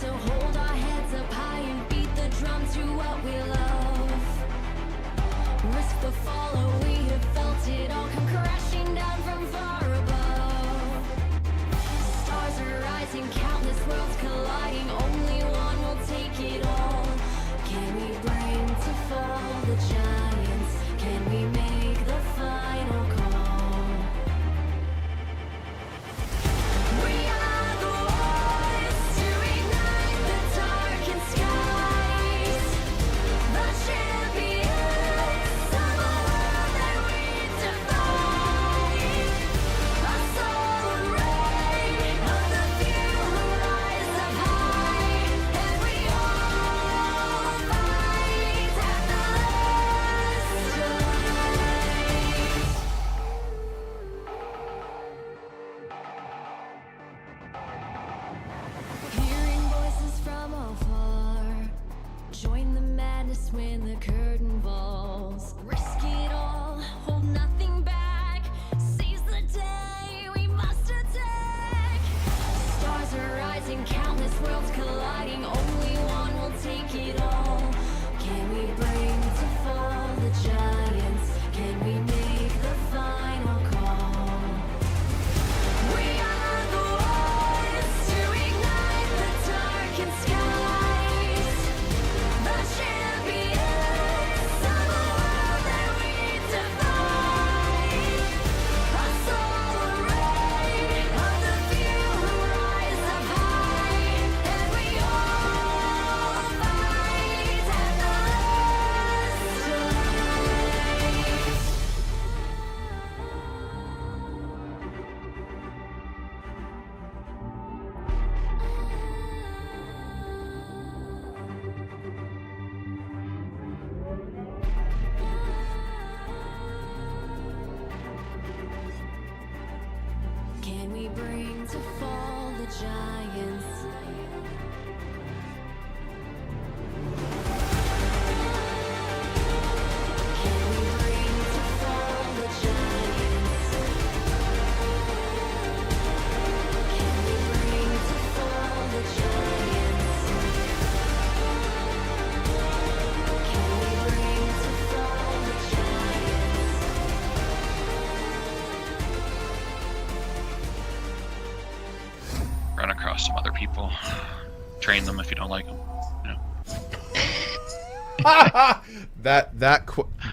to hold our heads up high and beat the drum to what we love. Risk the fall, oh, we have felt it all come crashing down from far above. Stars are rising, countless worlds colliding, only one will take it all. Can we bring to fall the giants? Can we make the final call? We are the ones to ignite the darkened skies, the champions of a world that we defy. A soul ray of the few who rise up high, and we all fight at the last line. Hearing voices from afar, join the madness when the curtain falls. Risk it all, hold nothing back. Seize the day, we must attack. Stars are rising, countless worlds colliding, only one will take it all. Can we bring to fall the giants? Can we make the final call? We are the ones to ignite the darkened skies, the champions of a world that we defy. A soul ray of the few who rise up high, and we all fight at the Can we bring to fall the giants? Can we bring to fall the giants? Can we bring to fall the giants? Can we bring to fall the giants? Run across some other people, train them if you don't like them. You know.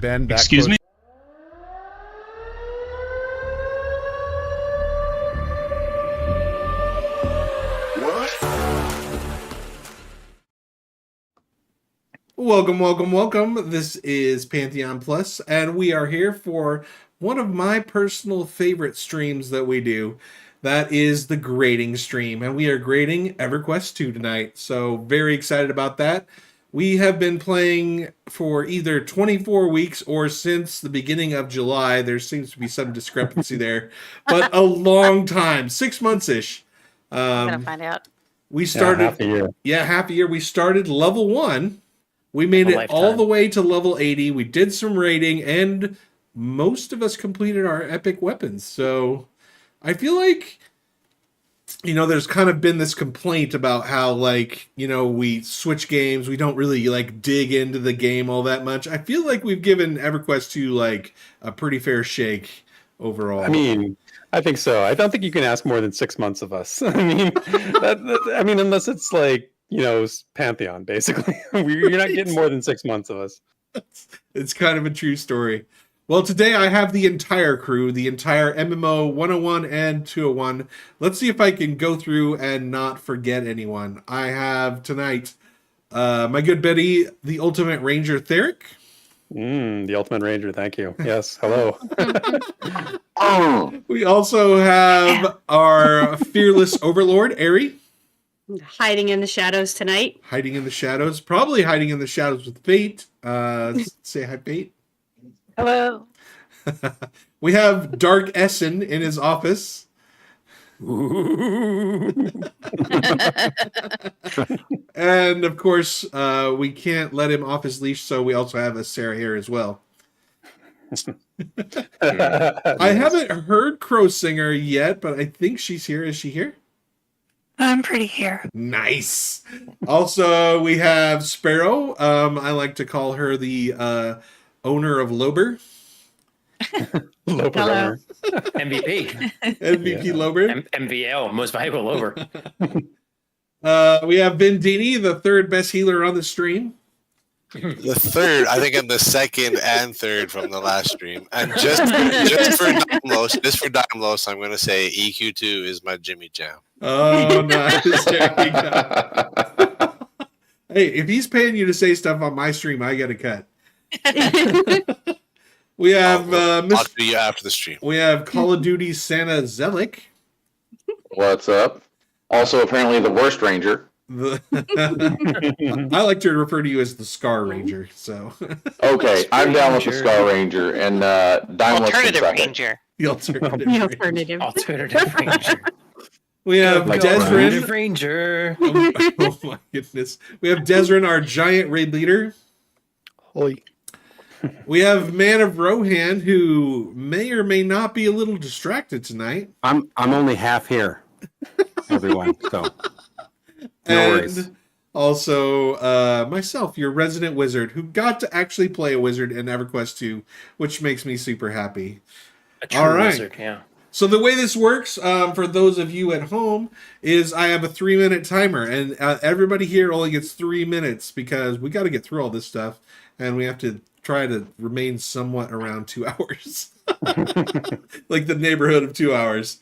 Ben. Excuse me. Welcome. This is Pantheon Plus, and we are here for one of my personal favorite streams that we do. That is the grading stream, and we are grading Everquest 2 tonight. So very excited about that. We have been playing for either 24 weeks or since the beginning of July. There seems to be some discrepancy there, but a long time, 6 months-ish. I'm gonna find out. We started, half a year. Yeah, half a year. We started level 1. We made it all the way to level 80. We did some raiding, and most of us completed our epic weapons. So I feel like, there's kind of been this complaint about how, we switch games. We don't really, dig into the game all that much. I feel like we've given EverQuest 2, a pretty fair shake overall. I mean, I think so. I don't think you can ask more than 6 months of us. I mean, unless it's Pantheon, basically. You're not getting more than 6 months of us. It's kind of a true story. Well, today I have the entire crew, the entire MMO 101 and 201. Let's see if I can go through and not forget anyone. I have tonight my good Betty, the Ultimate Ranger Theric. The Ultimate Ranger, thank you. Yes, hello. We also have our fearless overlord, Ari. Hiding in the shadows tonight. Hiding in the shadows. Probably hiding in the shadows with Fate. Say hi, Fate. Hello. We have Dark Essen in his office. And of course, we can't let him off his leash, so we also have a Sarah here as well. I haven't heard Crow Singer yet, but I think she's here. Is she here? I'm pretty here. Nice. Also, we have Sparrow. I like to call her the owner of Lober. Loper Hello. owner. MVP. MVP Yeah. Lober. MVL, most valuable over. We have Vendini, the third best healer on the stream. The third, I think I'm the second and third from the last stream. And just for Dimlos, I'm going to say EQ2 is my Jimmy Jam. Oh, nice. There you go. Hey, if he's paying you to say stuff on my stream, I get a cut. We have I'll do you after the stream. We have Call of Duty Santa Zelik. What's up? Also, apparently the worst ranger. I like to refer to you as the Scar Ranger. So Okay, I'm down with the Scar Ranger and Dimos Alternative can suck it. Ranger. the alternative. The Ranger. alternative. Alternative Ranger. We have Like Desrin. Alternative Ranger. Oh my goodness. We have Desrin, our giant raid leader. Holy. We have Man of Rohan, who may or may not be a little distracted tonight. I'm only half here, everyone. So no worries. And also myself, your resident wizard, who got to actually play a wizard in EverQuest 2, which makes me super happy. A true All right. wizard, yeah. So the way this works, for those of you at home, is I have a 3-minute timer, and everybody here only gets 3 minutes because we got to get through all this stuff, and we have to try to remain somewhat around 2 hours, like the neighborhood of 2 hours.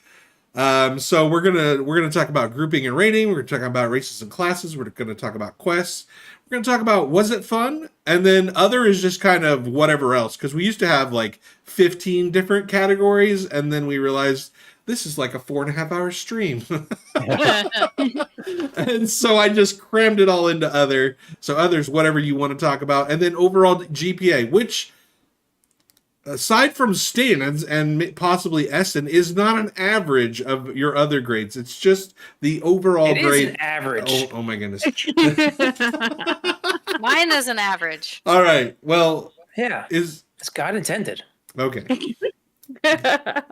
So we're gonna talk about grouping and rating. We're gonna talk about races and classes. We're gonna talk about quests. We're gonna talk about was it fun, and then other is just kind of whatever else, because we used to have like 15 different categories, and then we realized this is like a 4.5 hour stream. And so I just crammed it all into other. So others, whatever you want to talk about, and then overall GPA, which aside from stands and possibly Essen, is not an average of your other grades. It's just the overall It is grade. an average. Oh my goodness. Mine is an average. All right. Well, Yeah, is it's God intended. okay.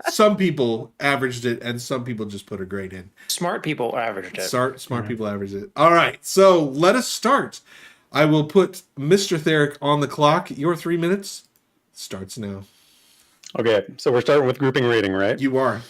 Some people averaged it, and some people just put a grade in. Smart people averaged it. Smart people average it. All right. So let us start. I will put Mr. Theric on the clock. Your 3 minutes starts now. Okay, so we're starting with grouping rating, right? You are.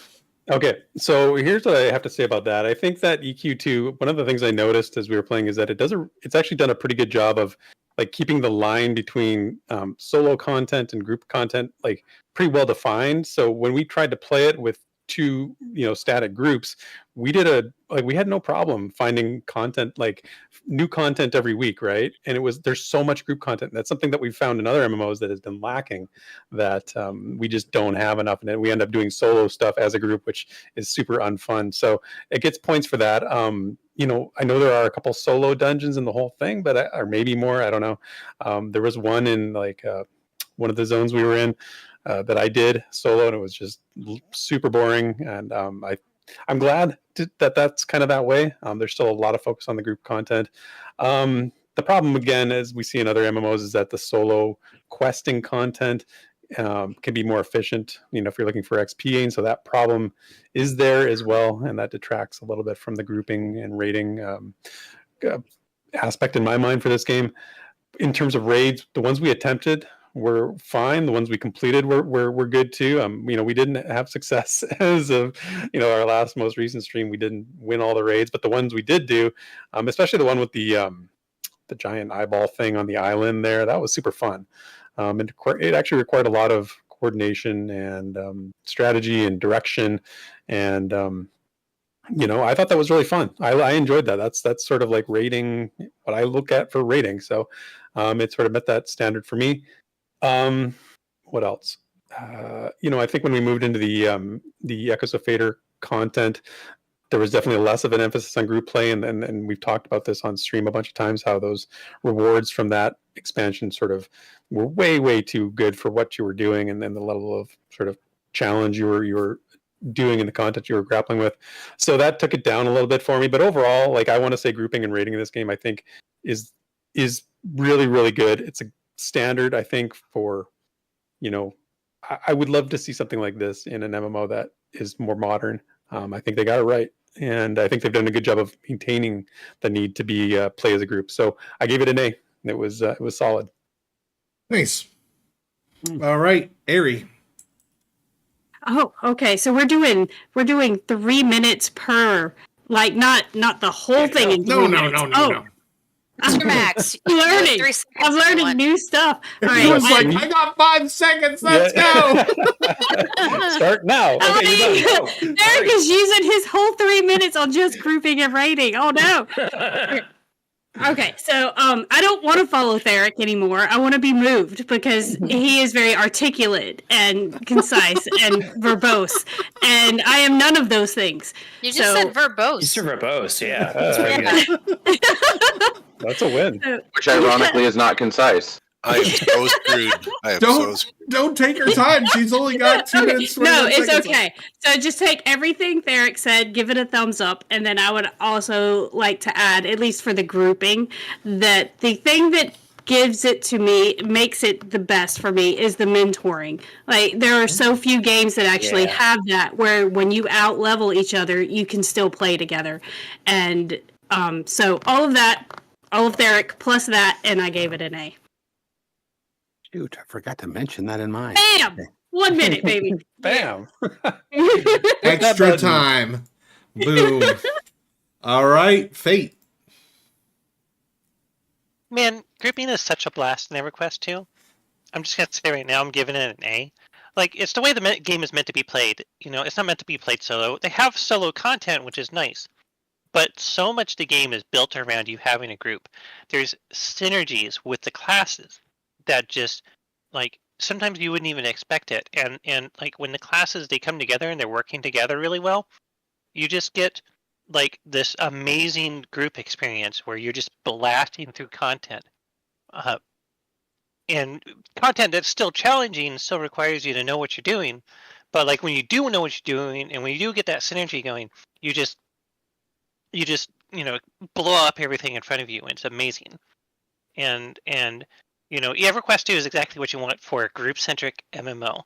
Okay, so here's what I have to say about that. I think that EQ2, one of the things I noticed as we were playing is that it's actually done a pretty good job of like keeping the line between solo content and group content like pretty well defined. So when we tried to play it with two, static groups, we had no problem finding content, like new content every week, right? And there's so much group content. That's something that we've found in other MMOs that has been lacking, that we just don't have enough, and we end up doing solo stuff as a group, which is super unfun. So it gets points for that. I know there are a couple solo dungeons in the whole thing, or maybe more, I don't know. There was one in like one of the zones we were in that I did solo, and it was just super boring. And I'm glad that that's kind of that way. There's still a lot of focus on the group content. The problem, again, as we see in other MMOs, is that the solo questing content can be more efficient, if you're looking for XP, and so that problem is there as well, and that detracts a little bit from the grouping and rating aspect in my mind for this game. In terms of raids, the ones we attempted were fine. The ones we completed were good too. We didn't have success as of our most recent stream. We didn't win all the raids, but the ones we did do, especially the one with the giant eyeball thing on the island there, that was super fun. It actually required a lot of coordination and strategy and direction, and I thought that was really fun. I enjoyed that. That's sort of like rating, what I look at for rating. So it sort of met that standard for me. What else? I think when we moved into the Echoes of Fader content, there was definitely less of an emphasis on group play, and we've talked about this on stream a bunch of times, how those rewards from that expansion sort of were way too good for what you were doing, and then the level of sort of challenge you were doing in the content you were grappling with. So that took it down a little bit for me. But overall, like, I want to say grouping and rating in this game, I think is really good. It's a standard, I think, for I would love to see something like this in an MMO that is more modern. I think they got it right. and I think they've done a good job of maintaining the need to be play as a group. So I gave it an A. It was solid. Nice. All right, Ari. Oh, okay. So we're doing 3 minutes per, like not the whole thing in 3 minutes. No. Mr. Max, I'm learning. 3 seconds I'm if you learning want. new stuff. All He right. was like, I got 5 seconds. Let's go. Start now. Okay, you're done. Go. Derek is using his whole 3 minutes on just grouping and rating. Oh no. Okay, so I don't want to follow Theric anymore. I want to be moved because he is very articulate and concise and verbose, and I am none of those things. You just said verbose. You said verbose, yeah. That's very good. That's a win. Which ironically is not concise. I am so screwed. I am so screwed. Don't take her time. She's only got 2 minutes. No, it's okay. So just take everything Theric said, give it a thumbs up, and then I would also like to add, at least for the grouping, that the thing that gives it to me, makes it the best for me, is the mentoring. Like, there are so few games that actually have that, where when you out-level each other, you can still play together. And so all of that, all of Theric, plus that, and I gave it an A. Shoot, I forgot to mention that in mine. Bam! 1 minute, baby. Bam. Extra time. Boom. All right, Fate. Man, grouping is such a blast in EverQuest 2. I'm just going to say right now, I'm giving it an A. Like, it's the way the game is meant to be played. You know, it's not meant to be played solo. They have solo content, which is nice. But so much of the game is built around you having a group. There's synergies with the classes that just, like, sometimes you wouldn't even expect it. And like, when the classes, they come together and they're working together really well, you just get, like, this amazing group experience where you're just blasting through content. And content that's still challenging still requires you to know what you're doing. But, like, when you do know what you're doing and when you do get that synergy going, you just you know, blow up everything in front of you. It's amazing. And you know, EverQuest 2 is exactly what you want for a group-centric MMO.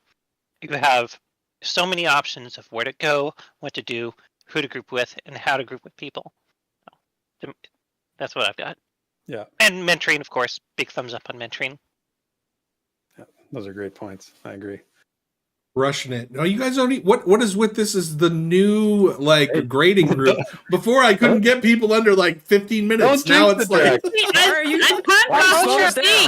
You have so many options of where to go, what to do, who to group with, and how to group with people. That's what I've got. Yeah. And mentoring, of course. Big thumbs up on mentoring. Yeah, those are great points. I agree. Rushing it. No, you guys only what is with this is the new like grading group. Before I couldn't get people under like 15 minutes. Now it's like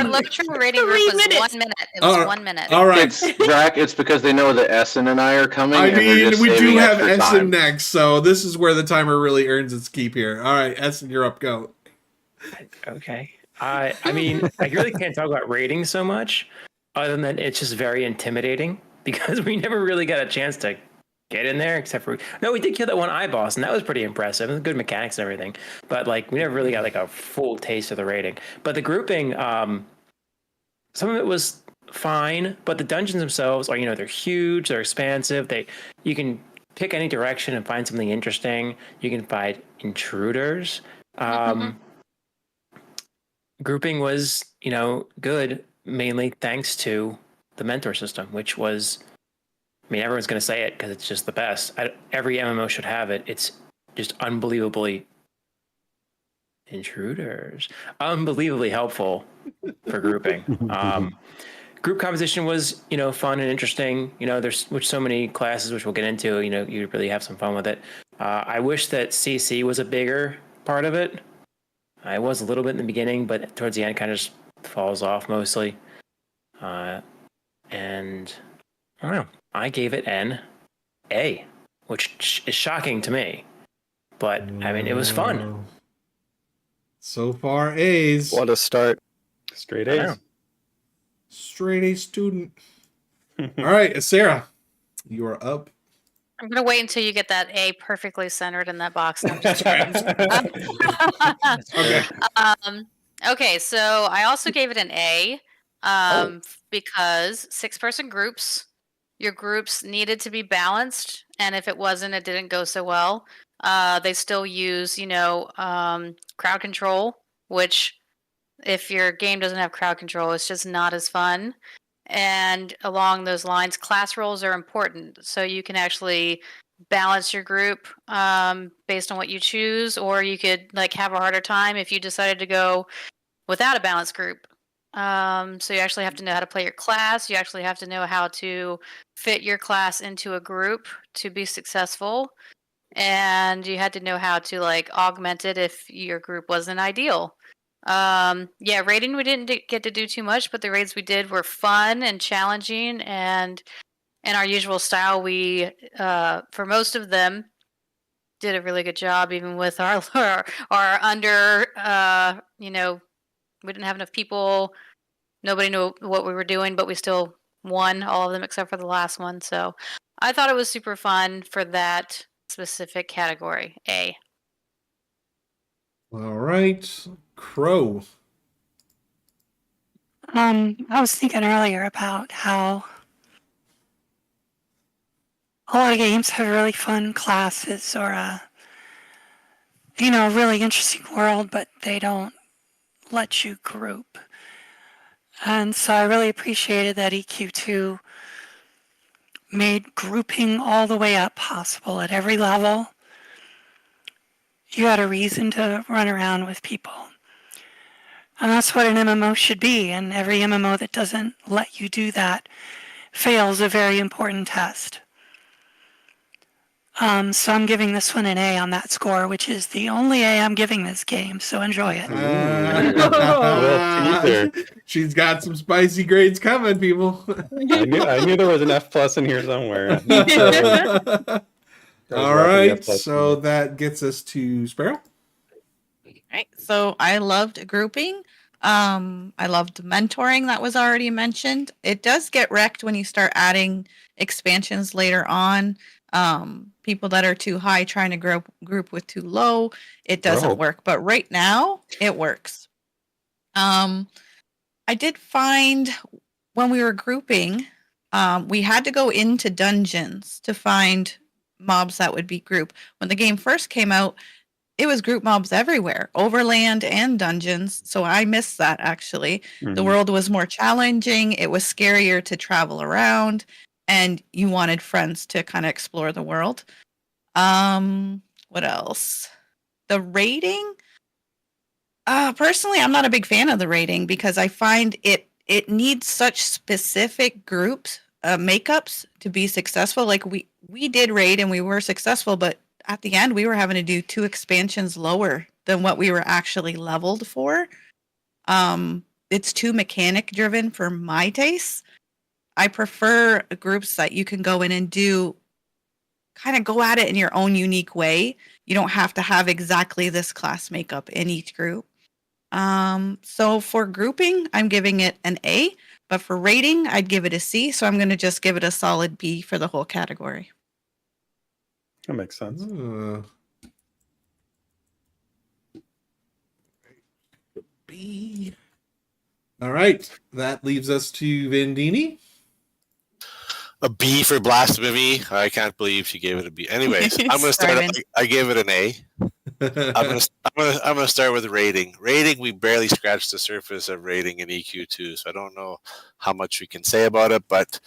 Electron rating group was 1 minute. It was 1 minute. All right. Zach, it's because they know that Essen and I are coming. I and they're mean, just we do saving have extra Essen time. next, so this is where the timer really earns its keep here. All right, Essen, you're up. Go. Okay. I mean, I really can't talk about ratings so much, other than that it's just very intimidating because we never really got a chance to get in there, except for we did kill that one boss, and that was pretty impressive. And good mechanics and everything, but like we never really got like a full taste of the rating. But the grouping, some of it was fine, but the dungeons themselves are, they're huge, they're expansive. You can pick any direction and find something interesting. You can find intruders. Grouping was, good, mainly thanks to the mentor system, which was, everyone's going to say it because it's just the best. Every MMO should have it. It's just unbelievably unbelievably helpful for grouping. Group composition was, fun and interesting. There's so many classes, which we'll get into. You really have some fun with it. I wish that CC was a bigger part of it. I was a little bit in the beginning, but towards the end, kind of just falls off mostly. And I don't know. I gave it an A, which is shocking to me. But it was fun. So far, A's. What a start. Straight A's. Straight A student. All right, Sarah, you are up. I'm going to wait until you get that A perfectly centered in that box. No, I'm just okay, so I also gave it an A because 6-person groups, your groups needed to be balanced, and if it wasn't, it didn't go so well. They still use, crowd control, which if your game doesn't have crowd control, it's just not as fun. And along those lines, class roles are important, so you can actually balance your group based on what you choose, or you could like have a harder time if you decided to go without a balanced group. So you actually have to know how to play your class. You actually have to know how to fit your class into a group to be successful. And you had to know how to like augment it if your group wasn't ideal. Yeah, raiding we didn't get to do too much, but the raids we did were fun and challenging, and in our usual style, we for most of them did a really good job, even with our under we didn't have enough people. Nobody knew what we were doing, but we still won all of them except for the last one. So I thought it was super fun for that specific category. A. All right, Crow. I was thinking earlier about how a lot of games have really fun classes or a really interesting world, but they don't let you group. And so I really appreciated that EQ2 made grouping all the way up possible at every level. You had a reason to run around with people. And that's what an MMO should be. And every MMO that doesn't let you do that fails a very important test. So I'm giving this one an A on that score, which is the only A I'm giving this game. So enjoy it. She's got some spicy grades coming, people. I knew there was an F plus in here somewhere. All right, so that gets us to Sparrow. Right. So I loved grouping. I loved mentoring that was already mentioned. It does get wrecked when you start adding expansions later on. People that are too high trying to group with too low, it doesn't work. But right now, it works. I did find when we were grouping, we had to go into dungeons to find mobs that would be group. When the game first came out, it was group mobs everywhere, overland and dungeons. So I missed that actually. Mm-hmm. The world was more challenging. It was scarier to travel around, and you wanted friends to kind of explore the world. What else? The rating. Personally, I'm not a big fan of the rating because I find it needs such specific groups, makeups to be successful. Like we did raid and we were successful, but at the end we were having to do 2 expansions lower than what we were actually leveled for. It's too mechanic driven for my taste. I prefer groups that you can go in and do kind of go at it in your own unique way. You don't have to have exactly this class makeup in each group. So for grouping, I'm giving it an A, but for rating, I'd give it a C. So I'm going to just give it a solid B for the whole category. That makes sense. B. All right. That leaves us to Vendini. A B for blasphemy. I can't believe she gave it a B. Anyways, I'm going to start. I gave it an A. I'm gonna start with rating. Rating, we barely scratched the surface of rating in EQ2, so I don't know how much we can say about it, but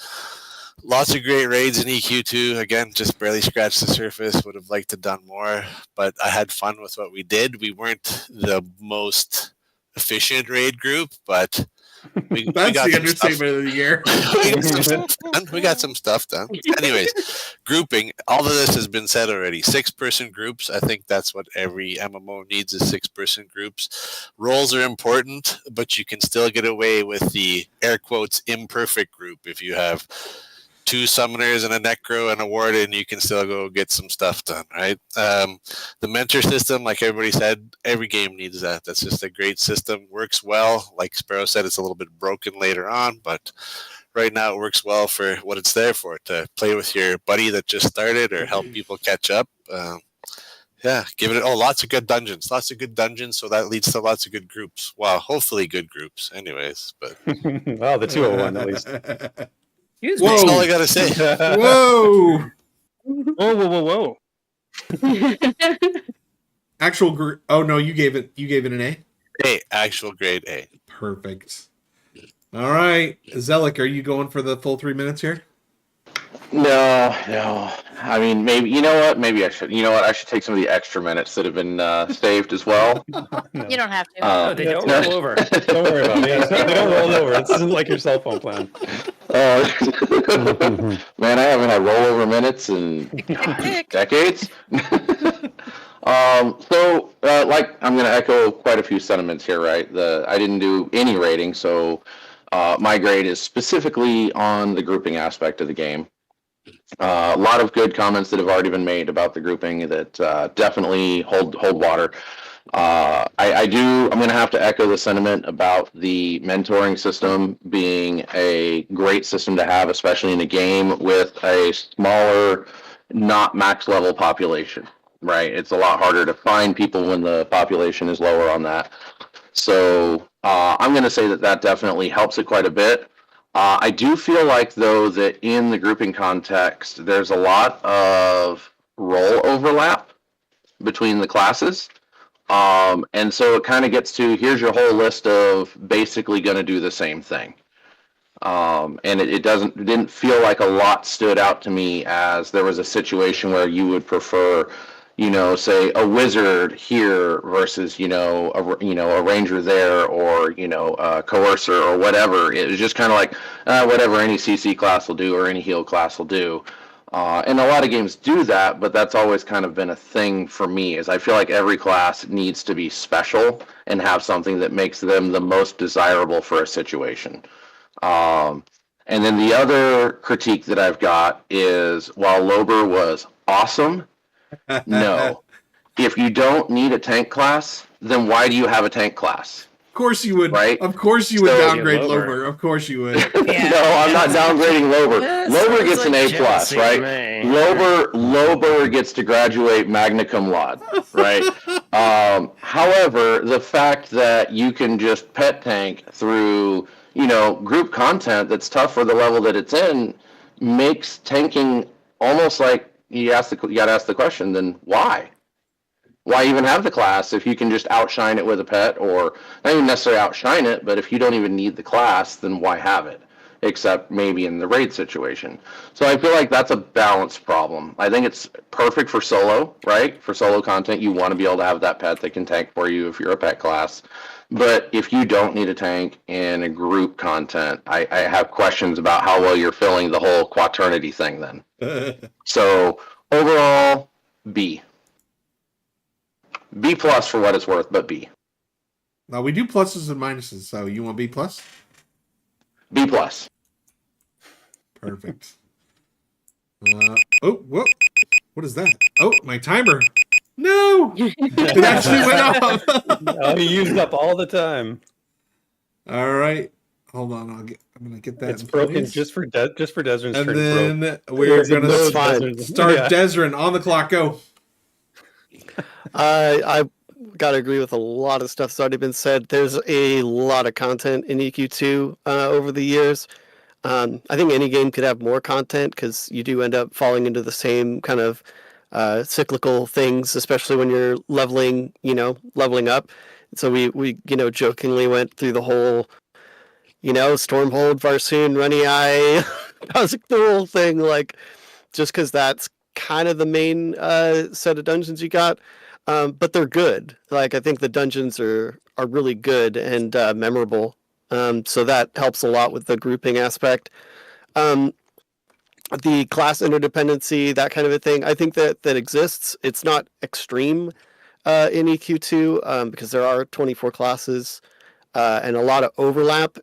lots of great raids in EQ2. Again, just barely scratched the surface. Would have liked to done more, but I had fun with what we did. We weren't the most efficient raid group, but we got the understatement of the year. We got some stuff done. Anyways, grouping. All of this has been said already. 6-person groups. I think that's what every MMO needs is 6-person groups. Roles are important, but you can still get away with the air quotes imperfect group. If you have 2 summoners and a necro and a warden, you can still go get some stuff done, right? The mentor system, like everybody said, every game needs that. That's just a great system. Works well. Like Sparrow said, it's a little bit broken later on, but right now it works well for what it's there for, to play with your buddy that just started or help people catch up. Yeah, give it lots of good dungeons. Lots of good dungeons, so that leads to lots of good groups. Wow, hopefully good groups. Anyways, but well, the 201 at least. That's all I gotta say. Whoa! Whoa! Actual group. Oh no, you gave it an A. A, actual grade A. Perfect. All right, Zelik, are you going for the full 3 minutes here? No. I mean, maybe you know what? Maybe I should. You know what? I should take some of the extra minutes that have been saved as well. You don't have to. No, they don't roll over. Don't worry about it. They don't roll over. This isn't like your cell phone plan. Man, I haven't had rollover minutes in decades. Like, I'm going to echo quite a few sentiments here, right? I didn't do any rating, so my grade is specifically on the grouping aspect of the game. A lot of good comments that have already been made about the grouping that definitely hold water. I'm going to have to echo the sentiment about the mentoring system being a great system to have, especially in a game with a smaller, not max level population, right? It's a lot harder to find people when the population is lower on that. So I'm going to say that definitely helps it quite a bit. I do feel like, though, that in the grouping context, there's a lot of role overlap between the classes. And so it kind of gets to, here's your whole list of basically going to do the same thing. And it didn't feel like a lot stood out to me as there was a situation where you would prefer, say a wizard here versus, a ranger there, or, a coercer or whatever. It was just kind of like, whatever any CC class will do or any heal class will do. And a lot of games do that, but that's always kind of been a thing for me, is I feel like every class needs to be special and have something that makes them the most desirable for a situation. And then the other critique that I've got is, while Lober was awesome, no. If you don't need a tank class, then why do you have a tank class? Of course you would. Right? Of course you would downgrade Lober. Of course you would. No, I'm not downgrading Lober. Lober gets an A plus, right? Lober gets to graduate magna cum laude, right? However, the fact that you can just pet tank through, group content that's tough for the level that it's in makes tanking almost like you got to ask the question, then why? Why even have the class if you can just outshine it with a pet, or not even necessarily outshine it, but if you don't even need the class, then why have it? Except maybe in the raid situation. So I feel like that's a balance problem. I think it's perfect for solo, right? For solo content, you want to be able to have that pet that can tank for you if you're a pet class. But if you don't need a tank in a group content, I have questions about how well you're filling the whole quaternity thing then. So overall, B. B plus for what it's worth, but B. Now we do pluses and minuses, so you want B plus? B plus. Perfect. Whoa! What is that? Oh, my timer! No, it actually went off. Oh, you used up all the time. All right, hold on. I'm gonna get that. It's broken just for Deserin's and turn. Then we're gonna start Yeah. Deserin on the clock. Go. I gotta agree with a lot of stuff that's already been said. There's a lot of content in EQ2 over the years. I think any game could have more content, because you do end up falling into the same kind of cyclical things, especially when you're leveling up. So we jokingly went through the whole, Stormhold, Varsoon, Runny Eye, Cosmic Duel thing, like, just because that's kind of the main set of dungeons you got. But they're good. Like, I think the dungeons are really good and memorable. So that helps a lot with the grouping aspect. The class interdependency, that kind of a thing, I think that exists. It's not extreme in EQ2 because there are 24 classes and a lot of overlap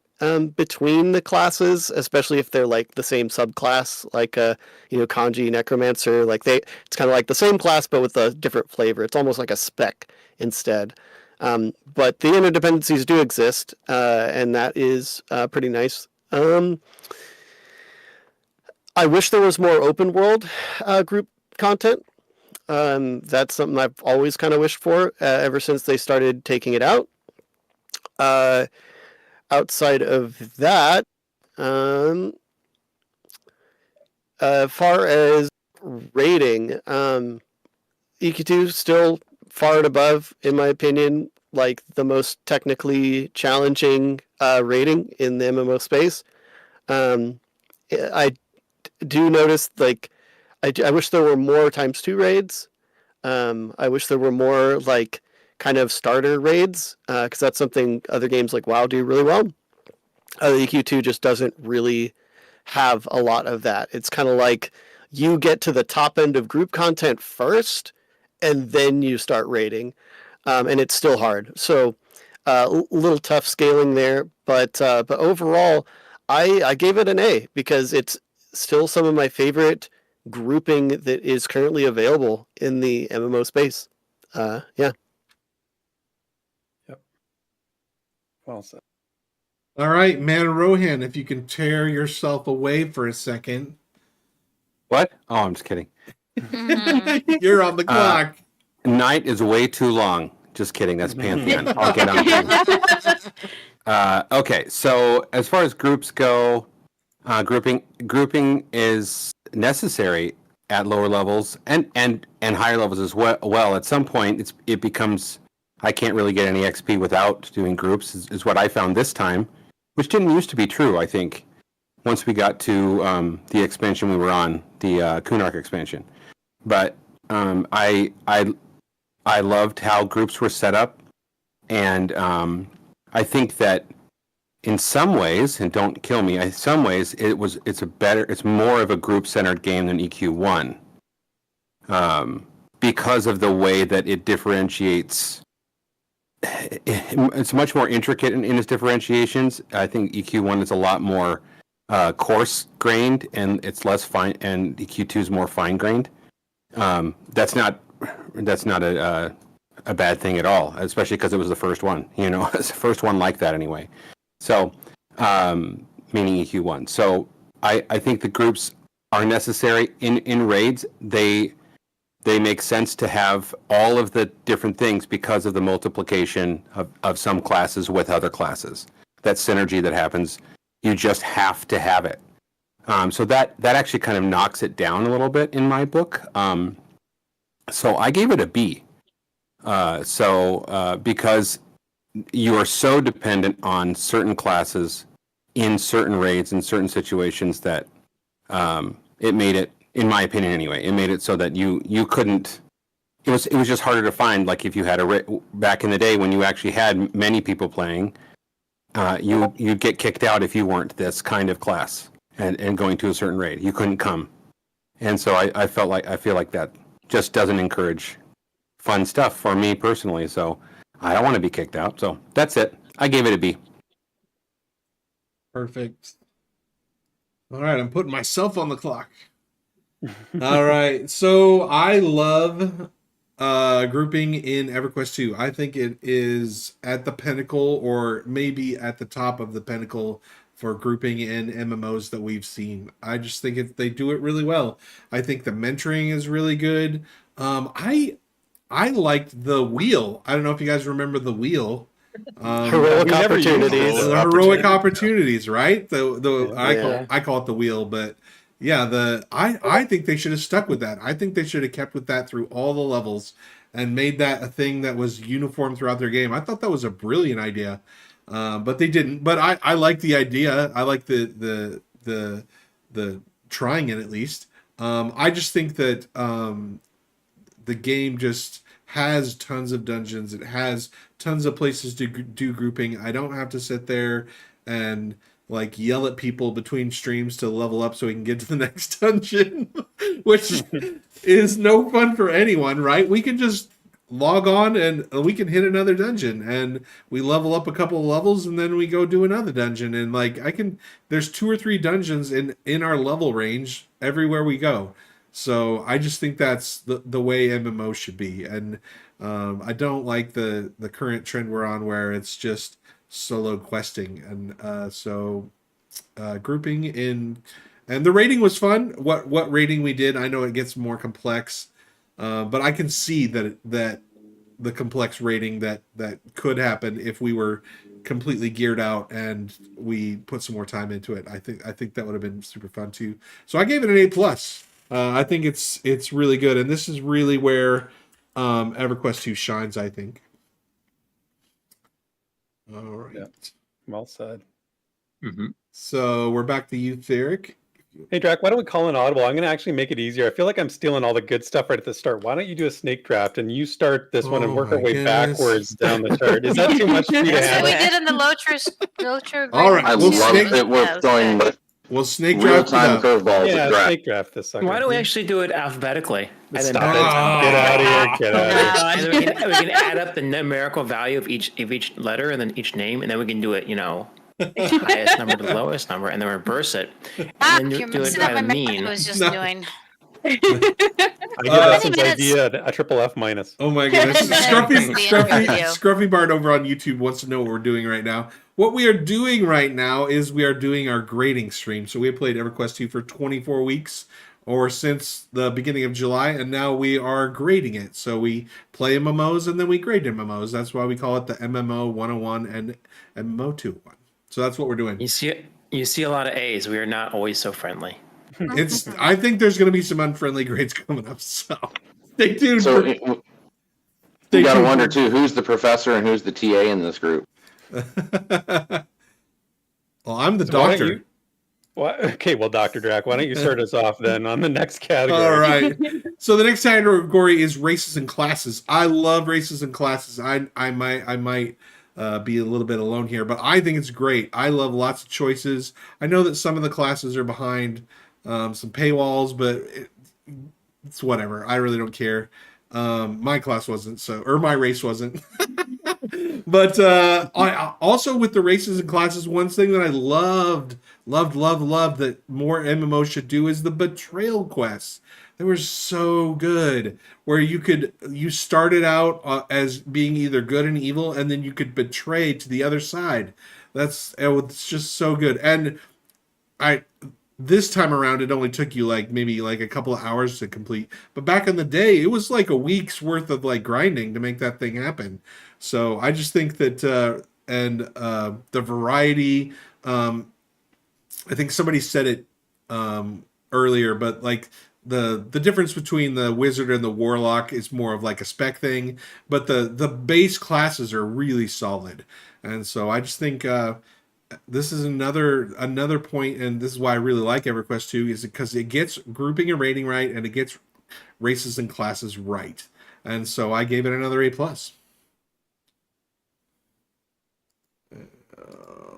between the classes, especially if they're like the same subclass, like Kanji, Necromancer. Like it's kind of like the same class but with a different flavor. It's almost like a spec instead. But the interdependencies do exist, and that is pretty nice. I wish there was more open world group content. That's something I've always kind of wished for ever since they started taking it out. Outside of that, far as rating, EQ2 is still far and above, in my opinion, like the most technically challenging rating in the MMO space. I do notice like I wish there were more ×2 raids. I wish there were more like kind of starter raids because that's something other games like WoW do really well. EQ2 just doesn't really have a lot of that. It's kind of like you get to the top end of group content first, and then you start raiding, and it's still hard. So a little tough scaling there, but overall, I gave it an A because it's still some of my favorite grouping that is currently available in the MMO space. Yeah. Yep. Well said. All right, Man Rohan, if you can tear yourself away for a second. What? Oh, I'm just kidding. You're on the clock. Night is way too long. Just kidding. That's Pantheon. I'll get on. Okay, so as far as groups go, grouping is necessary at lower levels and higher levels as well. At some point, it becomes I can't really get any XP without doing groups. Is what I found this time, which didn't used to be true. I think once we got to the expansion we were on, the Kunark expansion, but I loved how groups were set up, and I think that in some ways, and don't kill me, in some ways it's more of a group-centered game than EQ1, because of the way that it differentiates. It's much more intricate in its differentiations. I think EQ1 is a lot more coarse-grained, and it's less fine, and EQ2 is more fine-grained. That's not a bad thing at all, especially because it was the first one. It's the first one like that anyway. So, meaning EQ1. So, I think the groups are necessary in raids. They make sense to have all of the different things because of the multiplication of some classes with other classes. That synergy that happens, you just have to have it. So that actually kind of knocks it down a little bit in my book. So I gave it a B. Because you are so dependent on certain classes in certain raids in certain situations that it made it, in my opinion anyway, it made it so that you couldn't. It was just harder to find. Like if you had back in the day when you actually had many people playing, you'd get kicked out if you weren't this kind of class and going to a certain raid. You couldn't come, and so I feel like that just doesn't encourage fun stuff for me personally. So I don't want to be kicked out. So that's it. I gave it a B. Perfect. All right, I'm putting myself on the clock. All right, so I love grouping in Everquest 2. I think it is at the pinnacle, or maybe at the top of the pinnacle for grouping in MMOs that we've seen. I just think they do it really well. I think the mentoring is really good. I liked the wheel. I don't know if you guys remember the wheel. Heroic opportunities. The heroic opportunities, right? I call it the wheel, but yeah, I think they should have stuck with that. I think they should have kept with that through all the levels and made that a thing that was uniform throughout their game. I thought that was a brilliant idea, but they didn't. But I like the idea. I like the trying it at least. I just think that the game just has tons of dungeons. It has tons of places to do grouping. I don't have to sit there and like yell at people between streams to level up so we can get to the next dungeon, which is no fun for anyone, right? We can just log on and we can hit another dungeon and we level up a couple of levels and then we go do another dungeon. And like there's 2 or 3 dungeons in our level range everywhere we go. So I just think that's the way MMO should be. And I don't like the current trend we're on where it's just solo questing. And so grouping in, and the rating was fun. What rating we did, I know it gets more complex, but I can see that the complex rating that could happen if we were completely geared out and we put some more time into it. I think that would have been super fun too. So I gave it an A+. I think it's really good, and this is really where EverQuest 2 shines, I think. All right. Yeah. Well said. Mm-hmm. So we're back to you, Theric. If Hey, Drac, why don't we call an audible? I'm going to actually make it easier. I feel like I'm stealing all the good stuff right at the start. Why don't you do a snake draft and you start this one and Oh work our my way goodness. backwards down the chart? Is that too much for you to That's what we handle? did in the Lotra All right, I grading we'll love too. snake- that we're Yeah, it was throwing good. We'll snake real draft it time up. curveballs Yeah, at draft. snake draft this sucker. Why don't we actually do it alphabetically? And then Stop by it. the time- Get out of here. Get out of here. And then we can add up the numerical value of each letter and then each name, and then we can do it, highest number to the lowest number, and then reverse it, and then You're do it messing by up the my math mean. I was just No. doing. I give Essence idea a triple F minus. Oh my goodness. Scruffy- Scruffy Bart over on YouTube wants to know what we're doing right now. What we are doing right now is we are doing our grading stream. So we have played EverQuest 2 for 24 weeks or since the beginning of July, and now we are grading it. So we play MMOs and then we grade MMOs. That's why we call it the MMO 101 and MMO 201. So that's what we're doing. You see a lot of A's. We are not always so friendly. I think there's going to be some unfriendly grades coming up, so stay tuned. So Stay you got to tuned wonder for- too, who's the professor and who's the TA in this group? Well, I'm the So why don't doctor. you- Okay, well, Dr. Drac, why don't you start us off then on the next category? All right. So the next category is races and classes. I love races and classes. I might be a little bit alone here, but I think it's great. I love lots of choices. I know that some of the classes are behind some paywalls, but it's whatever. I really don't care. My class wasn't, or my race wasn't. But I also with the races and classes, one thing that I loved that more MMOs should do is the betrayal quests. They were so good, where you started out as being either good and evil, and then you could betray to the other side. It's just so good. And this time around, it only took you maybe a couple of hours to complete. But back in the day, it was like a week's worth of grinding to make that thing happen. So I just think that the variety. I think somebody said it earlier, but the difference between the wizard and the warlock is more of a spec thing, but the base classes are really solid, and so I just think. This is another point, and this is why I really like EverQuest 2, is because it gets grouping and rating right, and it gets races and classes right. And so I gave it another A+.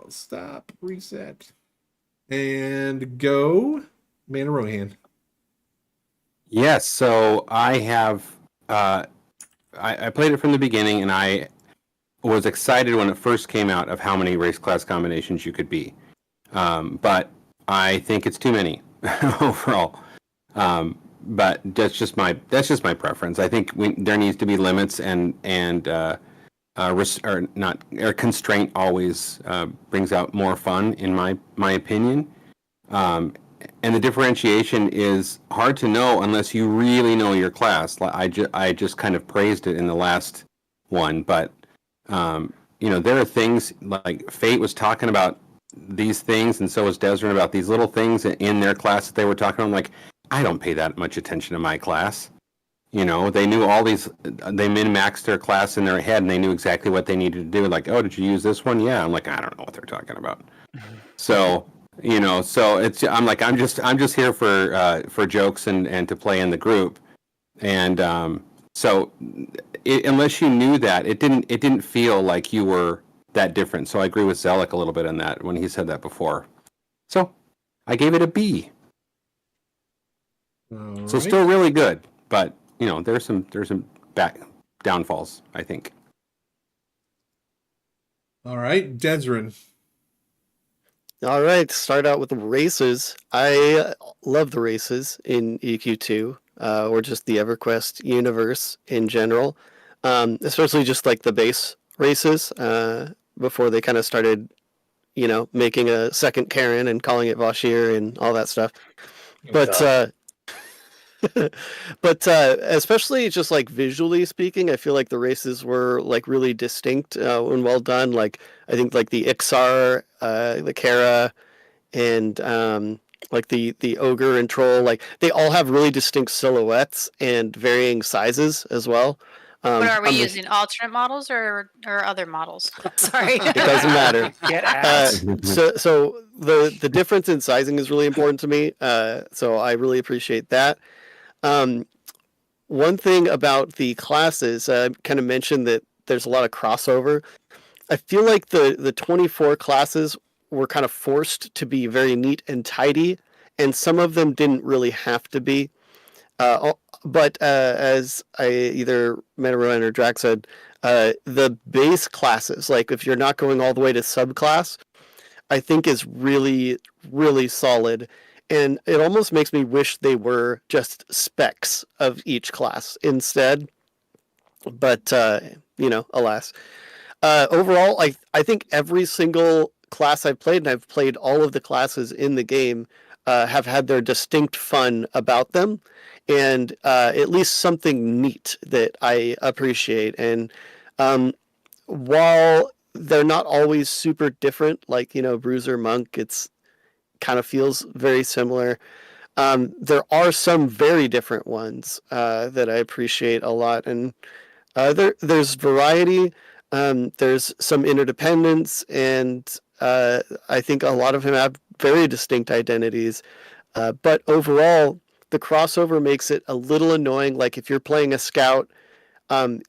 Stop, reset, and go. Mana Rohan. Yes, so I have I played it from the beginning, and I was excited when it first came out of how many race class combinations you could be, but I think it's too many overall. But that's just my preference. I think there needs to be limits, and constraint always brings out more fun, in my opinion. And the differentiation is hard to know unless you really know your class. I just kind of praised it in the last one, but there are things like Fate was talking about these things, and so was Desrin about these little things in their class that they were talking about. Like, I don't pay that much attention to my class. They knew all these, they min-maxed their class in their head, and they knew exactly what they needed to do. Like, oh, did you use this one? Yeah. I'm like, I don't know what they're talking about. So, so I'm just here for jokes and to play in the group. And, so unless you knew that, it didn't feel like you were that different. So I agree with Zelik a little bit on that when he said that before. So I gave it a B. So still really good, but there's some downfalls, I think. All right, Desrin. All right, start out with the races. I love the races in EQ2, or just the EverQuest universe in general, especially just the base races before they kind of started, making a second Karen and calling it Vashir and all that stuff. But but especially just visually speaking, I feel like the races were really distinct and well done. I think the Ixar, the Kara, and the ogre and troll, they all have really distinct silhouettes and varying sizes as well. But are we I'm a- using alternate models or other models? Sorry. It doesn't matter. Get ads. So the difference in sizing is really important to me. So I really appreciate that. One thing about the classes, I kind of mentioned that there's a lot of crossover. I feel like the 24 classes were kind of forced to be very neat and tidy, and some of them didn't really have to be. But as either Metarowan or Drax said, the base classes, like if you're not going all the way to subclass, I think is really, really solid. And it almost makes me wish they were just specs of each class instead. But, alas. Overall, I think every single class I've played, and I've played all of the classes in the game, have had their distinct fun about them, and at least something neat that I appreciate. And while they're not always super different, like Bruiser Monk, it's kind of feels very similar. There are some very different ones that I appreciate a lot, and there's variety. There's some interdependence, and I think a lot of them have very distinct identities. But overall, the crossover makes it a little annoying. Like if you're playing a scout,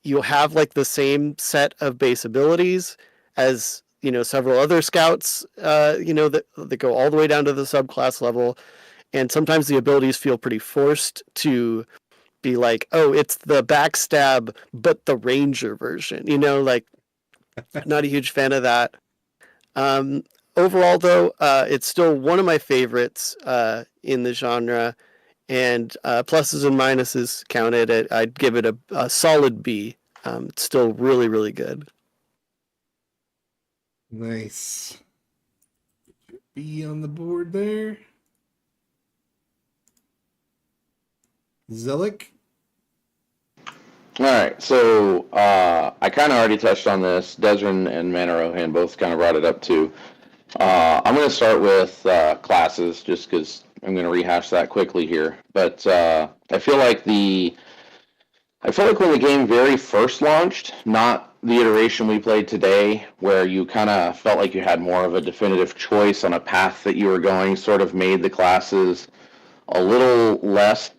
you'll have like the same set of base abilities as several other scouts. That go all the way down to the subclass level, and sometimes the abilities feel pretty forced to be like, oh, it's the backstab, but the ranger version, like not a huge fan of that. Overall though, it's still one of my favorites in the genre, and pluses and minuses counted. I'd give it a solid B. It's still really, really good. Nice. B on the board there. Zelik? All right, so I kind of already touched on this. Desrin and Manarohan both kind of brought it up too. I'm going to start with classes just because I'm going to rehash that quickly here. But I feel like when the game very first launched, not the iteration we played today, where you kind of felt like you had more of a definitive choice on a path that you were going, sort of made the classes a little less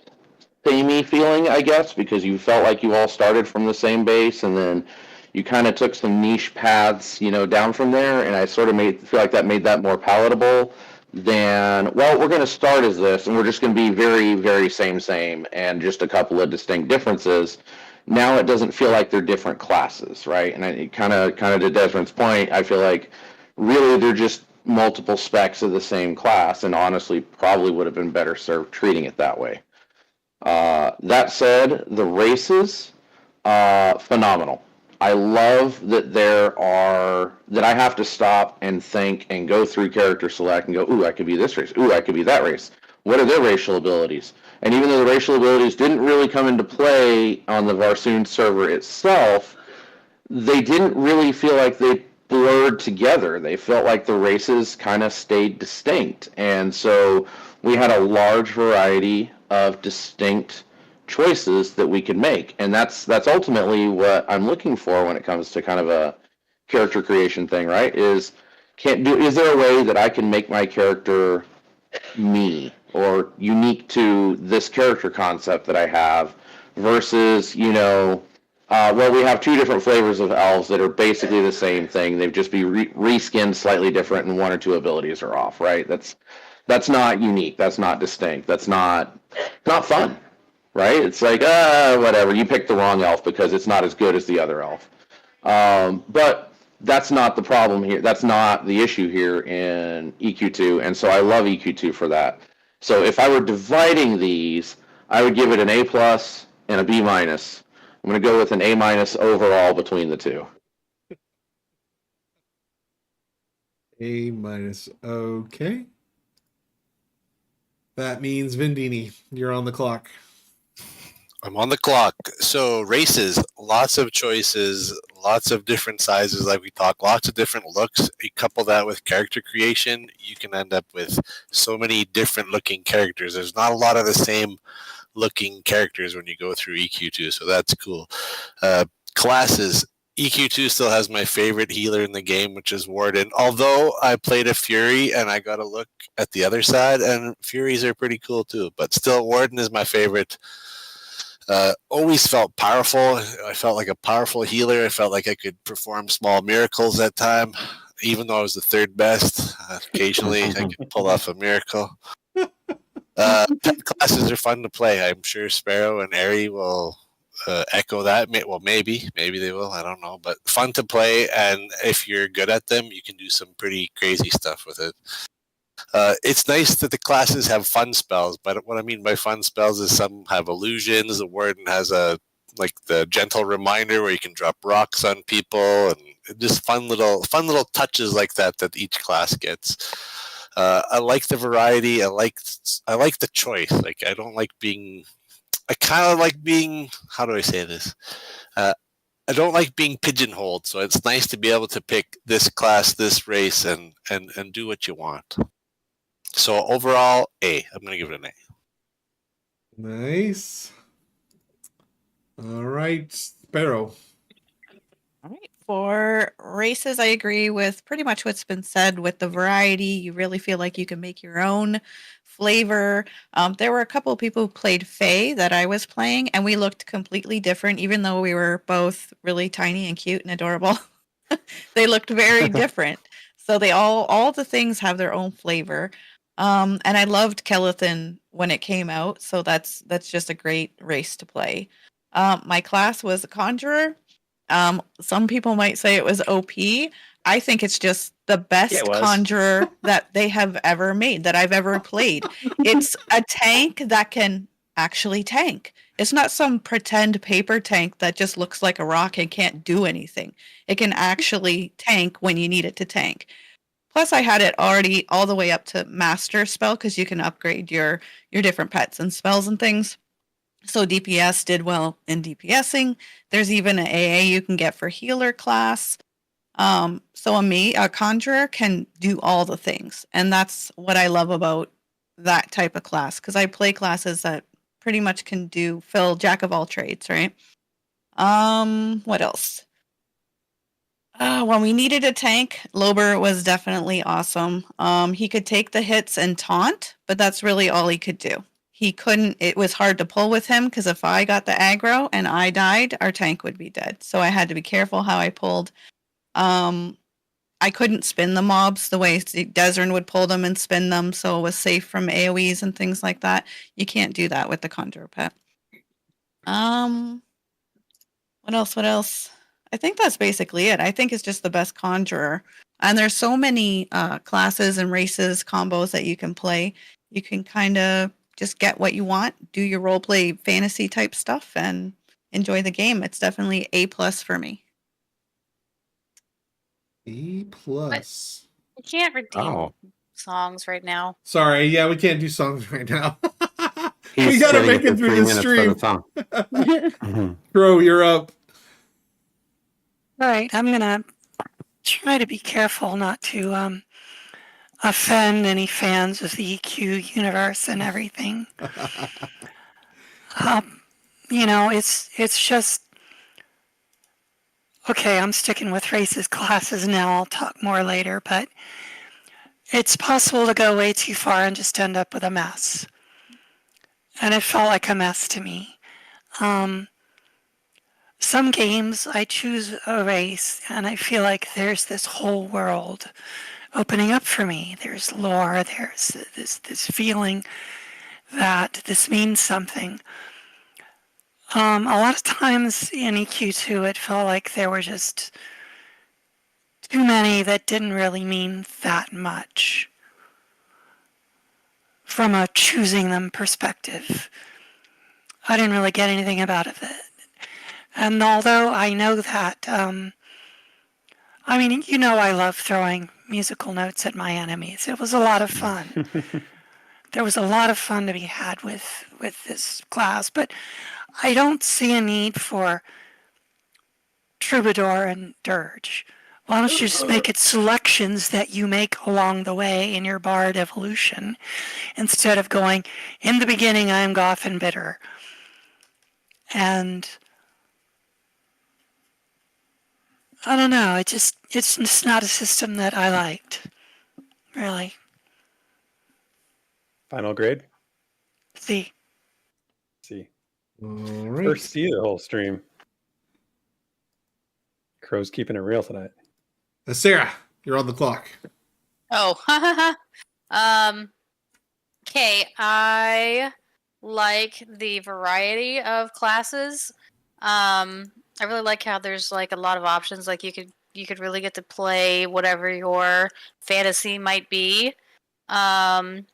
samey feeling, I guess, because you felt like you all started from the same base, and then you kind of took some niche paths, down from there, and I sort of feel like that made that more palatable than, well, we're going to start as this, and we're just going to be very, very same, and just a couple of distinct differences. Now it doesn't feel like they're different classes, right? And I kind of to Desmond's point, I feel like really they're just multiple specs of the same class, and honestly probably would have been better served treating it that way. That said, the races, phenomenal. I love that that I have to stop and think and go through character select and go, ooh, I could be this race. Ooh, I could be that race. What are their racial abilities? And even though the racial abilities didn't really come into play on the Varsoon server itself, they didn't really feel like they blurred together. They felt like the races kind of stayed distinct. And so we had a large variety of distinct choices that we could make, and that's ultimately what I'm looking for when it comes to kind of a character creation thing, right? Is there a way that I can make my character me or unique to this character concept that I have versus well, we have two different flavors of elves that are basically the same thing. They've just be reskinned slightly different, and one or two abilities are off, right? That's not unique. That's not distinct. That's not fun, right? It's like, whatever. You picked the wrong elf because it's not as good as the other elf. But that's not the problem here. That's not the issue here in EQ2, and so I love EQ2 for that. So if I were dividing these, I would give it an A+ and a B-. I'm going to go with an A- overall between the two. A-. Okay. That means Vindini, you're on the clock. I'm on the clock. So races, lots of choices, lots of different sizes like we talked, lots of different looks. You couple that with character creation, you can end up with so many different looking characters. There's not a lot of the same looking characters when you go through EQ2, so that's cool. Classes. EQ2 still has my favorite healer in the game, which is Warden. Although I played a Fury and I got to look at the other side, and Furies are pretty cool too. But still, Warden is my favorite. Always felt powerful. I felt like a powerful healer. I felt like I could perform small miracles at time, even though I was the third best. Occasionally, I could pull off a miracle. Pet classes are fun to play. I'm sure Sparrow and Airy will echo that. Well, maybe they will. I don't know. But fun to play, and if you're good at them, you can do some pretty crazy stuff with it. It's nice that the classes have fun spells, but what I mean by fun spells is some have illusions. The Warden has the gentle reminder where you can drop rocks on people, and just fun little touches like that each class gets. I like the variety. I like the choice. Like, I don't like being. I kind of like being. How do I say this? I don't like being pigeonholed. So it's nice to be able to pick this class, this race, and do what you want. So overall, A. I'm going to give it an A. Nice. All right, Sparrow. All right. For races, I agree with pretty much what's been said. With the variety, you really feel like you can make your own flavor. There were a couple of people who played Fae that I was playing, and we looked completely different, even though we were both really tiny and cute and adorable. They looked very different. So they all the things have their own flavor. And I loved Kelethin when it came out, so that's just a great race to play. My class was a conjurer. Some people might say it was OP. I think it's just the best conjurer that they have ever made, that I've ever played. It's a tank that can actually tank. It's not some pretend paper tank that just looks like a rock and can't do anything. It can actually tank when you need it to tank. Plus, I had it already all the way up to master spell, because you can upgrade your different pets and spells and things. So DPS did well in DPSing. There's even an AA you can get for healer class. So a conjurer can do all the things. And that's what I love about that type of class, because I play classes that pretty much can fill jack of all trades, right? What else? When we needed a tank, Lober was definitely awesome. He could take the hits and taunt, but that's really all he could do. It was hard to pull with him, because if I got the aggro and I died, our tank would be dead. So I had to be careful how I pulled. I couldn't spin the mobs the way Desern would pull them and spin them, so it was safe from AoEs and things like that. You can't do that with the Conjurer pet. What else? I think that's basically it. I think it's just the best Conjurer. And there's so many classes and races, combos that you can play. You can kind of just get what you want, do your roleplay fantasy type stuff, and enjoy the game. It's definitely A+ for me. A+. We can't redeem songs right now. Sorry, yeah, we can't do songs right now. He's we gotta sitting make at it through the the 3 minutes for the stream. song. Crow, you're up. All right, I'm gonna try to be careful not to offend any fans of the EQ universe and everything. It's just okay. I'm sticking with races, classes now. I'll talk more later, but it's possible to go way too far and just end up with a mess. And it felt like a mess to me. Some games I choose a race and I feel like there's this whole world opening up for me. There's lore, there's this feeling that this means something. A lot of times in EQ2 it felt like there were just too many that didn't really mean that much from a choosing them perspective. I didn't really get anything out of it. And although I know that, I love throwing musical notes at my enemies. It was a lot of fun. There was a lot of fun to be had with this class, but I don't see a need for Troubadour and Dirge. Why don't you just make it selections that you make along the way in your bard evolution, instead of going, in the beginning I am Goth and bitter. And I don't know, it's just not a system that I liked. Really. Final grade? C. C. All right. First C of the whole stream. Crow's keeping it real tonight. Sarah, you're on the clock. Oh, okay. I like the variety of classes. I really like how there's like a lot of options. Like you could really get to play whatever your fantasy might be. I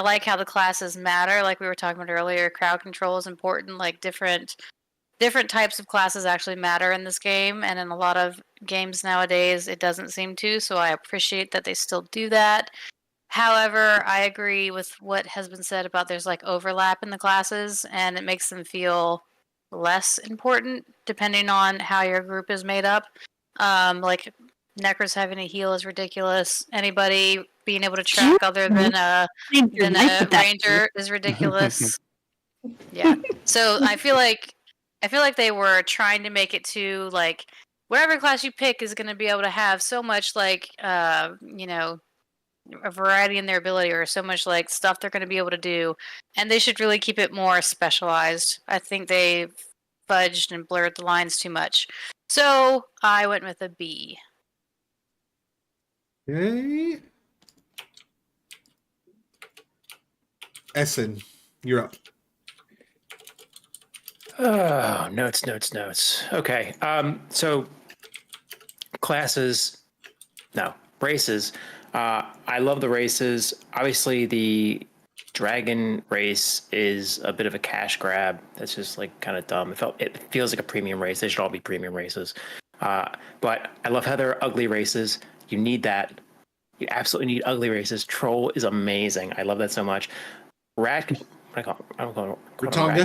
like how the classes matter. Like we were talking about earlier, crowd control is important. Like different types of classes actually matter in this game, and in a lot of games nowadays it doesn't seem to, so I appreciate that they still do that. However, I agree with what has been said about there's like overlap in the classes, and it makes them feel less important depending on how your group is made up. Like Necros having a heal is ridiculous. Anybody being able to track other than a ranger is ridiculous. Yeah. So I feel like they were trying to make it to like whatever class you pick is going to be able to have so much like you know, a variety in their ability, or so much like stuff they're going to be able to do, and they should really keep it more specialized. I think they fudged and blurred the lines too much. So I went with a B. Okay. Essen, you're up. Oh, notes. Okay. So classes, no, races. I love the races. Obviously, the dragon race is a bit of a cash grab. That's just like kind of dumb. It feels like a premium race. They should all be premium races. But I love how they're ugly races. You need that. You absolutely need ugly races. Troll is amazing. I love that so much. Rat. I don't call it Ratongas.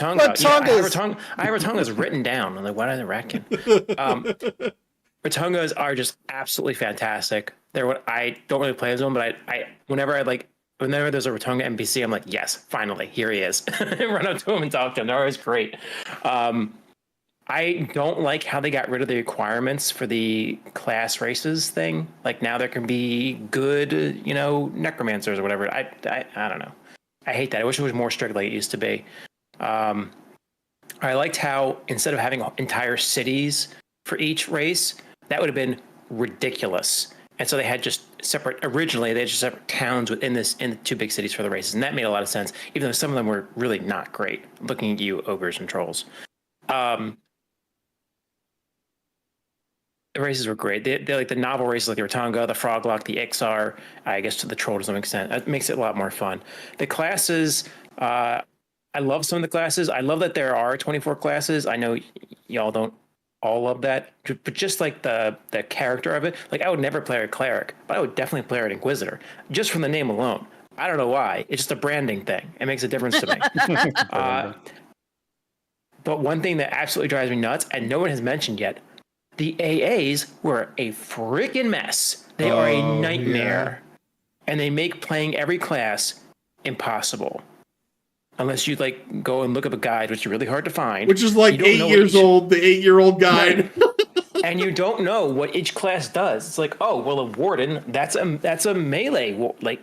Yeah, I have Ratongas written down. I'm like, what are the ratkin? Ratongas are just absolutely fantastic. They're what I don't really play as them, but whenever there's a Ratonga NPC, I'm like, yes, finally, here he is. Run up to him and talk to him. They're always great. I don't like how they got rid of the requirements for the class races thing. Like now there can be good, necromancers or whatever. I don't know. I hate that. I wish it was more strict like it used to be. I liked how instead of having entire cities for each race, that would have been ridiculous. And so they had just separate towns in the two big cities for the races. And that made a lot of sense, even though some of them were really not great. Looking at you, ogres and trolls. The races were great. They're like the novel races, like the Ratonga, the Froglock, the Ixar, I guess to the troll to some extent. That makes it a lot more fun. The classes, I love some of the classes. I love that there are 24 classes. I know y'all don't all love that, but just like the character of it, like I would never play a cleric, but I would definitely play an inquisitor, just from the name alone. I don't know why. It's just a branding thing. It makes a difference to me. But one thing that absolutely drives me nuts, and no one has mentioned yet, the AAs were a freaking mess. They are a nightmare. Yeah. And they make playing every class impossible. Unless you like go and look up a guide, which is really hard to find. Which is like 8 years old, the 8-year-old guide. And you don't know what each class does. It's like, oh, well, a warden, that's a melee. Like,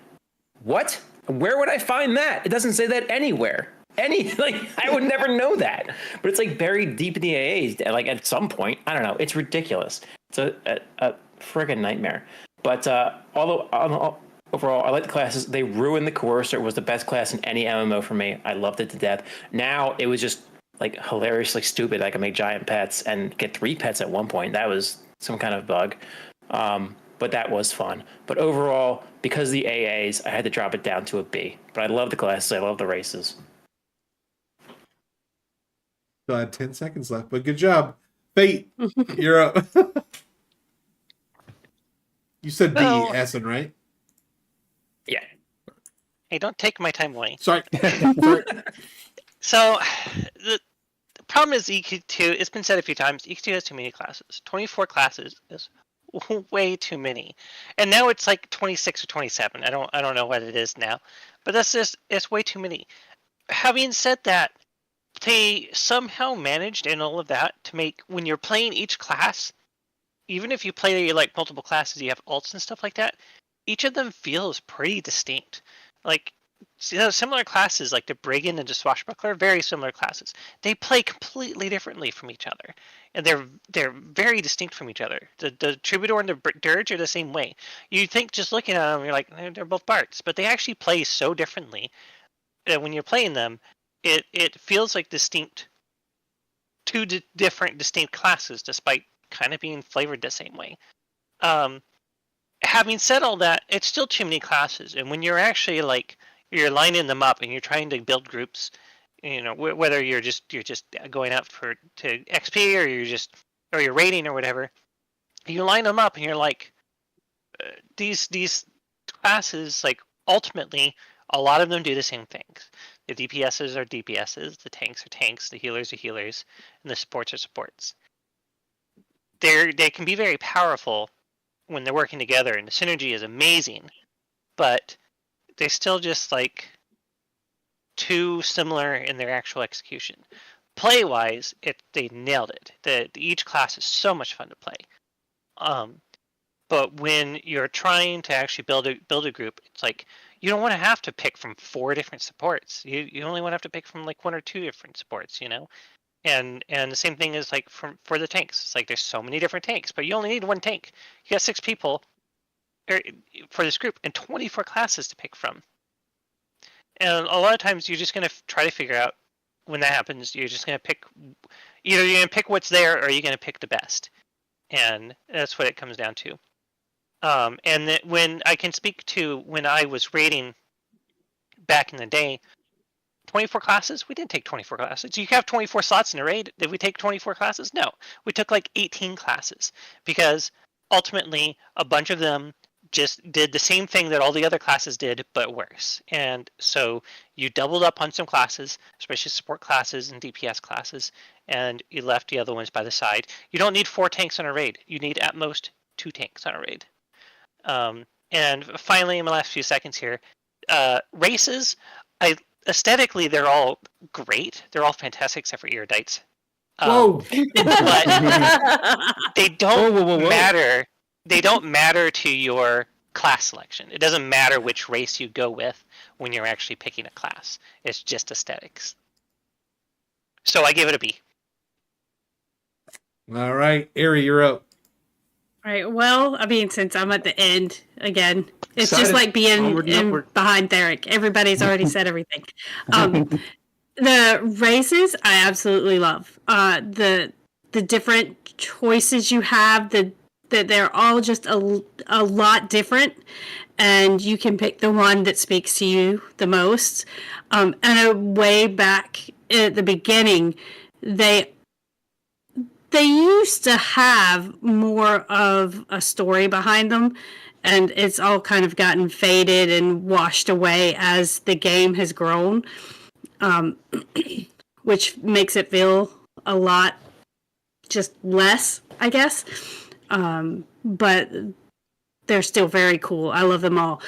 what? Where would I find that? It doesn't say that anywhere. I would never know that, but it's like buried deep in the AAs. Like at some point, I don't know. It's ridiculous. It's a friggin' nightmare. But overall, I like the classes. They ruined the Coercer. It was the best class in any MMO for me. I loved it to death. Now it was just like hilariously stupid. I could make giant pets and get 3 pets at one point. That was some kind of bug. But that was fun. But overall, because of the AAs, I had to drop it down to a B. But I love the classes. I love the races. Still had 10 seconds left, but good job. Fate, you're up. You said B, Essen, right? Yeah. Hey, don't take my time away. Sorry. So, problem is EQ2. It's been said a few times. EQ2 has too many classes. 24 classes is way too many, and now it's like 26 or 27. I don't know what it is now, but it's way too many. Having said that, they somehow managed in all of that to make when you're playing each class, even if you play like multiple classes, you have alts and stuff like that. Each of them feels pretty distinct. Like similar classes, like the Brigand and the Swashbuckler, very similar classes. They play completely differently from each other, and they're very distinct from each other. The Troubadour and the Dirge are the same way. You think just looking at them, you're like they're both Bards, but they actually play so differently that when you're playing them, it feels like two different distinct classes, despite kind of being flavored the same way. Having said all that, it's still too many classes, and when you're actually like you're lining them up and you're trying to build groups, whether you're just going out to XP or you're raiding or whatever, you line them up and you're like these classes, like ultimately a lot of them do the same things. The DPSs are DPSs, the tanks are tanks, the healers are healers, and the supports are supports. They can be very powerful when they're working together, and the synergy is amazing, but they're still just like too similar in their actual execution. Play-wise, they nailed it. Each class is so much fun to play. But when you're trying to actually build a group, it's like you don't want to have to pick from 4 different supports. You only want to have to pick from like 1 or 2 different supports, And the same thing is like for the tanks. It's like there's so many different tanks, but you only need 1 tank. You got 6 people for this group and 24 classes to pick from. And a lot of times you're just going to try to figure out when that happens, you're just going to pick, either you're going to pick what's there or you're going to pick the best. And that's what it comes down to. And that when I can speak to when I was raiding back in the day, 24 classes? We didn't take 24 classes. You have 24 slots in a raid. Did we take 24 classes? No. We took like 18 classes because ultimately a bunch of them just did the same thing that all the other classes did, but worse. And so you doubled up on some classes, especially support classes and DPS classes, and you left the other ones by the side. You don't need 4 tanks on a raid. You need at most 2 tanks on a raid. And finally, in my last few seconds here, races, aesthetically, they're all great. They're all fantastic except for Erudites. Whoa! But they don't matter. They don't matter to your class selection. It doesn't matter which race you go with when you're actually picking a class. It's just aesthetics. So I give it a B. All right, Ari, you're up. All right. Well, I mean, since I'm at the end again, it's Excited. just like being Onward and upward. behind Theric. Everybody's already said everything. The races I absolutely love. The different choices you have. That they're all just a lot different, and you can pick the one that speaks to you the most. And way back at the beginning, they used to have more of a story behind them, and it's all kind of gotten faded and washed away as the game has grown, which makes it feel a lot just less, I guess. But they're still very cool. I love them all.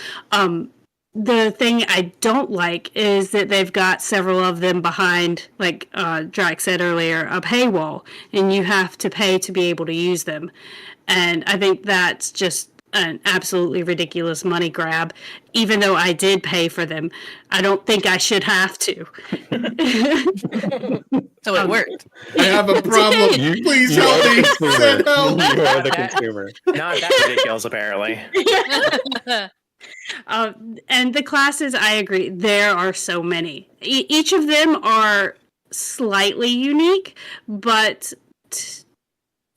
The thing I don't like is that they've got several of them behind, like Drax said earlier, a paywall, and you have to pay to be able to use them. And I think that's just an absolutely ridiculous money grab. Even though I did pay for them, I don't think I should have to. So it worked. I have a problem. Please help me. Send help. You are the consumer. Not that ridiculous, apparently. And the classes, I agree, there are so many. Each of them are slightly unique, but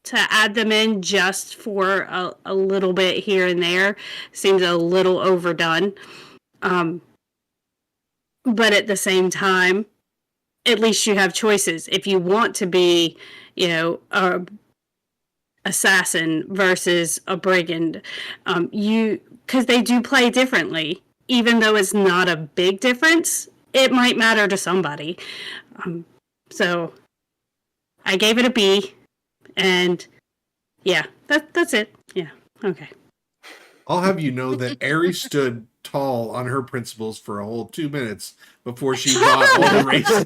to add them in just for a little bit here and there seems a little overdone. But at the same time, at least you have choices. If you want to be, a assassin versus a brigand, because they do play differently, even though it's not a big difference, it might matter to somebody. So I gave it a B, and yeah, that's it. Yeah, okay. I'll have you know that Ari stood tall on her principles for a whole 2 minutes before she bought all the races.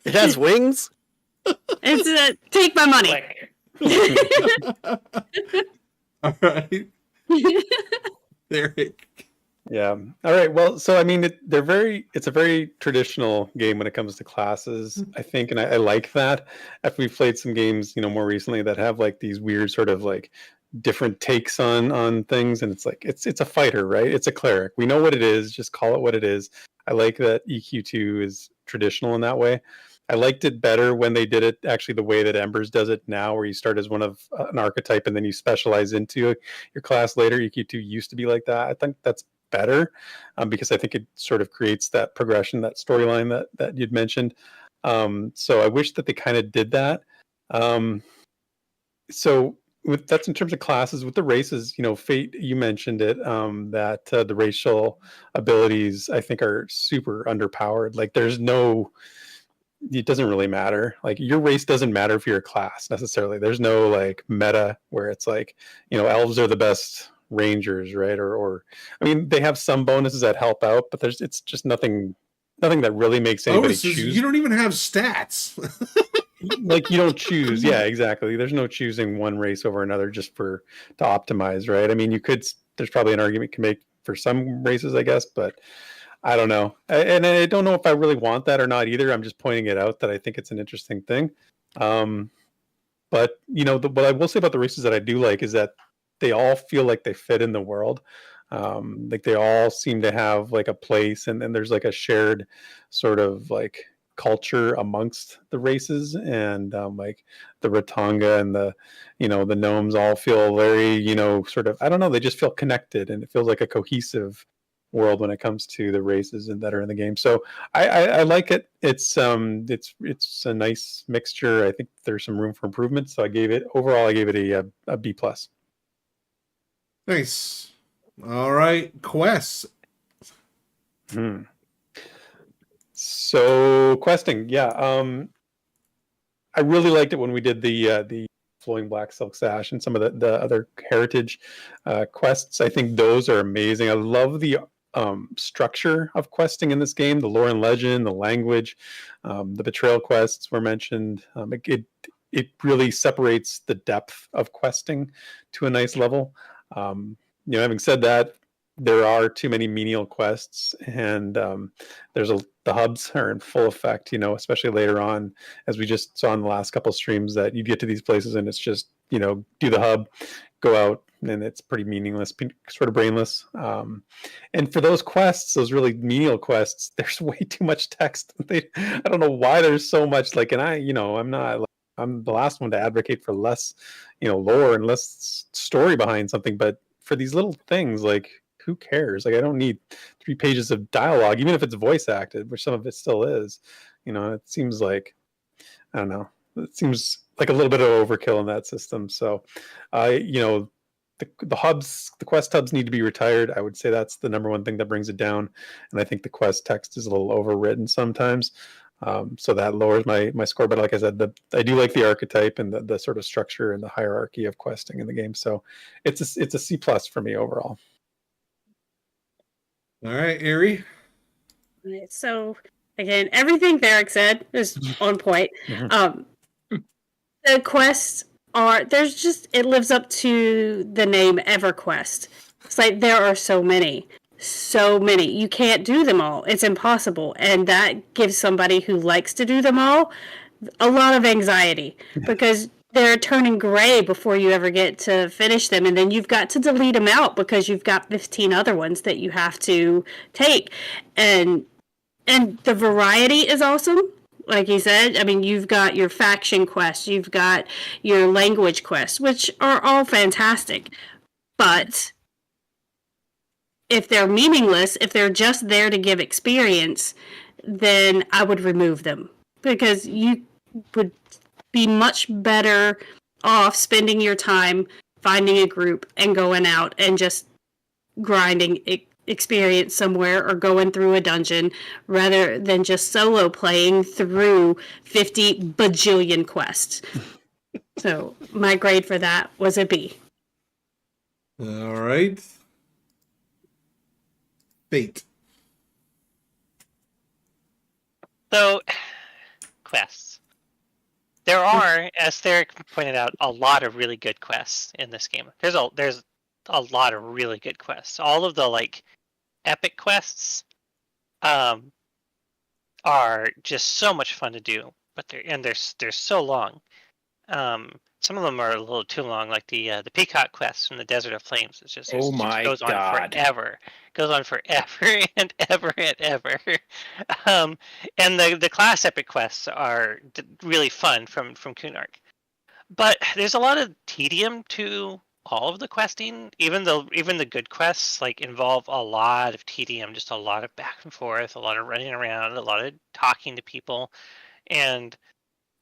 It has wings? It's take my money. All right. Derek. Yeah. All right. Well, so I mean, it's a very traditional game when it comes to classes, I think, and I like that. After we've played some games, more recently that have like these weird sort of like different takes on things, and it's like it's a fighter, right? It's a cleric. We know what it is. Just call it what it is. I like that EQ2 is traditional in that way. I liked it better when they did it actually the way that Embers does it now, where you start as one of an archetype and then you specialize into your class later. EQ2 used to be like that. I think that's better because I think it sort of creates that progression, that storyline that you'd mentioned. So I wish that they kind of did that. So that's in terms of classes. With the races, Fate, you mentioned it, that the racial abilities I think are super underpowered. Like it doesn't really matter. Like your race doesn't matter for your class necessarily. There's no like meta where it's like, elves are the best rangers, right? Or I mean, they have some bonuses that help out, but it's just nothing that really makes anybody choose. You don't even have stats. Like you don't choose. Yeah, exactly. There's no choosing one race over another just to optimize, right? I mean, there's probably an argument you can make for some races, I guess, but I don't know. And I don't know if I really want that or not either. I'm just pointing it out that I think it's an interesting thing. But what I will say about the races that I do like is that they all feel like they fit in the world. Like they all seem to have like a place, and then there's like a shared sort of like culture amongst the races, and like the Ratanga and the the gnomes all feel very sort of, I don't know, they just feel connected, and it feels like a cohesive world when it comes to the races that are in the game. So I like it. It's a nice mixture. I think there's some room for improvement. So I gave it a B+. Nice. All right, quests. So questing, yeah. I really liked it when we did the Flowing Black Silk Sash and some of the other heritage quests. I think those are amazing. I love the structure of questing in this game, the lore and legend, the language, the betrayal quests were mentioned. It really separates the depth of questing to a nice level. Having said that, there are too many menial quests, and the hubs are in full effect, especially later on, as we just saw in the last couple of streams, that you get to these places and it's just, do the hub, go out, and it's pretty meaningless, sort of brainless. And for those quests, those really menial quests, there's way too much text. I don't know why there's so much, like, and I'm the last one to advocate for less, lore and less story behind something, but for these little things, like, who cares? Like, I don't need 3 pages of dialogue, even if it's voice acted, which some of it still is. It seems like, I don't know, it seems like a little bit of overkill in that system. So, the quest hubs need to be retired. I would say that's the number one thing that brings it down. And I think the quest text is a little overwritten sometimes. So that lowers my score. But like I said, I do like the archetype and the sort of structure and the hierarchy of questing in the game. So it's a C+ for me overall. All right, Ari. So again, everything Varric said is on point. The quests it lives up to the name EverQuest. It's like there are so many. You can't do them all. It's impossible. And that gives somebody who likes to do them all a lot of anxiety because they're turning gray before you ever get to finish them. And then you've got to delete them out because you've got 15 other ones that you have to take. And the variety is awesome. Like he said, I mean, you've got your faction quests, you've got your language quests, which are all fantastic. But if they're meaningless, if they're just there to give experience, then I would remove them. Because you would be much better off spending your time finding a group and going out and just grinding experience somewhere or going through a dungeon rather than just solo playing through 50 bajillion quests. So my grade for that was a B. All right. Fate. So, quests. There are, as Theric pointed out, a lot of really good quests in this game. There's a lot of really good quests. All of the like epic quests are just so much fun to do, but they're so long. Some of them are a little too long, like the Peacock quest from the Desert of Flames. It's just Oh it my just goes on God. forever. Goes on forever and ever and ever. And the class epic quests are really fun from Kunark. But there's a lot of tedium to all of the questing. Even the good quests like involve a lot of tedium, just a lot of back and forth, a lot of running around, a lot of talking to people, and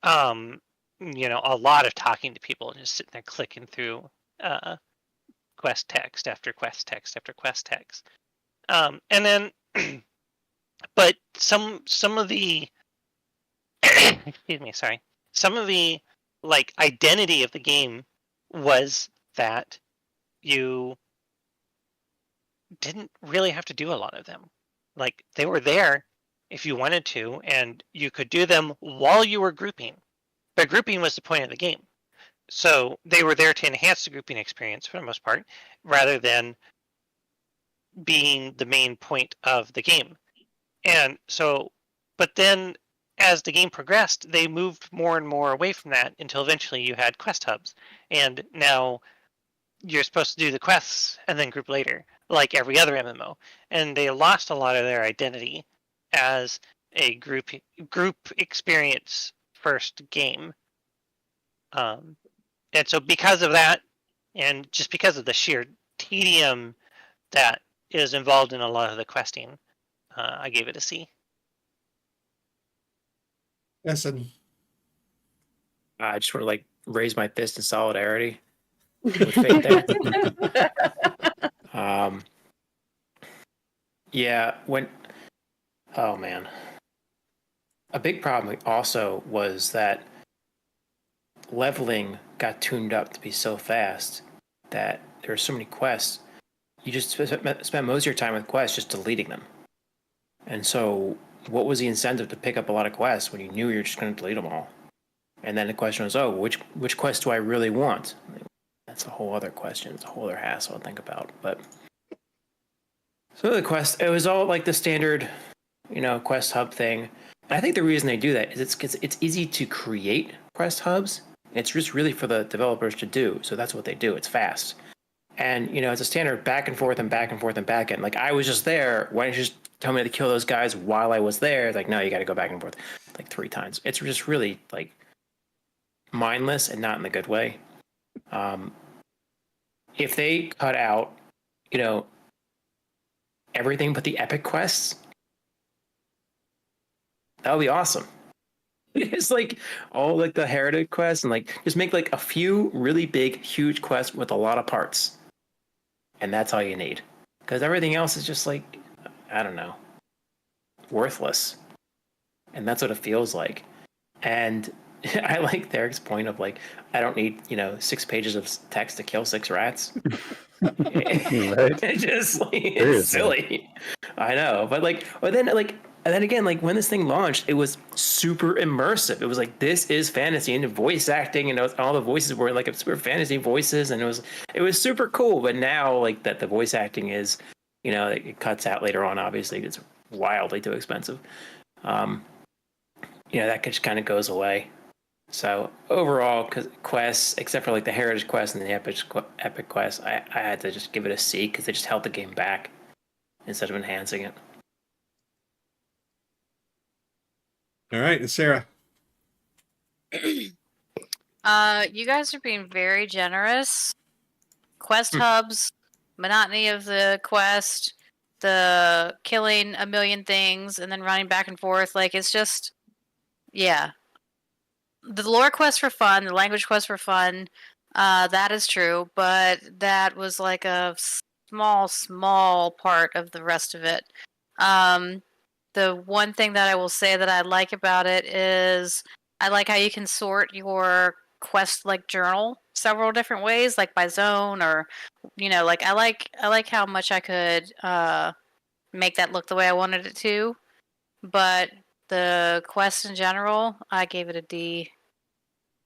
a lot of talking to people and just sitting there clicking through quest text after quest text after quest text. And then, but some of the excuse me, sorry, some of the like identity of the game was that you didn't really have to do a lot of them. Like they were there if you wanted to, and you could do them while you were grouping. But grouping was the point of the game. So they were there to enhance the grouping experience for the most part, rather than being the main point of the game. And so, but then as the game progressed, they moved more and more away from that until eventually you had quest hubs. And now you're supposed to do the quests and then group later, like every other MMO. And they lost a lot of their identity as a group experience first game. And so because of that, and just because of the sheer tedium that is involved in a lot of the questing, I gave it a C. Essen. I just want to like raise my fist in solidarity with Fate there. Yeah, oh man. A big problem also was that leveling got tuned up to be so fast that there are so many quests. You just spent most of your time with quests just deleting them. And so what was the incentive to pick up a lot of quests when you knew you were just going to delete them all? And then the question was, oh, which quest do I really want? That's a whole other question. It's a whole other hassle to think about. But so the quest, it was all like the standard, quest hub thing. And I think the reason they do that is it's easy to create quest hubs. It's just really for the developers to do. So that's what they do. It's fast. And, it's a standard back and forth and back and forth and back end. Like, I was just there. Why didn't you just tell me to kill those guys while I was there? It's like, no, you got to go back and forth like 3 times. It's just really, like, mindless and not in the good way. If they cut out, everything but the epic quests, that would be awesome. It's like all like the heritage quests and like just make like a few really big, huge quests with a lot of parts. And that's all you need. Because everything else is just like, I don't know, worthless. And that's what it feels like. And I like Derek's point of like, I don't need, 6 pages of text to kill 6 rats. It's just like, it's silly. I know. But then again, like when this thing launched, it was super immersive. It was like, this is fantasy, and the voice acting and all the voices were like super fantasy voices, and it was super cool. But now like that the voice acting is, it cuts out later on, obviously it's wildly too expensive. That just kind of goes away. So overall, quests, except for like the heritage quest and the epic quest, I had to just give it a C because they just held the game back instead of enhancing it. All right, Sarah. You guys are being very generous. Quest hubs, monotony of the quest, the killing a million things and then running back and forth. Like, it's just, yeah. The lore quests were fun. The language quests were fun. That is true. But that was like a small part of the rest of it. The one thing that I will say that I like about it is I like how you can sort your quest like journal several different ways, like by zone or like I like how much I could make that look the way I wanted it to. But the quest in general, I gave it a D.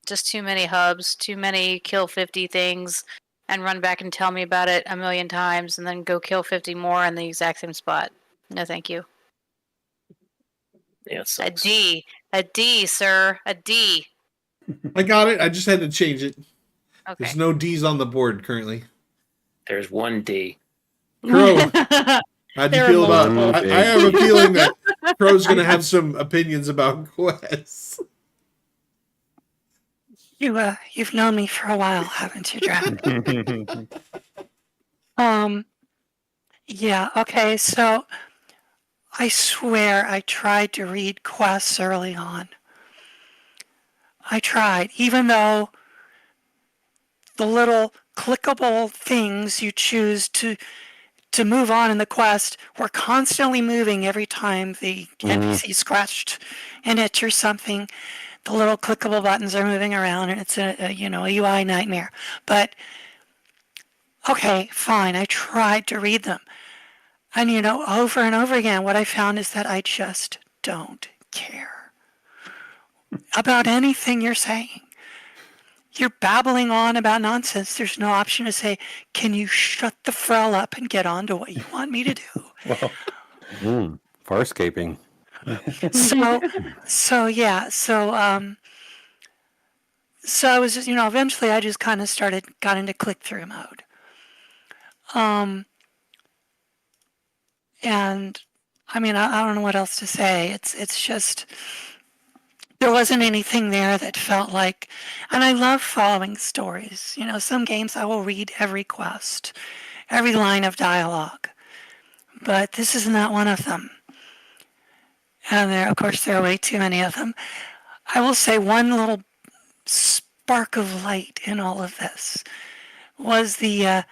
Just too many hubs, too many kill 50 things, and run back and tell me about it a million times, and then go kill 50 more in the exact same spot. No, thank you. Yeah, a D, sir, a D. I got it. I just had to change it. Okay. There's no D's on the board currently. There's one D. Crow, how'd you feel about? I have a feeling that Crow's going to have some opinions about quests. You've known me for a while, haven't you, Draft? Yeah. Okay. So I swear I tried to read quests early on. I tried, even though the little clickable things you choose to move on in the quest were constantly moving every time the NPC scratched an itch or something. The little clickable buttons are moving around, and it's a UI nightmare. But okay, fine. I tried to read them, and over and over again, what I found is that I just don't care about anything you're saying. You're babbling on about nonsense. There's no option to say, "Can you shut the frell up and get on to what you want me to do?" Well, farscaping. So I was just, eventually I just kind of got into click-through mode. And I mean, I don't know what else to say. It's just, there wasn't anything there that felt like, and I love following stories. Some games I will read every quest, every line of dialogue, but this is not one of them. And of course, there are way too many of them. I will say one little spark of light in all of this was the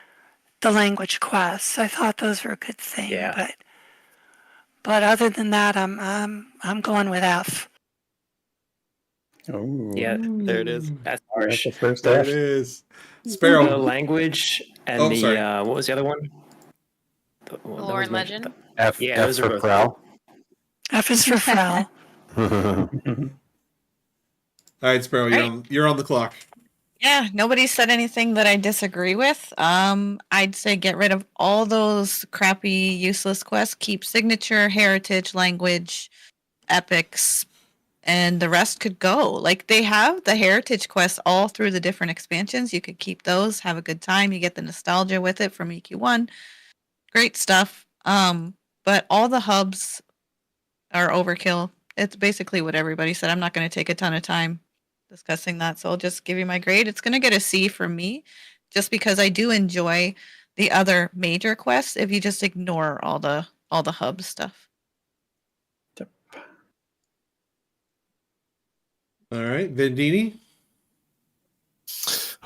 language quests. I thought those were a good thing, but other than that, I'm going with F. Oh. Yeah, there it is. That's harsh. That's the first There F. it is. Sparrow. The language and what was the other one? Lore and Legend. F, Yeah, F those are for both Prowl. F is for Frau. All right, Sparrow, you're on the clock. Yeah, nobody said anything that I disagree with. I'd say get rid of all those crappy, useless quests. Keep signature, heritage, language, epics, and the rest could go. Like, they have the heritage quests all through the different expansions. You could keep those, have a good time. You get the nostalgia with it from EQ1. Great stuff. But all the hubs are overkill. It's basically what everybody said. I'm not going to take a ton of time discussing that, so I'll just give you my grade. It's going to get a C from me, just because I do enjoy the other major quests if you just ignore all the hub stuff. All right, Vendini.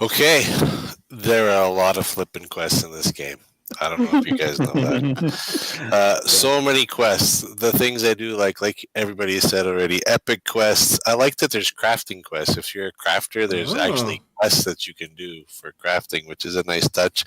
Okay, there are a lot of flipping quests in this game. I don't know if you guys know that. So many quests. The things I do like everybody said already, epic quests. I like that there's crafting quests. If you're a crafter, there's actually quests that you can do for crafting, which is a nice touch.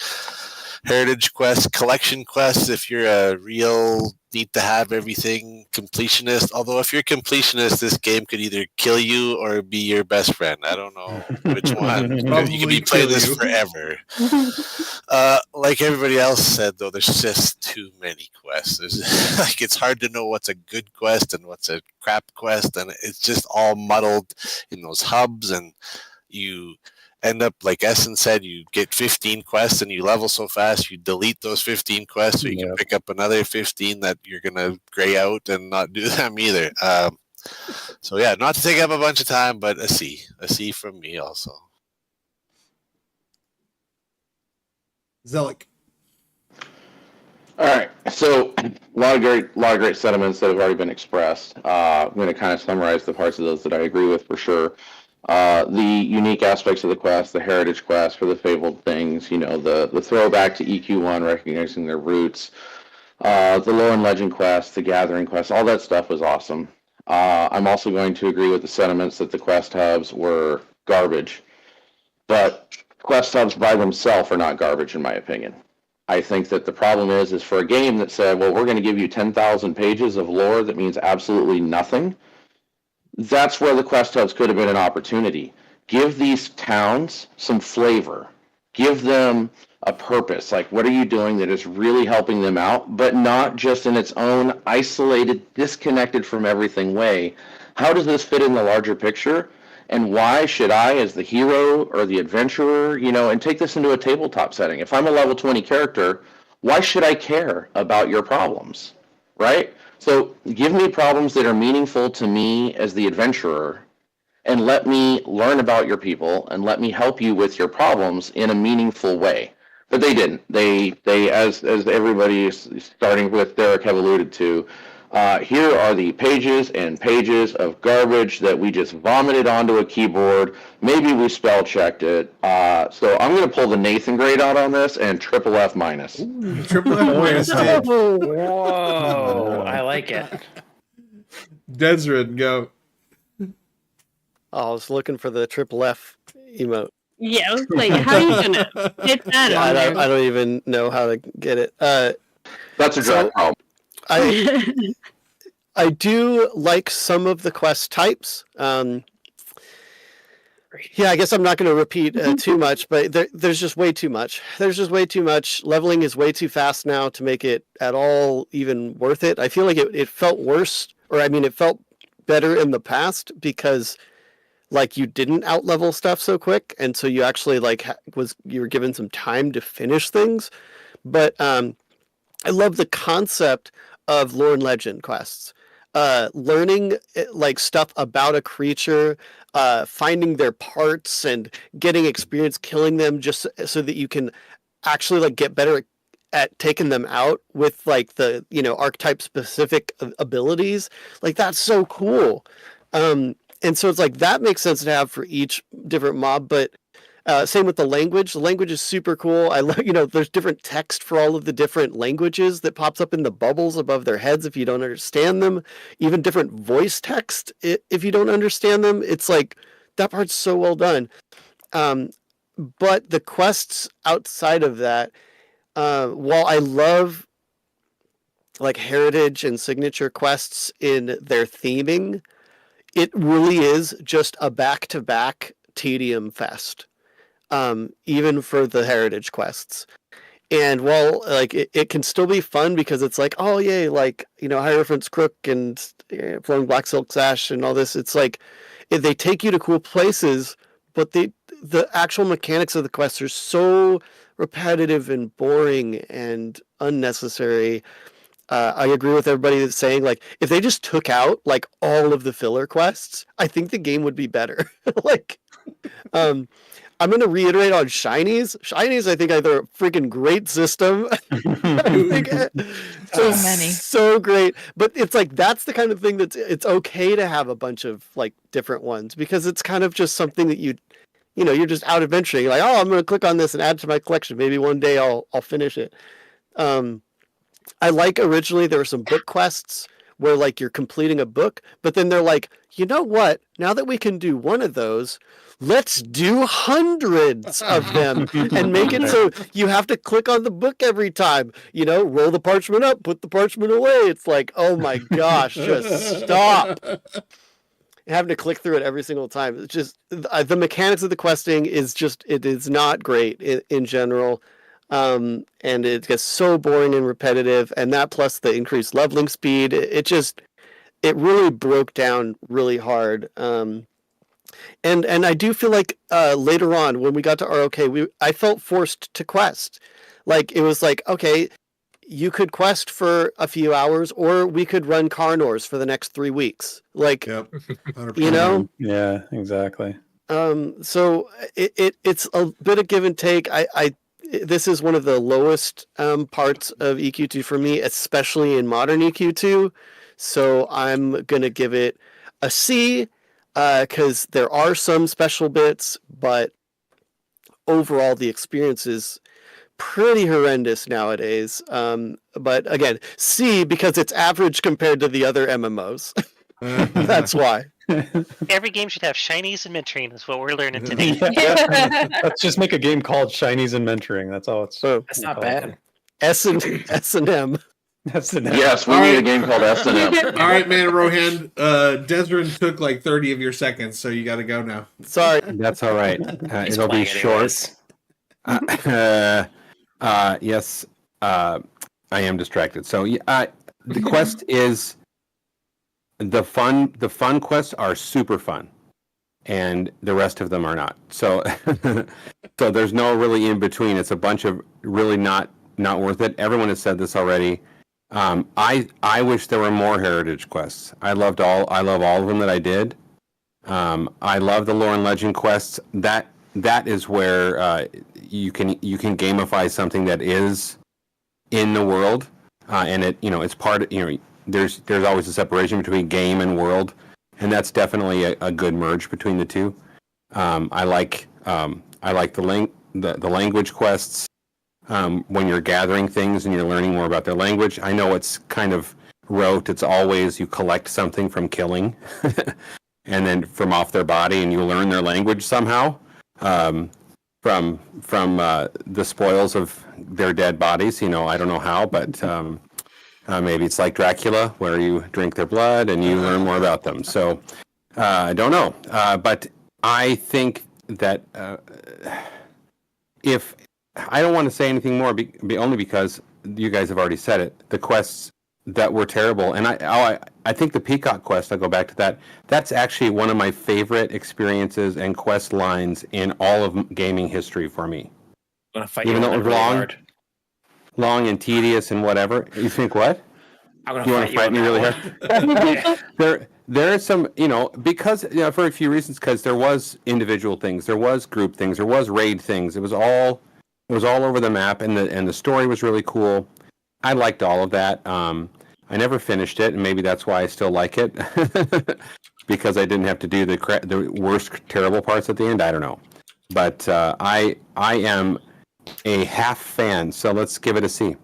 Heritage quests, collection quests. If you're a real need to have everything completionist, although if you're completionist, this game could either kill you or be your best friend. I don't know which one. You could be playing this forever. Like everybody else said, though, there's just too many quests. It's hard to know what's a good quest and what's a crap quest, and it's just all muddled in those hubs, and you end up, like Essen said, you get 15 quests and you level so fast you delete those 15 quests so you can pick up another 15 that you're gonna gray out and not do them either. So yeah, not to take up a bunch of time, but a C from me also. Zelik. All right, so a lot of great sentiments that have already been expressed. I'm going to kind of summarize the parts of those that I agree with for sure. The unique aspects of the quest, the heritage quest for the fabled things, the throwback to EQ1, recognizing their roots, the lore and legend quest, the gathering quest, all that stuff was awesome. I'm also going to agree with the sentiments that the quest hubs were garbage, but quest hubs by themselves are not garbage in my opinion. I think that the problem is for a game that said, well, we're going to give you 10,000 pages of lore that means absolutely nothing. That's where the quest hubs could have been an opportunity. Give these towns some flavor. Give them a purpose. Like, what are you doing that is really helping them out, but not just in its own isolated, disconnected from everything way? How does this fit in the larger picture? And why should I, as the hero or the adventurer, and take this into a tabletop setting? If I'm a level 20 character, why should I care about your problems, right? So give me problems that are meaningful to me as the adventurer, and let me learn about your people, and let me help you with your problems in a meaningful way. But they didn't. They as everybody is starting with Derek have alluded to, here are the pages and pages of garbage that we just vomited onto a keyboard. Maybe we spell checked it. So I'm going to pull the Nathan grade out on this and triple F minus. Triple F minus. Whoa, I like it. Desred, go. I was looking for the triple F emote. Yeah, I was like, how are you gonna get that on there? I don't even know how to get it. That's a drag problem. I do like some of the quest types. Yeah, I guess I'm not going to repeat too much, but there's just way too much. There's just way too much. Leveling is way too fast now to make it at all even worth it. I feel like it felt worse, or I mean, it felt better in the past because like you didn't outlevel stuff so quick, and so you actually you were given some time to finish things. But I love the concept of lore and legend quests. Learning like stuff about a creature, finding their parts and getting experience killing them just so that you can actually like get better at taking them out with like the archetype specific abilities. Like that's so cool. And so it's like that makes sense to have for each different mob, but same with the language. The language is super cool. I love, there's different text for all of the different languages that pops up in the bubbles above their heads if you don't understand them. Even different voice text if you don't understand them. It's like that part's so well done. But the quests outside of that, while I love like heritage and signature quests in their theming, it really is just a back-to-back tedium fest. Even for the heritage quests. And while like it can still be fun because it's like, oh yay, like Hierophant's Crook and Flowing Black Silk Sash and all this, it's like they take you to cool places, but the actual mechanics of the quests are so repetitive and boring and unnecessary. I agree with everybody that's saying like if they just took out like all of the filler quests, I think the game would be better. Like I'm going to reiterate on Shinies. Shinies, I think, are a freaking great system. I think so great. But it's like that's the kind of thing it's okay to have a bunch of like different ones because it's kind of just something that you're just out adventuring. You're like, oh, I'm going to click on this and add to my collection. Maybe one day I'll finish it. I like originally there were some book quests where like you're completing a book, but then they're like, you know what? Now that we can do one of those, let's do hundreds of them and make it so you have to click on the book every time. Roll the parchment up, put the parchment away. It's like, oh my gosh, just stop. Having to click through it every single time. It's just the mechanics of the questing it is not great in general. And it gets so boring and repetitive, and that plus the increased leveling speed, it really broke down really hard. And I do feel like later on when we got to ROK, I felt forced to quest. Like it was like, okay, you could quest for a few hours, or we could run Carnors for the next 3 weeks. Like, yep. Yeah, exactly. So it's a bit of give and take. This is one of the lowest parts of EQ2 for me, especially in modern EQ2. So I'm going to give it a C. because there are some special bits, but overall the experience is pretty horrendous nowadays. But again, C, because it's average compared to the other MMOs. That's why. Every game should have shinies and mentoring. Is what we're learning today. Let's just make a game called Shinies and Mentoring. That's all it's. That's not bad. S&M. S&M. Yes, we need a game called S&M. All right, man, Rohan. Desrin took like 30 of your seconds, so you got to go now. Sorry. That's all right. It'll be short. Yes, I am distracted. So the quest is the fun. The fun quests are super fun, and the rest of them are not. So, so there's no really in between. It's a bunch of really not worth it. Everyone has said this already. I wish there were more heritage quests. I love all of them that I did. I love the lore and legend quests. That is where you can gamify something that is in the world, and it's part of, there's always a separation between game and world, and that's definitely a good merge between the two. I like the language quests. When you're gathering things and you're learning more about their language. I know it's kind of rote. It's always you collect something from killing, and then from off their body, and you learn their language somehow. From the spoils of their dead bodies. I don't know how, but maybe it's like Dracula, where you drink their blood and you learn more about them. So I don't know, but I think that if I don't want to say anything more, only because you guys have already said it. The quests that were terrible, and I think the Peacock quest. I'll go back to that. That's actually one of my favorite experiences and quest lines in all of gaming history for me. I'm gonna fight Even you though it was really long, hard. long and tedious and whatever. You think what? I'm gonna You want to fight me really hard? There is some, because for a few reasons. Because there was individual things, there was group things, there was raid things. It was all over the map, and the story was really cool. I liked all of that. I never finished it, and maybe that's why I still like it, because I didn't have to do the worst, terrible parts at the end. I don't know, but I am a half fan, so let's give it a C.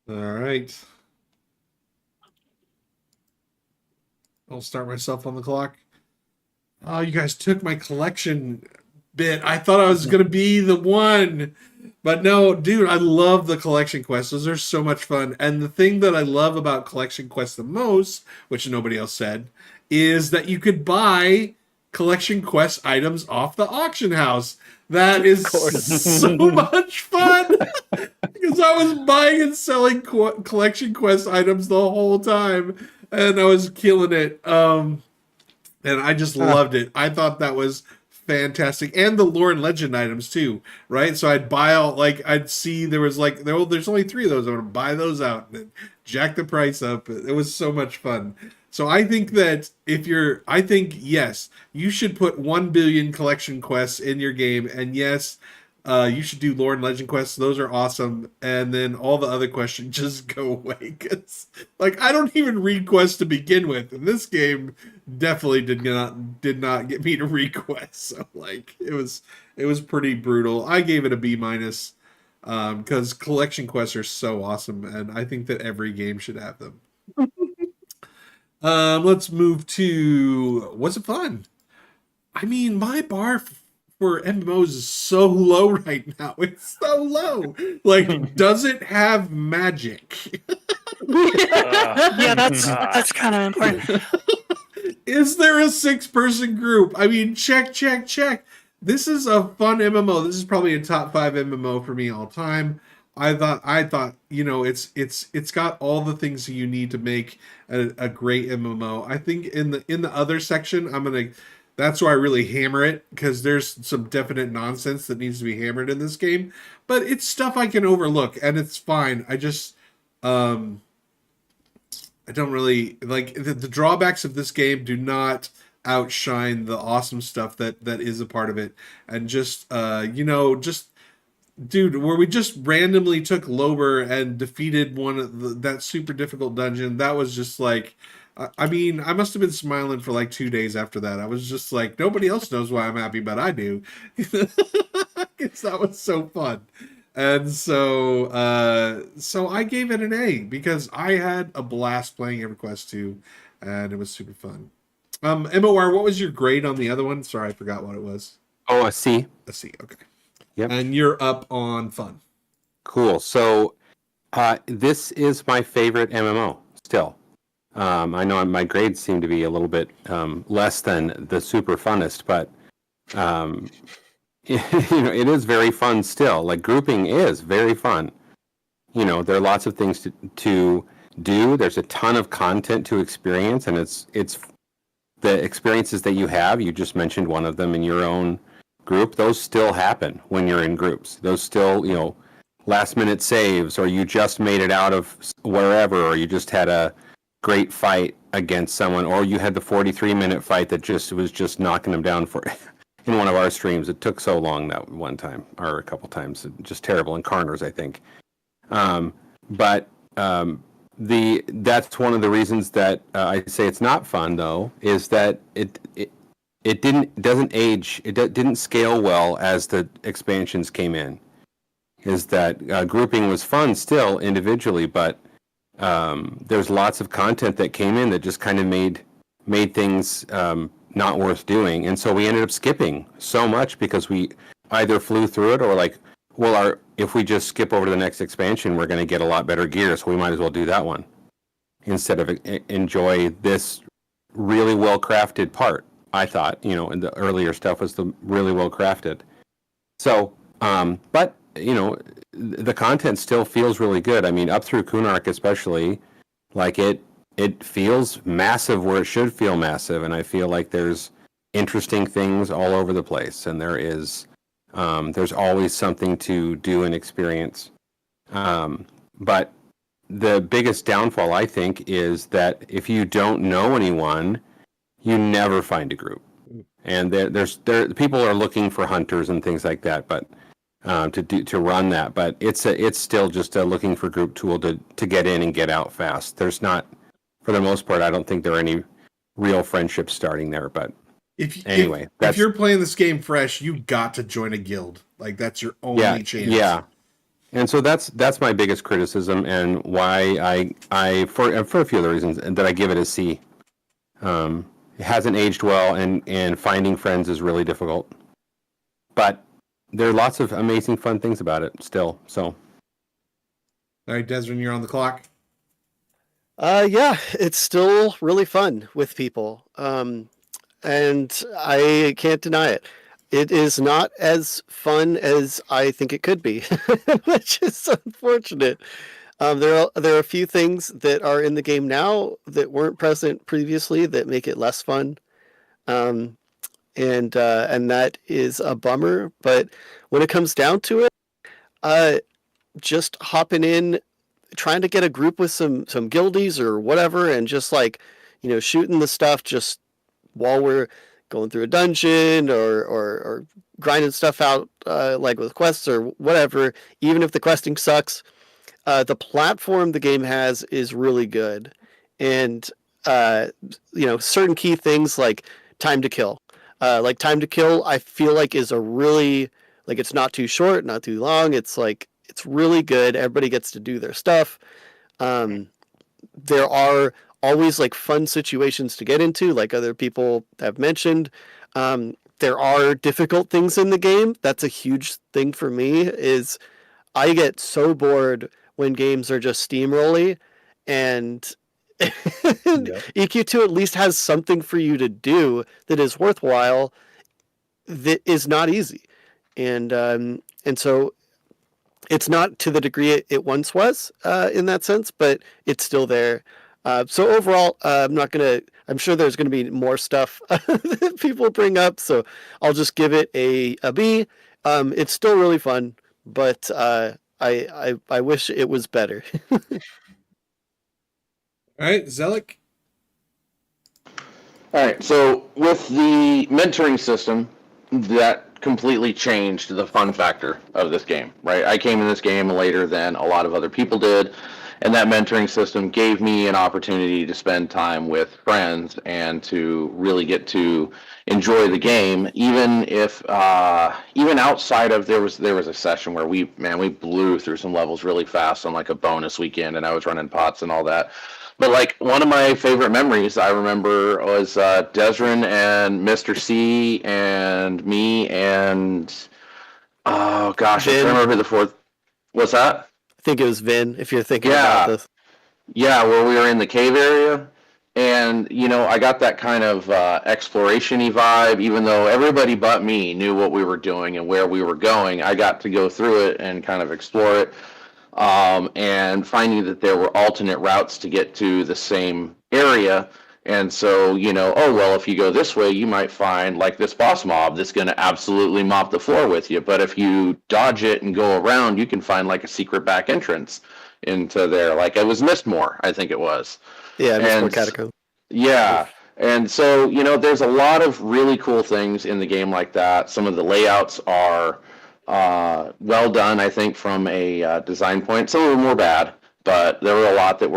All right. I'll start myself on the clock. Oh, you guys took my collection bit. I thought I was going to be the one. But no, dude, I love the collection quests. Those are so much fun. And the thing that I love about collection quests the most, which nobody else said, is that you could buy collection quest items off the auction house. That is so much fun. Because I was buying and selling collection quest items the whole time. And I was killing it. And I just loved it. I thought that was fantastic. And the lore and legend items too, right? So I'd buy all, I'd see there was there's only 3 of those. I'm gonna buy those out and then jack the price up. It was so much fun. So I think that yes, you should put 1 billion collection quests in your game, and yes, you should do lore and legend quests. Those are awesome. And then all the other questions just go away, because I don't even read quests to begin with, and this game definitely did not get me to read quests. So it was pretty brutal. I gave it a B-, because collection quests are so awesome, and I think that every game should have them. Let's move to, was it fun? I mean, my bar for MMOs is so low right now. It's so low. Does it have magic? Yeah, that's kind of important. Is there a 6-person group? I mean, check. This is a fun MMO. This is probably a top 5 MMO for me all time. I thought, it's got all the things you need to make a great MMO. I think in the other section, that's where I really hammer it, because there's some definite nonsense that needs to be hammered in this game. But it's stuff I can overlook, and it's fine. I just, I don't really, the drawbacks of this game do not outshine the awesome stuff that is a part of it. And dude, where we just randomly took Lober and defeated that super difficult dungeon, that was just I mean, I must have been smiling for like 2 days after that. I was just like, nobody else knows why I'm happy, but I do. Because that was so fun. And so I gave it an A because I had a blast playing EverQuest 2, and it was super fun. MOR, what was your grade on the other one? Sorry, I forgot what it was. Oh, a C. A C, okay. Yep. And you're up on fun. Cool. So this is my favorite MMO still. I know my grades seem to be a little bit less than the super funnest, but it is very fun still. Like grouping is very fun. There are lots of things to do. There's a ton of content to experience, and it's the experiences that you have. You just mentioned one of them in your own group. Those still happen when you're in groups. Those still, last minute saves, or you just made it out of wherever, or you just had a great fight against someone, or you had the 43-minute fight that was just knocking them down for in one of our streams. It took so long that one time, or a couple times, just terrible. In Carners, I think. But that's one of the reasons that I say it's not fun, though, is that it doesn't age. It didn't scale well as the expansions came in. Is that grouping was fun still individually, but there's lots of content that came in that just kind of made things not worth doing, and so we ended up skipping so much because we either flew through it or if we just skip over to the next expansion, we're going to get a lot better gear, so we might as well do that one instead of enjoy this really well crafted part. I thought, and the earlier stuff was the really well crafted. So, but the content still feels really good. I mean, up through Kunark especially, like it feels massive where it should feel massive, and I feel like there's interesting things all over the place, and there's always something to do and experience. But the biggest downfall, I think, is that if you don't know anyone, you never find a group. And people are looking for hunters and things like that, but to run that. But it's still just a looking for group tool to get in and get out fast. There's not, for the most part, I don't think there are any real friendships starting there. But if you're playing this game fresh, you got to join a guild. Like that's your only chance. Yeah. And so that's my biggest criticism, and why I for a few other reasons that I give it a C. It hasn't aged well, and finding friends is really difficult. But there are lots of amazing, fun things about it still. So, all right, Desmond, you're on the clock. Yeah, it's still really fun with people, and I can't deny it. It is not as fun as I think it could be, which is unfortunate. There are a few things that are in the game now that weren't present previously that make it less fun, and that is a bummer. But when it comes down to it, just hopping in, trying to get a group with some guildies or whatever, and just shooting the stuff just while we're going through a dungeon or grinding stuff out like with quests or whatever, even if the questing sucks. The platform the game has is really good, and certain key things like time to kill. Time to kill, I feel like is a really it's not too short, not too long. It's really good. Everybody gets to do their stuff. There are always fun situations to get into, like other people have mentioned. There are difficult things in the game. That's a huge thing for me. Is I get so bored when games are just steamrolly, and EQ2 at least has something for you to do that is worthwhile, that is not easy. And so it's not to the degree it once was in that sense, but it's still there. So overall, I'm sure there's going to be more stuff that people bring up, so I'll just give it a B. It's still really fun, but I wish it was better. All right, Zelik. All right, so with the mentoring system, that completely changed the fun factor of this game, right? I came in this game later than a lot of other people did, And that mentoring system gave me an opportunity to spend time with friends and to really get to enjoy the game, even if even outside of there was a session where we blew through some levels really fast on like a bonus weekend, and I was running pots and all that. But like one of my favorite memories I remember was Desrin and Mr. C and me and oh gosh, I Vin. can't remember who the fourth. What's that? I think it was Vin, if you're thinking Yeah. about this. Yeah, where we were in the cave area. And, I got that kind of exploration-y vibe, even though everybody but me knew what we were doing and where we were going. I got to go through it and kind of explore it, and finding that there were alternate routes to get to the same area. And so, oh, well, if you go this way, you might find like this boss mob that's going to absolutely mop the floor with you. But if you dodge it and go around, you can find like a secret back entrance into there. Like it was Mistmore, I think it was. Yeah, Mistmore And Catacomb. yeah. And so, there's a lot of really cool things in the game like that. Some of the layouts are well done, I think, from a design point. Some of them were bad, but there were a lot that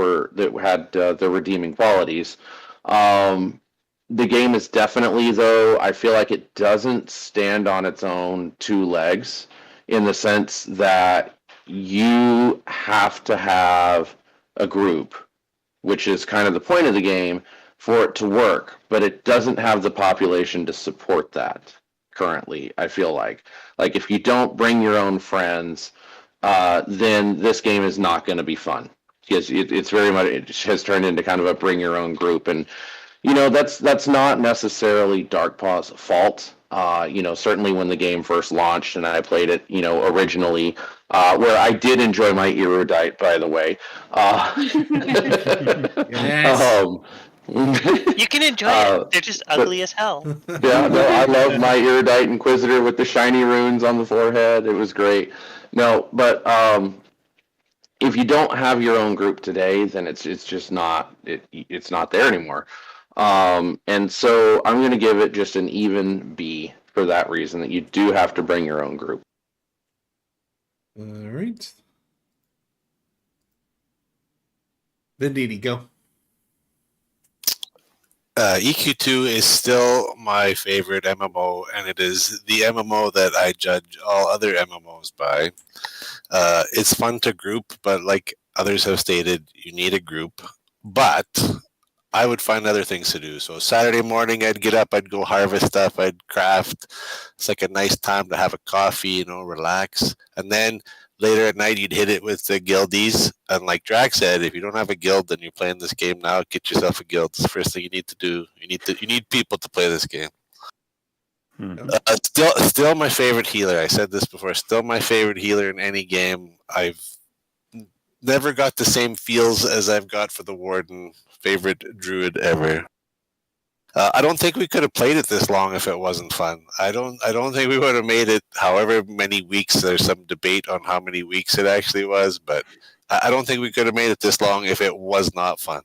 had the redeeming qualities. The game is definitely, though, I feel like it doesn't stand on its own two legs, in the sense that you have to have a group, which is kind of the point of the game, for it to work, but it doesn't have the population to support that currently, I feel like. Like, if you don't bring your own friends, then this game is not going to be fun. Because it's very much, it has turned into kind of a bring your own group. And, that's not necessarily Darkpaw's fault. Certainly when the game first launched and I played it, originally, where I did enjoy my erudite, by the way. Yes. You can enjoy it. They're just ugly as hell. Yeah, no, I love my erudite inquisitor with the shiny runes on the forehead. It was great. No, but if you don't have your own group today, then it's just not it's not there anymore. And so I'm going to give it just an even B for that reason, that you do have to bring your own group. All right. Venditti, go. EQ2 is still my favorite MMO, and it is the MMO that I judge all other MMOs by. It's fun to group, but like others have stated, you need a group. But I would find other things to do. So Saturday morning, I'd get up, I'd go harvest stuff, I'd craft. It's like a nice time to have a coffee, relax. And then later at night, you'd hit it with the guildies. And like Drac said, if you don't have a guild, then you're playing this game now, get yourself a guild. It's the first thing you need to do. You need people to play this game. Still my favorite healer. I said this before. Still my favorite healer in any game. I've never got the same feels as I've got for the Warden. Favorite druid ever. I don't think we could have played it this long if it wasn't fun. I don't think we would have made it however many weeks. There's some debate on how many weeks it actually was, but I don't think we could have made it this long if it was not fun.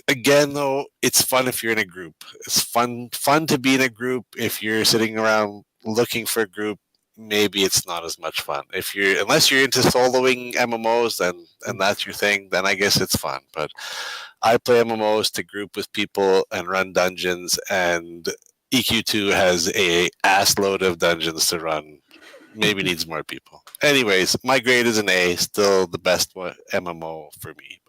Again, though, it's fun if you're in a group. It's fun to be in a group. If you're sitting around looking for a group, maybe it's not as much fun. Unless you're into soloing MMOs, and that's your thing, then I guess it's fun. But I play MMOs to group with people and run dungeons, and EQ2 has a ass load of dungeons to run. Maybe needs more people. Anyways, my grade is an A. Still the best MMO for me.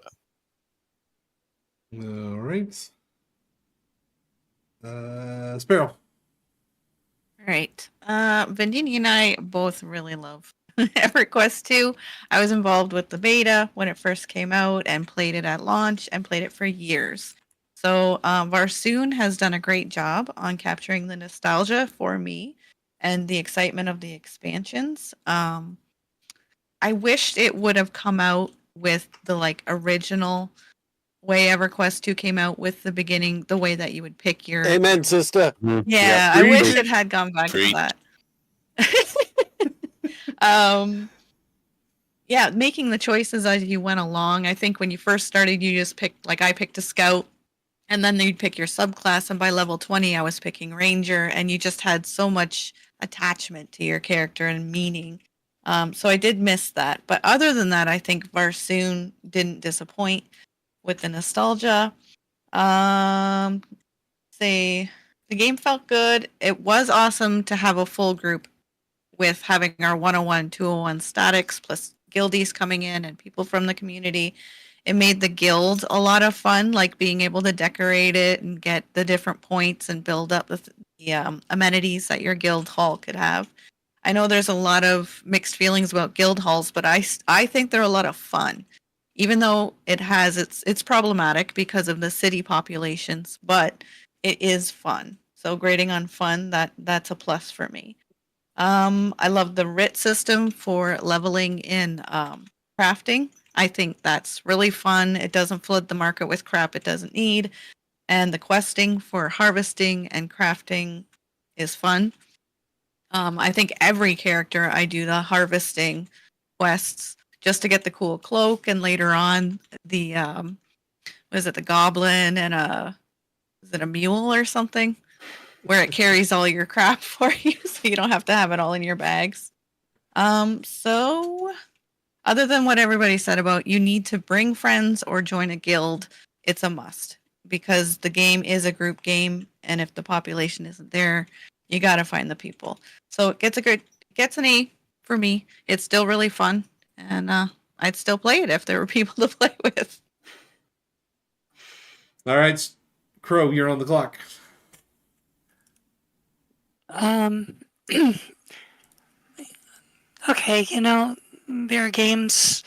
All right. Sparrow. All right. Vendini and I both really love Everquest 2. I was involved with the beta when it first came out and played it at launch and played it for years. So Varsoon has done a great job on capturing the nostalgia for me and the excitement of the expansions. I wished it would have come out with the original way EverQuest 2 came out, with the beginning, the way that you would pick your... Amen, sister. Yeah, I wish it had gone back to that. Yeah, making the choices as you went along. I think when you first started, you just picked, I picked a scout, and then you'd pick your subclass, and by level 20, I was picking ranger, and you just had so much attachment to your character and meaning. So I did miss that. But other than that, I think Varsoon didn't disappoint with the nostalgia. Say the game felt good. It was awesome to have a full group with having our 101, 201 statics plus guildies coming in and people from the community. It made the guild a lot of fun, like being able to decorate it and get the different points and build up the amenities that your guild hall could have. I know there's a lot of mixed feelings about guild halls, but I think they're a lot of fun, even though it's problematic because of the city populations, but it is fun. So grading on fun, that's a plus for me. I love the writ system for leveling in crafting. I think that's really fun. It doesn't flood the market with crap it doesn't need. And the questing for harvesting and crafting is fun. I think every character I do the harvesting quests just to get the cool cloak, and later on the was it the goblin and is it a mule or something where it carries all your crap for you so you don't have to have it all in your bags. So other than what everybody said about you need to bring friends or join a guild, it's a must because the game is a group game, and if the population isn't there, you got to find the people. So it gets an A for me. It's still really fun, and I'd still play it if there were people to play with. All right, Crow, you're on the clock. Okay, there are games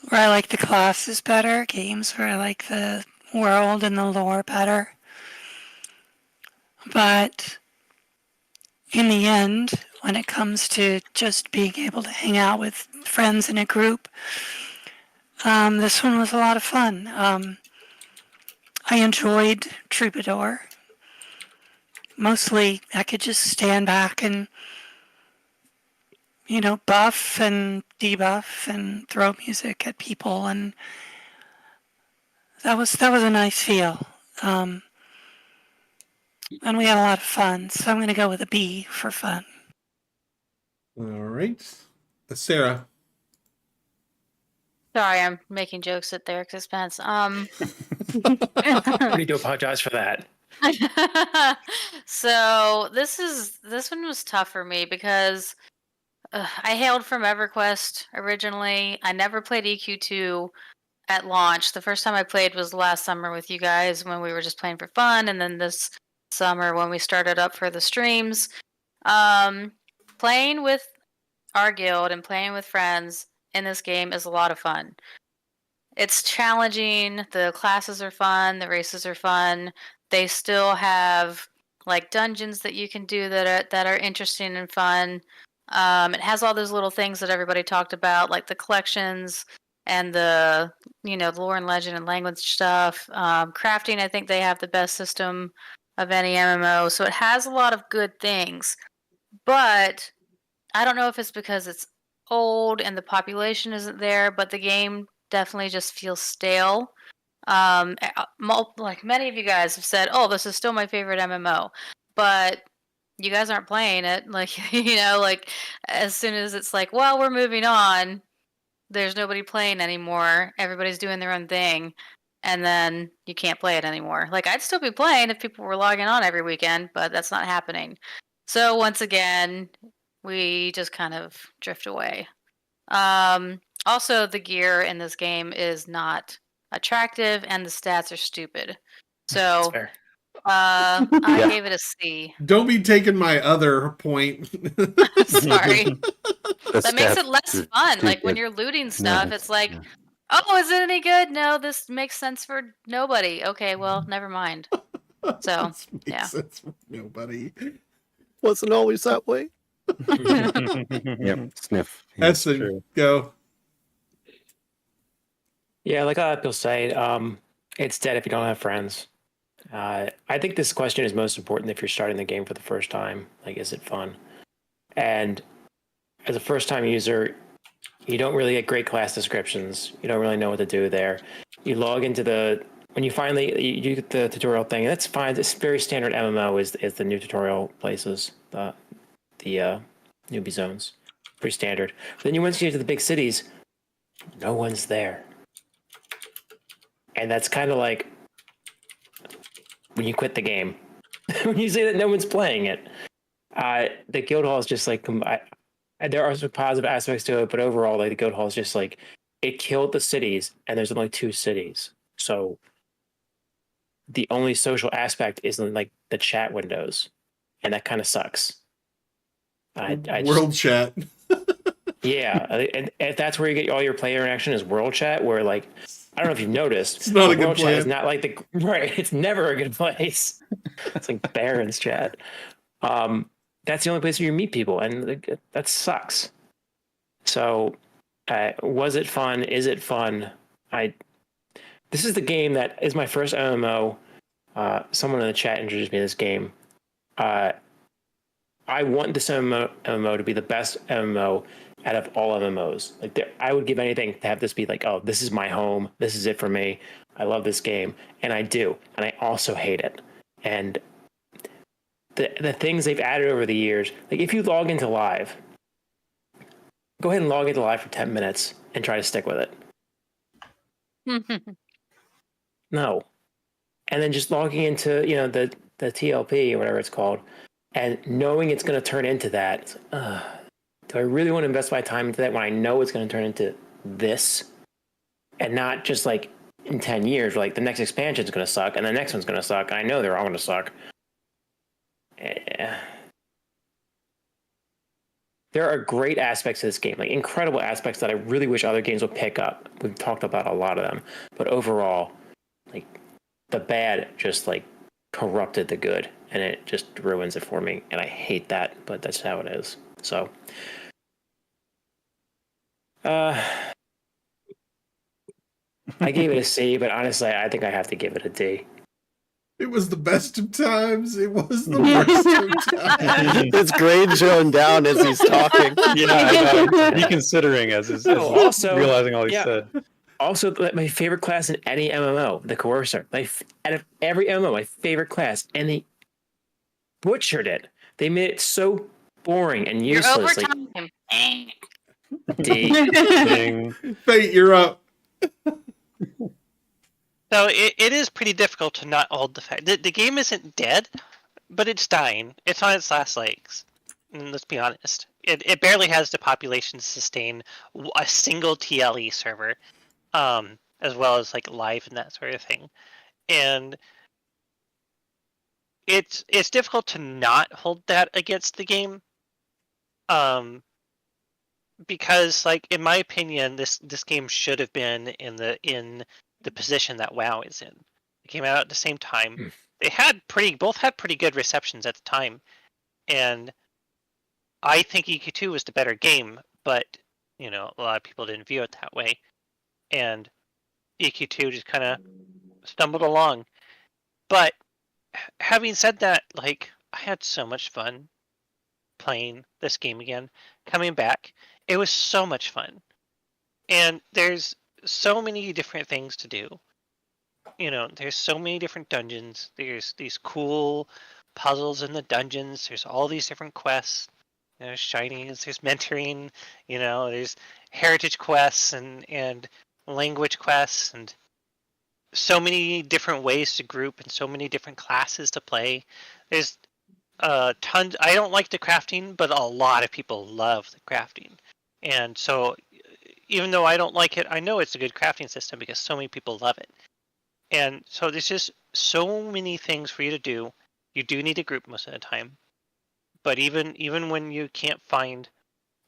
where I like the classes better, games where I like the world and the lore better. But in the end, when it comes to just being able to hang out with friends in a group, this one was a lot of fun. I enjoyed Troubadour. Mostly, I could just stand back and, buff and debuff and throw music at people, and that was a nice feel. And we had a lot of fun, so I'm going to go with a B for fun. All right. Sarah. Sorry, I'm making jokes at Derek's expense. I need to apologize for that. So this one was tough for me because I hailed from Everquest originally. I never played EQ2 at launch. The first time I played was last summer with you guys when we were just playing for fun, and then this summer when we started up for the streams. Playing with our guild and playing with friends in this game is a lot of fun. It's challenging. The classes are fun. The races are fun. They still have like dungeons that you can do that are interesting and fun. It has all those little things that everybody talked about, like the collections and the lore and legend and language stuff. Crafting, I think they have the best system of any MMO, so it has a lot of good things. But I don't know if it's because it's old and the population isn't there, but the game definitely just feels stale. Like many of you guys have said, oh, this is still my favorite MMO, but you guys aren't playing it. Like, like as soon as it's like, well, we're moving on, there's nobody playing anymore. Everybody's doing their own thing. And then you can't play it anymore. Like, I'd still be playing if people were logging on every weekend, but that's not happening. So once again, we just kind of drift away. Also, the gear in this game is not attractive, and the stats are stupid. So, I gave it a C. Don't be taking my other point. Sorry. That makes it less fun. Like when you're looting stuff, it's like, oh, is it any good? No, this makes sense for nobody. Okay, well, never mind. So, yeah. Sense for nobody. Wasn't always that way. Yep, sniff. That's go. Yeah, like a lot of people say, it's dead if you don't have friends. I think this question is most important if you're starting the game for the first time. Like, is it fun? And as a first-time user, you don't really get great class descriptions. You don't really know what to do there. You log into when you finally you get the tutorial thing, that's fine. It's very standard MMO is the new tutorial places, the newbie zones. pretty standard. But then once you get to the big cities, no one's there. And that's kind of like when you quit the game. When you say that no one's playing it. The guild hall is just like, there are some positive aspects to it, but overall, like the guild hall is just like, it killed the cities, and there's only 2 cities. So the only social aspect is in like the chat windows, and that kind of sucks. World chat. Yeah, and if that's where you get all your player interaction is world chat, where like I don't know if you've noticed, it's not a good world plan. chat is not like right. It's never a good place. It's like Baron's chat. That's the only place where you meet people, and that sucks. So, was it fun? Is it fun? This is the game that is my first MMO. Someone in the chat introduced me to this game. I want this MMO to be the best MMO out of all MMOs. Like, I would give anything to have this be like, oh, this is my home. This is it for me. I love this game, and I do, and I also hate it. And the things they've added over the years, like if you log into live, go ahead and log into live for 10 minutes and try to stick with it. No. And then just logging into, the TLP or whatever it's called, and knowing it's going to turn into that. Do I really want to invest my time into that when I know it's going to turn into this? And not just like in 10 years, like the next expansion is going to suck and the next one's going to suck. And I know they're all going to suck. There are great aspects of this game, like incredible aspects that I really wish other games would pick up. We've talked about a lot of them, but overall, like the bad just like corrupted the good, and it just ruins it for me, and I hate that, but that's how it is. So, I gave it a C, but honestly, I think I have to give it a D. It was the best of times. It was the worst of times. His grade showing down as he's talking. Yeah, reconsidering as also realizing all he said. Also, my favorite class in any MMO, the Coercer. Out of every MMO, my favorite class, and they butchered it. They made it so boring and useless. You're over time. D. Fate, you're up. So it is pretty difficult to not hold the fact that the game isn't dead, but it's dying. It's on its last legs. And let's be honest. It barely has the population to sustain a single TLE server, as well as like live and that sort of thing. And it's difficult to not hold that against the game. Because like in my opinion, this game should have been in the position that WoW is in. It came out at the same time. They both had pretty good receptions at the time, and I think EQ2 was the better game, but a lot of people didn't view it that way, and EQ2 just kind of stumbled along. But having said that, like I had so much fun playing this game again, coming back. It was so much fun, and there's so many different things to do. There's so many different dungeons. There's these cool puzzles in the dungeons. There's all these different quests. There's shinings. There's mentoring. There's heritage quests and language quests, and so many different ways to group and so many different classes to play. There's tons. I don't like the crafting, but a lot of people love the crafting, and so. Even though I don't like it, I know it's a good crafting system because so many people love it. And so there's just so many things for you to do. You do need a group most of the time. But even when you can't find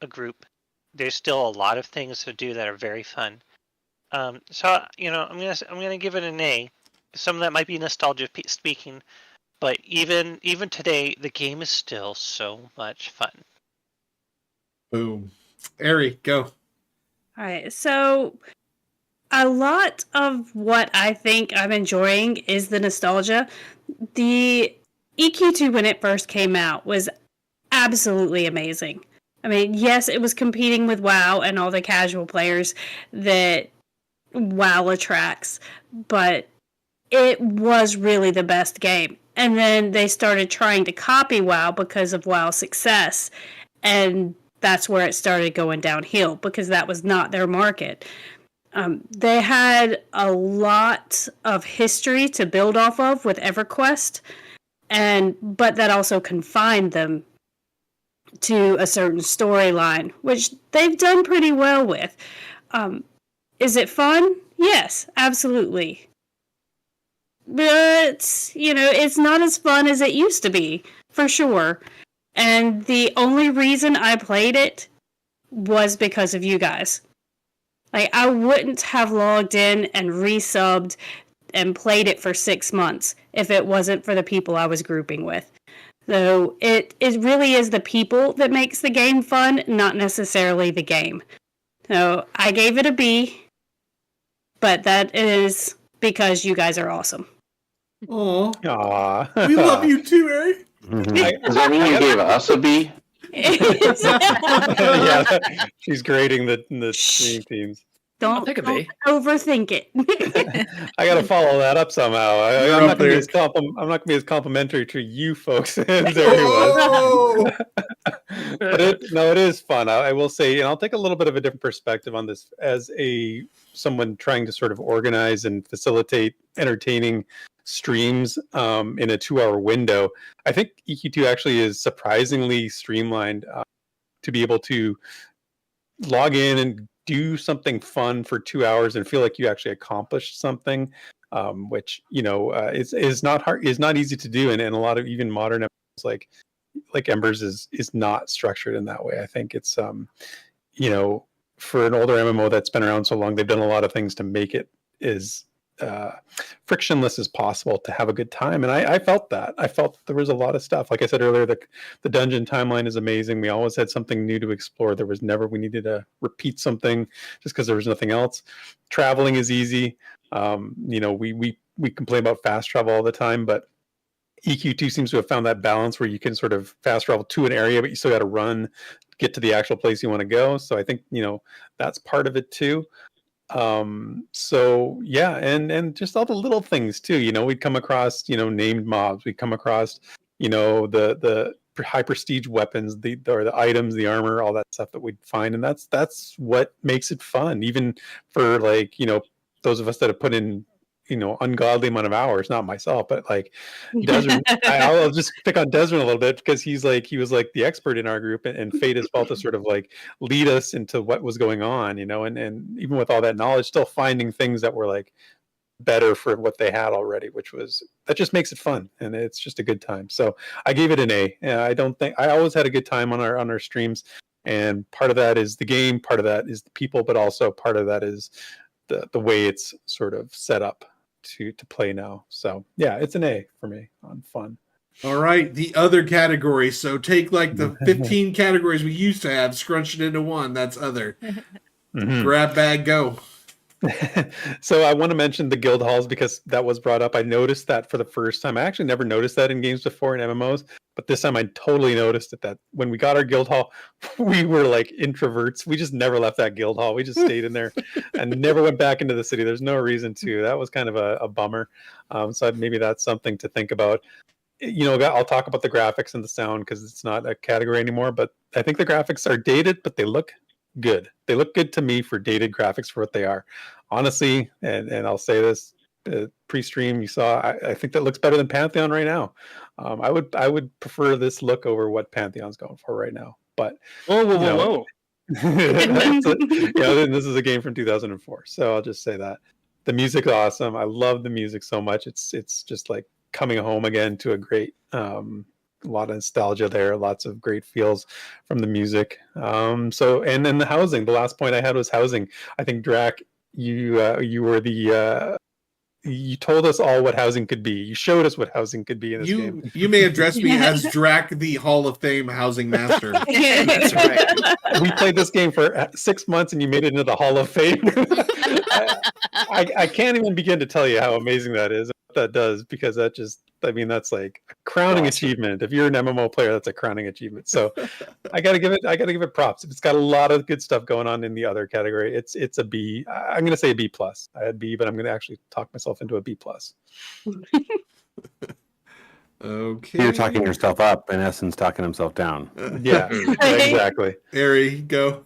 a group, there's still a lot of things to do that are very fun. So I'm gonna give it an A. Some of that might be nostalgia speaking, but even today, the game is still so much fun. Boom. Ari, go. All right, so a lot of what I think I'm enjoying is the nostalgia. The EQ2 when it first came out was absolutely amazing. I mean, yes, it was competing with WoW and all the casual players that WoW attracts, but it was really the best game. And then they started trying to copy WoW because of WoW's success, and that's where it started going downhill, because that was not their market. They had a lot of history to build off of with Everquest, but that also confined them to a certain storyline, which they've done pretty well with. Is it fun? Yes, absolutely. But, it's not as fun as it used to be, for sure. And the only reason I played it was because of you guys. Like, I wouldn't have logged in and resubbed and played it for 6 months if it wasn't for the people I was grouping with. So it really is the people that makes the game fun, not necessarily the game. So I gave it a B, but that is because you guys are awesome. Aww. We love you too, Eric. Does that mean you gave us a B? Yeah, she's grading the stream teams. Don't overthink it. I got to follow that up somehow. You're I'm up not going there. to be as complimentary to you folks as Eric was. But it is fun. I will say, and I'll take a little bit of a different perspective on this as someone trying to sort of organize and facilitate entertaining streams in a 2-hour window. I think EQ2 actually is surprisingly streamlined to be able to log in and do something fun for 2 hours and feel like you actually accomplished something, which is not hard, is not easy to do, and a lot of even modern MMOs like Embers is not structured in that way. I think it's for an older MMO that's been around so long, they've done a lot of things to make it as frictionless as possible to have a good time, and I felt that. I felt there was a lot of stuff. Like I said earlier, the dungeon timeline is amazing. We always had something new to explore. There was never we needed to repeat something just because there was nothing else. Traveling is easy. We complain about fast travel all the time, but EQ2 seems to have found that balance where you can sort of fast travel to an area, but you still got to run, get to the actual place you want to go. So I think that's part of it too. So yeah, and just all the little things too. We'd come across named mobs. We'd come across the high prestige weapons, the items, the armor, all that stuff that we'd find, and that's what makes it fun. Even for those of us that have put in ungodly amount of hours, not myself, but like Desmond. I'll just pick on Desmond a little bit because he was like the expert in our group, and fate has felt to sort of like lead us into what was going on, and even with all that knowledge, still finding things that were like better for what they had already, that just makes it fun, and it's just a good time. So I gave it an A. I always had a good time on our streams, and part of that is the game, part of that is the people, but also part of that is the way it's sort of set up to play now. So yeah, it's an A for me on fun. All right, the other category. So take like the 15 categories we used to have, scrunch it into one. That's other. Grab bag, go. So I want to mention the guild halls because that was brought up. I noticed that for the first time. I actually never noticed that in games before in MMOs, but this time I totally noticed that when we got our guild hall, we were like introverts. We just never left that guild hall. We just stayed in there and never went back into the city. There's no reason to. That was kind of a bummer. So maybe that's something to think about. I'll talk about the graphics and the sound because it's not a category anymore, but I think the graphics are dated, but they look good. They look good to me for dated graphics for what they are. Honestly, and I'll say this, pre-stream you saw, I think that looks better than Pantheon right now. I would prefer this look over what Pantheon's going for right now. But whoa. This is a game from 2004, so I'll just say that. The music's awesome. I love the music so much. It's just like coming home again to a great a lot of nostalgia there, lots of great feels from the music. And then the housing. The last point I had was housing. I think Drac, you were you told us all what housing could be. You showed us what housing could be in this game. You may address me as Drac, the Hall of Fame housing master. That's right. We played this game for 6 months, and you made it into the Hall of Fame. I can't even begin to tell you how amazing that is. What that does, because that's like a crowning achievement. If you're an MMO player, that's a crowning achievement. So I gotta give it props. It's got a lot of good stuff going on in the other category. It's a B. I'm gonna say a B plus. I had B, but I'm gonna actually talk myself into a B plus. Okay. You're talking yourself up, in essence, talking himself down. Yeah, exactly. Ari, go.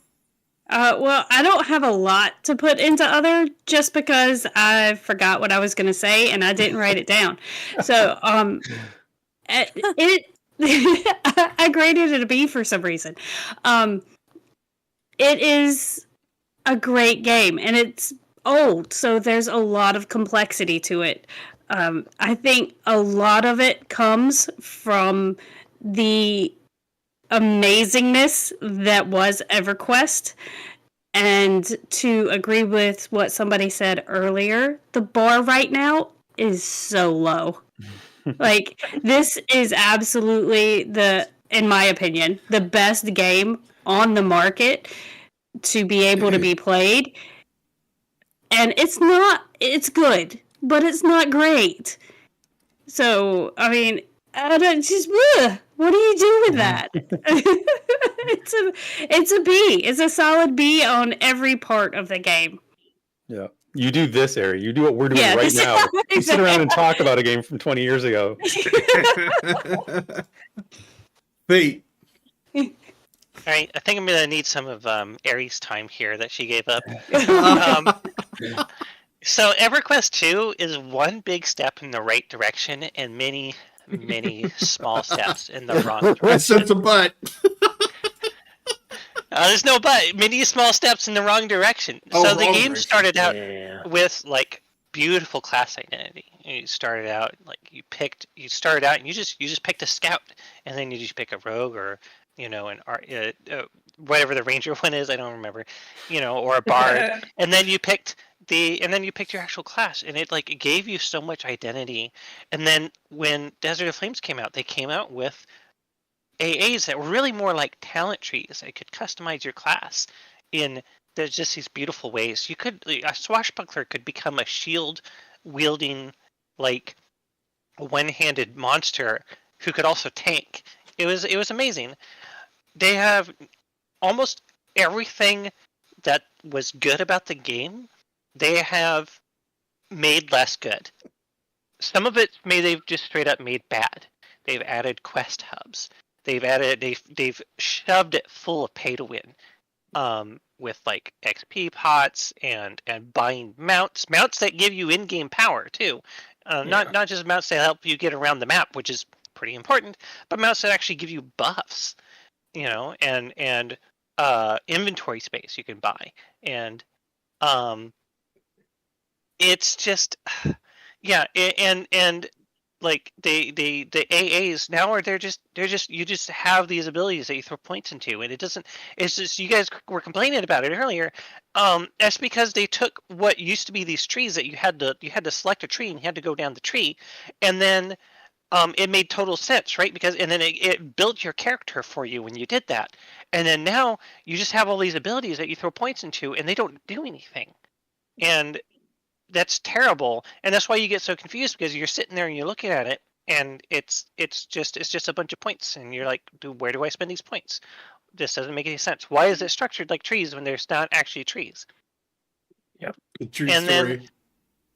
Well, I don't have a lot to put into other just because I forgot what I was going to say and I didn't write it down. So, I graded it a B for some reason. It is a great game and it's old, so there's a lot of complexity to it. I think a lot of it comes from the amazingness that was EverQuest. And to agree with what somebody said earlier, the bar right now is so low. Like, this is absolutely in my opinion, the best game on the market to be able to be played. And it's good, but it's not great. So, I mean, I don't just, what do you do with that? It's a B. It's a solid B on every part of the game. Yeah. You do this, Ari. You do what we're doing right now. You sit around and talk about a game from 20 years ago. Fate. All right, I think I'm gonna need some of Ari's time here that she gave up. So EverQuest 2 is one big step in the right direction and many, many small steps in the wrong direction. I sense a butt. There's no but. Many small steps in the wrong direction. Oh, so the wrong game direction. started out with like beautiful class identity. You started out like you started out and you just picked a scout, and then you just pick a rogue or whatever the ranger one is. I don't remember, or a bard, and then you picked your actual class, and it gave you so much identity. And then when Desert of Flames came out, they came out with AAs that were really more like talent trees. They could customize your class in there's just these beautiful ways. A swashbuckler could become a shield wielding one-handed monster who could also tank. It was amazing. They have almost everything that was good about the game. They have made less good. Some of it they've just straight up made bad. They've added quest hubs. They've shoved it full of pay to win, with XP pots and buying mounts that give you in-game power too, not just mounts that help you get around the map, which is pretty important, but mounts that actually give you buffs, and inventory space you can buy, and it's just and the AAs now they're just you just have these abilities that you throw points into, and it's just, you guys were complaining about it earlier. That's because they took what used to be these trees that you had to select a tree and you had to go down the tree, and then it made total sense, right? Because and then it built your character for you when you did that, and then now you just have all these abilities that you throw points into, and they don't do anything, and that's terrible. And that's why you get so confused, because you're sitting there and you're looking at it, and it's just a bunch of points, and you're like, where do I spend these points? This doesn't make any sense. Why is it structured like trees when there's not actually trees? Yep. True and story.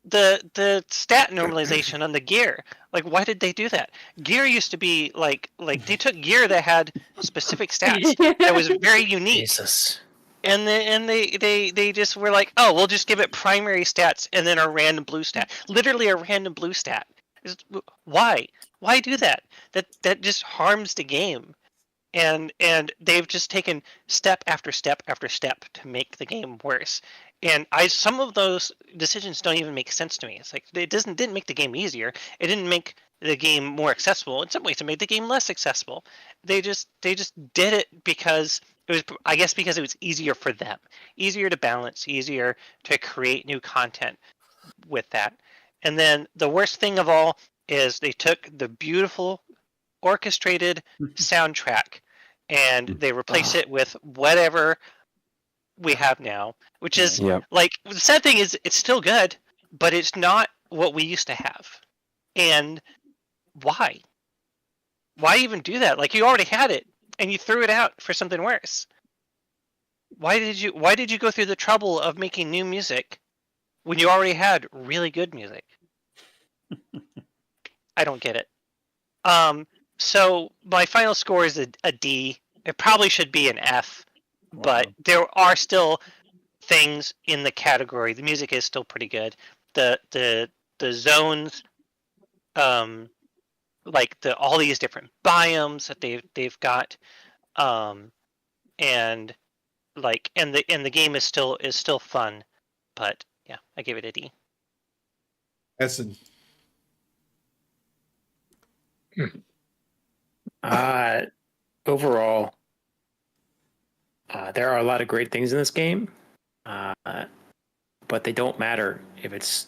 Then the stat normalization on the gear, why did they do that? Gear used to be like they took gear that had specific stats that was very unique. Jesus. And they just were like, oh, we'll just give it primary stats and then a random blue stat. Literally a random blue stat. Why? Why do that? That just harms the game. And they've just taken step after step after step to make the game worse. And some of those decisions don't even make sense to me. It's like it didn't make the game easier. It didn't make the game more accessible. In some ways, it made the game less accessible. They just did it because it was, I guess, because it was easier for them, easier to balance, easier to create new content with that. And then the worst thing of all is they took the beautiful orchestrated soundtrack and they replaced it with whatever we have now, which is the sad thing is it's still good, but it's not what we used to have. And why even do that? You already had it and you threw it out for something worse. Why did you go through the trouble of making new music when you already had really good music? I don't get it. So my final score is a D. It probably should be an F, but there are still things in the category. The music is still pretty good. The zones, like all these different biomes that they've got, and the game is still fun, but yeah, I give it a D. Essen. Overall, there are a lot of great things in this game, but they don't matter if it's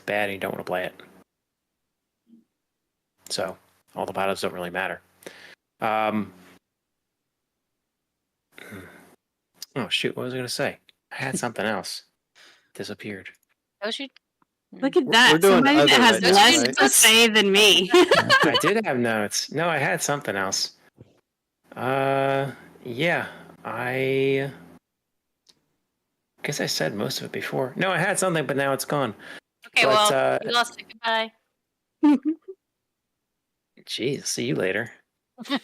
bad and you don't want to play it. So all the positives don't really matter. Oh shoot, what was I going to say? I had something else. Disappeared. Look at that. We're doing Somebody that other has right now, less right? to say than me. I did have notes. No, I had something else. Yeah, I guess I said most of it before. No, I had something, but now it's gone. Okay, well, you lost it. Goodbye. Geez, see you later.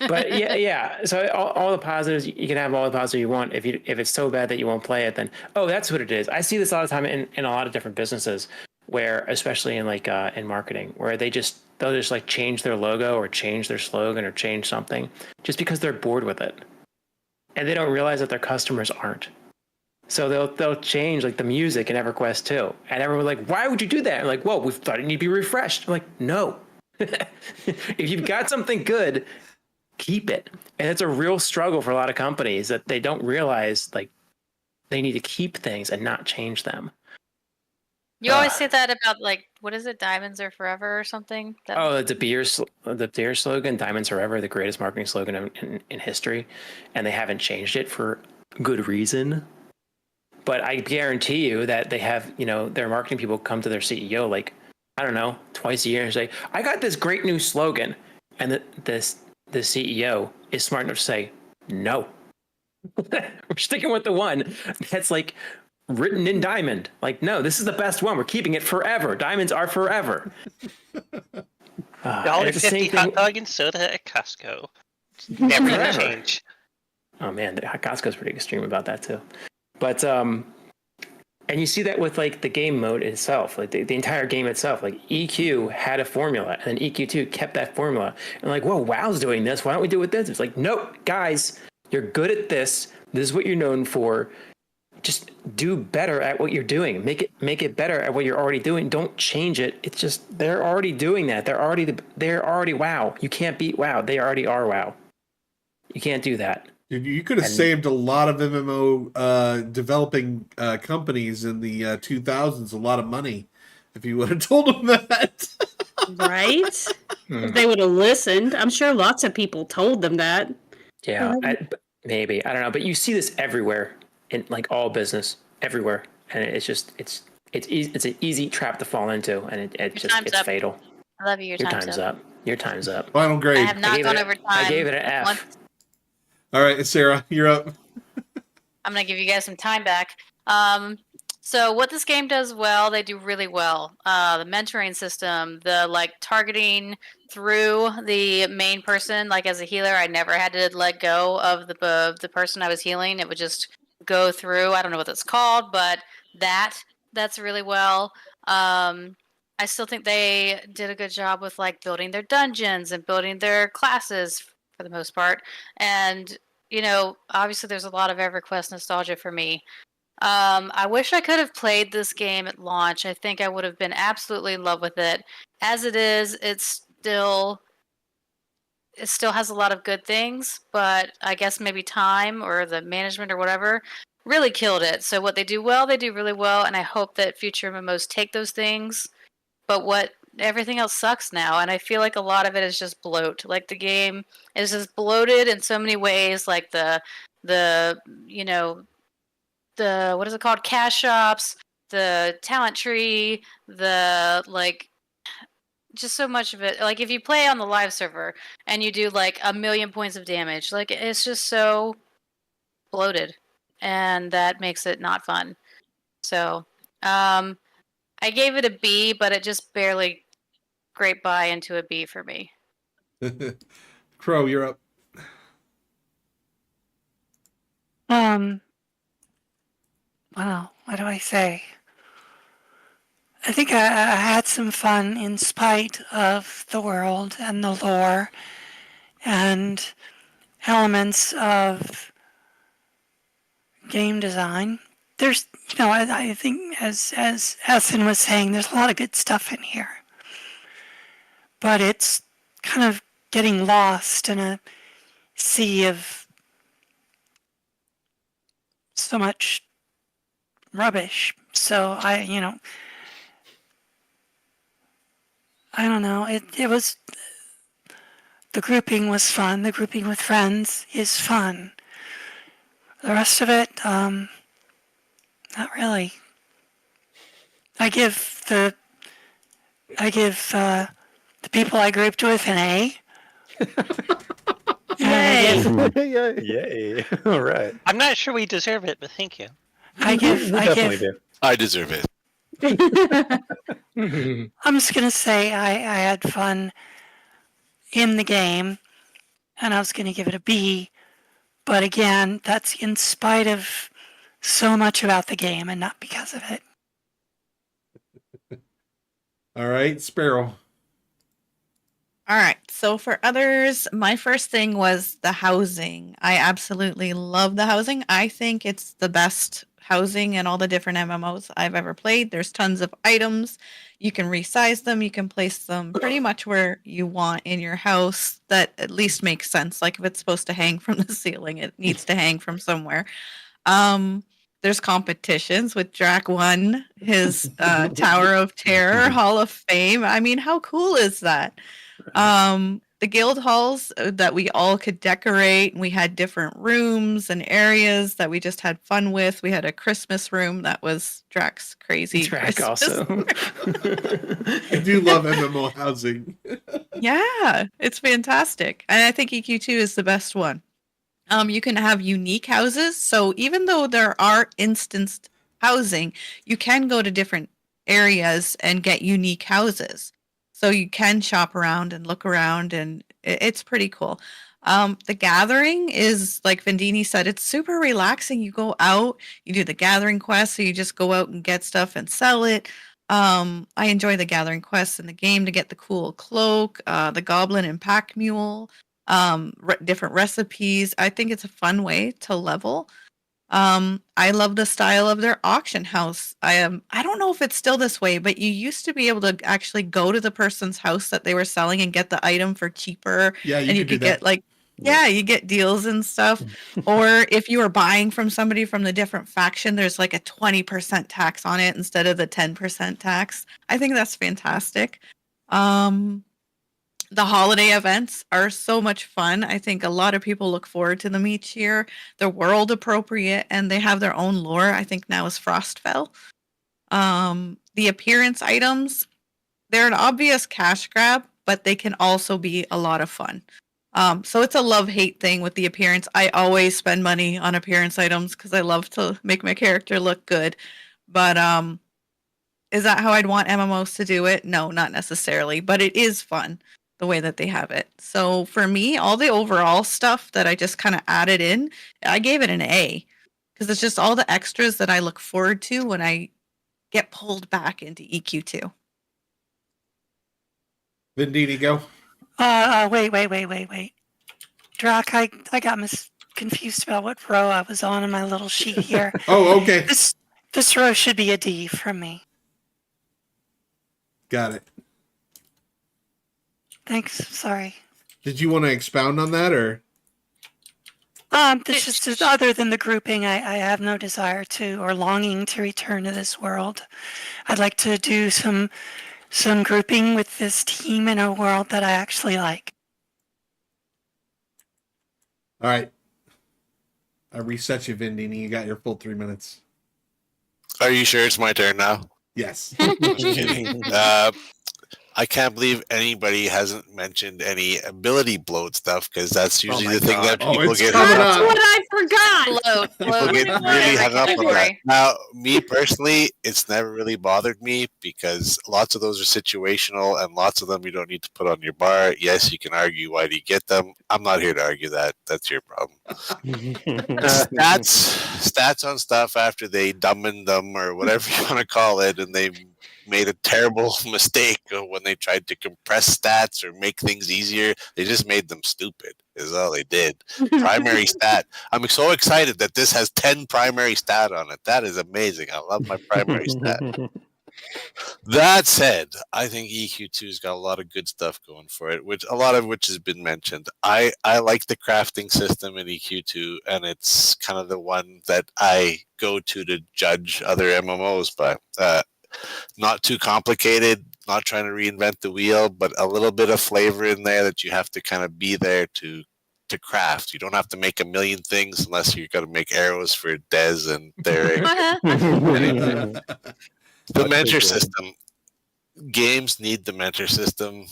But yeah. So all the positives, you can have all the positives you want. If it's so bad that you won't play it, then that's what it is. I see this all the time in a lot of different businesses, where especially in in marketing, where they'll just like change their logo or change their slogan or change something just because they're bored with it, and they don't realize that their customers aren't. So they'll change like the music in Everquest too, and everyone's like, "Why would you do that?" I'm like, "Well, we thought it needed to be refreshed." I'm like, "No, if you've got something good, keep it." And it's a real struggle for a lot of companies that they don't realize like they need to keep things and not change them. You always say that about what is it, diamonds are forever or something? The beer slogan, "Diamonds Forever," the greatest marketing slogan in history, and they haven't changed it for good reason. But I guarantee you that they have, their marketing people come to their CEO like, I don't know, twice a year and say, "I got this great new slogan," and the CEO is smart enough to say, "No, we're sticking with the one that's like written in diamond. Like, no, this is the best one. We're keeping it forever. Diamonds are forever." $1.50 hot dog and soda at Costco. Never gonna change. Oh man, Costco's pretty extreme about that too. But and you see that with like the game mode itself, like the entire game itself. Like EQ had a formula, and then EQ2 kept that formula. And like, whoa, WoW's doing this. Why don't we do it with this? It's like, nope, guys, you're good at this. This is what you're known for. Just do better at what you're doing. Make it better at what you're already doing. Don't change it. It's just they're already doing that. They're already WoW. You can't beat WoW. They already are WoW. You can't do that. You could have saved a lot of MMO developing companies in the 2000s a lot of money if you would have told them that. Right? If they would have listened. I'm sure lots of people told them that. Yeah, maybe. I don't know. But you see this everywhere in like all business, everywhere. And it's just, it's an easy trap to fall into. And it's fatal. I love you. Your time's up. Your time's up. Final grade. I have not gone over time. I gave it an F. All right, Sarah, you're up. I'm going to give you guys some time back. So what this game does well, they do really well. The mentoring system, the targeting through the main person. Like as a healer, I never had to let go of the person I was healing. It would just go through. I don't know what that's called, but that's really well. I still think they did a good job with building their dungeons and building their classes for the most part. And, obviously there's a lot of EverQuest nostalgia for me. I wish I could have played this game at launch. I think I would have been absolutely in love with it. As it is, it still has a lot of good things, but I guess maybe time or the management or whatever really killed it. So what they do well, they do really well, and I hope that future MMOs take those things. But everything else sucks now, and I feel like a lot of it is just bloat. Like the game is just bloated in so many ways, like the what is it called? Cash shops, the talent tree, just so much of it. Like if you play on the live server and you do 1,000,000 points of damage, it's just so bloated, and that makes it not fun. So, I gave it a B, but it just barely scraped by into a B for me. Crow, you're up. Wow, what do I say? I think I had some fun in spite of the world and the lore and elements of game design. There's, I think as Ethan was saying, there's a lot of good stuff in here. But it's kind of getting lost in a sea of so much rubbish. So I don't know. It was, the grouping was fun. The grouping with friends is fun. The rest of it, not really. I give the people I grouped with an A. Yay! Yay! All right. I'm not sure we deserve it, but thank you. I Definitely do. I deserve it. I'm just gonna say I had fun in the game, and I was gonna give it a B. But again, that's in spite of so much about the game and not because of it. All right, Sparrow. All right. So for others, my first thing was the housing. I absolutely love the housing. I think it's the best housing in all the different MMOs I've ever played. There's tons of items. You can resize them. You can place them pretty much where you want in your house that at least makes sense. Like if it's supposed to hang from the ceiling, it needs to hang from somewhere. There's competitions with Drac won his Tower of Terror Hall of Fame. I mean, how cool is that? The guild halls that we all could decorate. We had different rooms and areas that we just had fun with. We had a Christmas room that was Drac's crazy. Drac Christmas also. I do love MMO housing. Yeah, it's fantastic. And I think EQ2 is the best one. You can have unique houses. So even though there are instanced housing, you can go to different areas and get unique houses. So you can shop around and look around, and it's pretty cool. The gathering is, like Vendini said, it's super relaxing. You go out, you do the gathering quest, so you just go out and get stuff and sell it. I enjoy the gathering quests in the game to get the cool cloak, the goblin and pack mule, different recipes. I think it's a fun way to level. I love the style of their auction house. I don't know if it's still this way, but you used to be able to actually go to the person's house that they were selling and get the item for cheaper. Yeah, and you could could get like, yeah, you get deals and stuff. Or if you were buying from somebody from the different faction, there's like a 20% tax on it instead of the 10% tax. I think that's fantastic. The holiday events are so much fun. I think a lot of people look forward to them each year. They're world appropriate and they have their own lore. I think now is Frostfell. The appearance items, they're an obvious cash grab, but they can also be a lot of fun. So it's a love-hate thing with the appearance. I always spend money on appearance items because I love to make my character look good. But is that how I'd want MMOs to do it? No, not necessarily, but it is fun the way that they have it. So for me, all the overall stuff that I just kind of added in, I gave it an A because it's just all the extras that I look forward to when I get pulled back into EQ2. Vendini, go. Wait. Drac, I got confused about what row I was on in my little sheet here. Oh, okay. This row should be a D from me. Got it. Thanks. Sorry. Did you want to expound on that, or? This just other than the grouping, I have no desire to or longing to return to this world. I'd like to do some grouping with this team in a world that I actually like. All right. I reset you, Vendini. You got your full 3 minutes. Are you sure it's my turn now? Yes. I I can't believe anybody hasn't mentioned any ability bloat stuff, because that's usually my the thing that God. people it's get coming hung up up. on. What I forgot. Bloat, People bloat get in really every hung up on that. category. Now, me personally, it's never really bothered me because lots of those are situational and lots of them you don't need to put on your bar. Yes, you can argue why do you get them. I'm not here to argue that. That's your problem. Stats on stuff after they dumb them or whatever you want to call it, and they made a terrible mistake when they tried to compress stats or make things easier. They just made them stupid, is all they did. Primary stat. I'm so excited that this has 10 primary stat on it. That is amazing. I love my primary stat. That said, I think EQ2's got a lot of good stuff going for it, which a lot of which has been mentioned. I like the crafting system in EQ2, and it's kind of the one that I go to judge other MMOs by. Not too complicated, not trying to reinvent the wheel, but a little bit of flavor in there that you have to kind of be there to craft. You don't have to make a million things unless you're going to make arrows for Dez and Derek. The mentor system. Games need the mentor system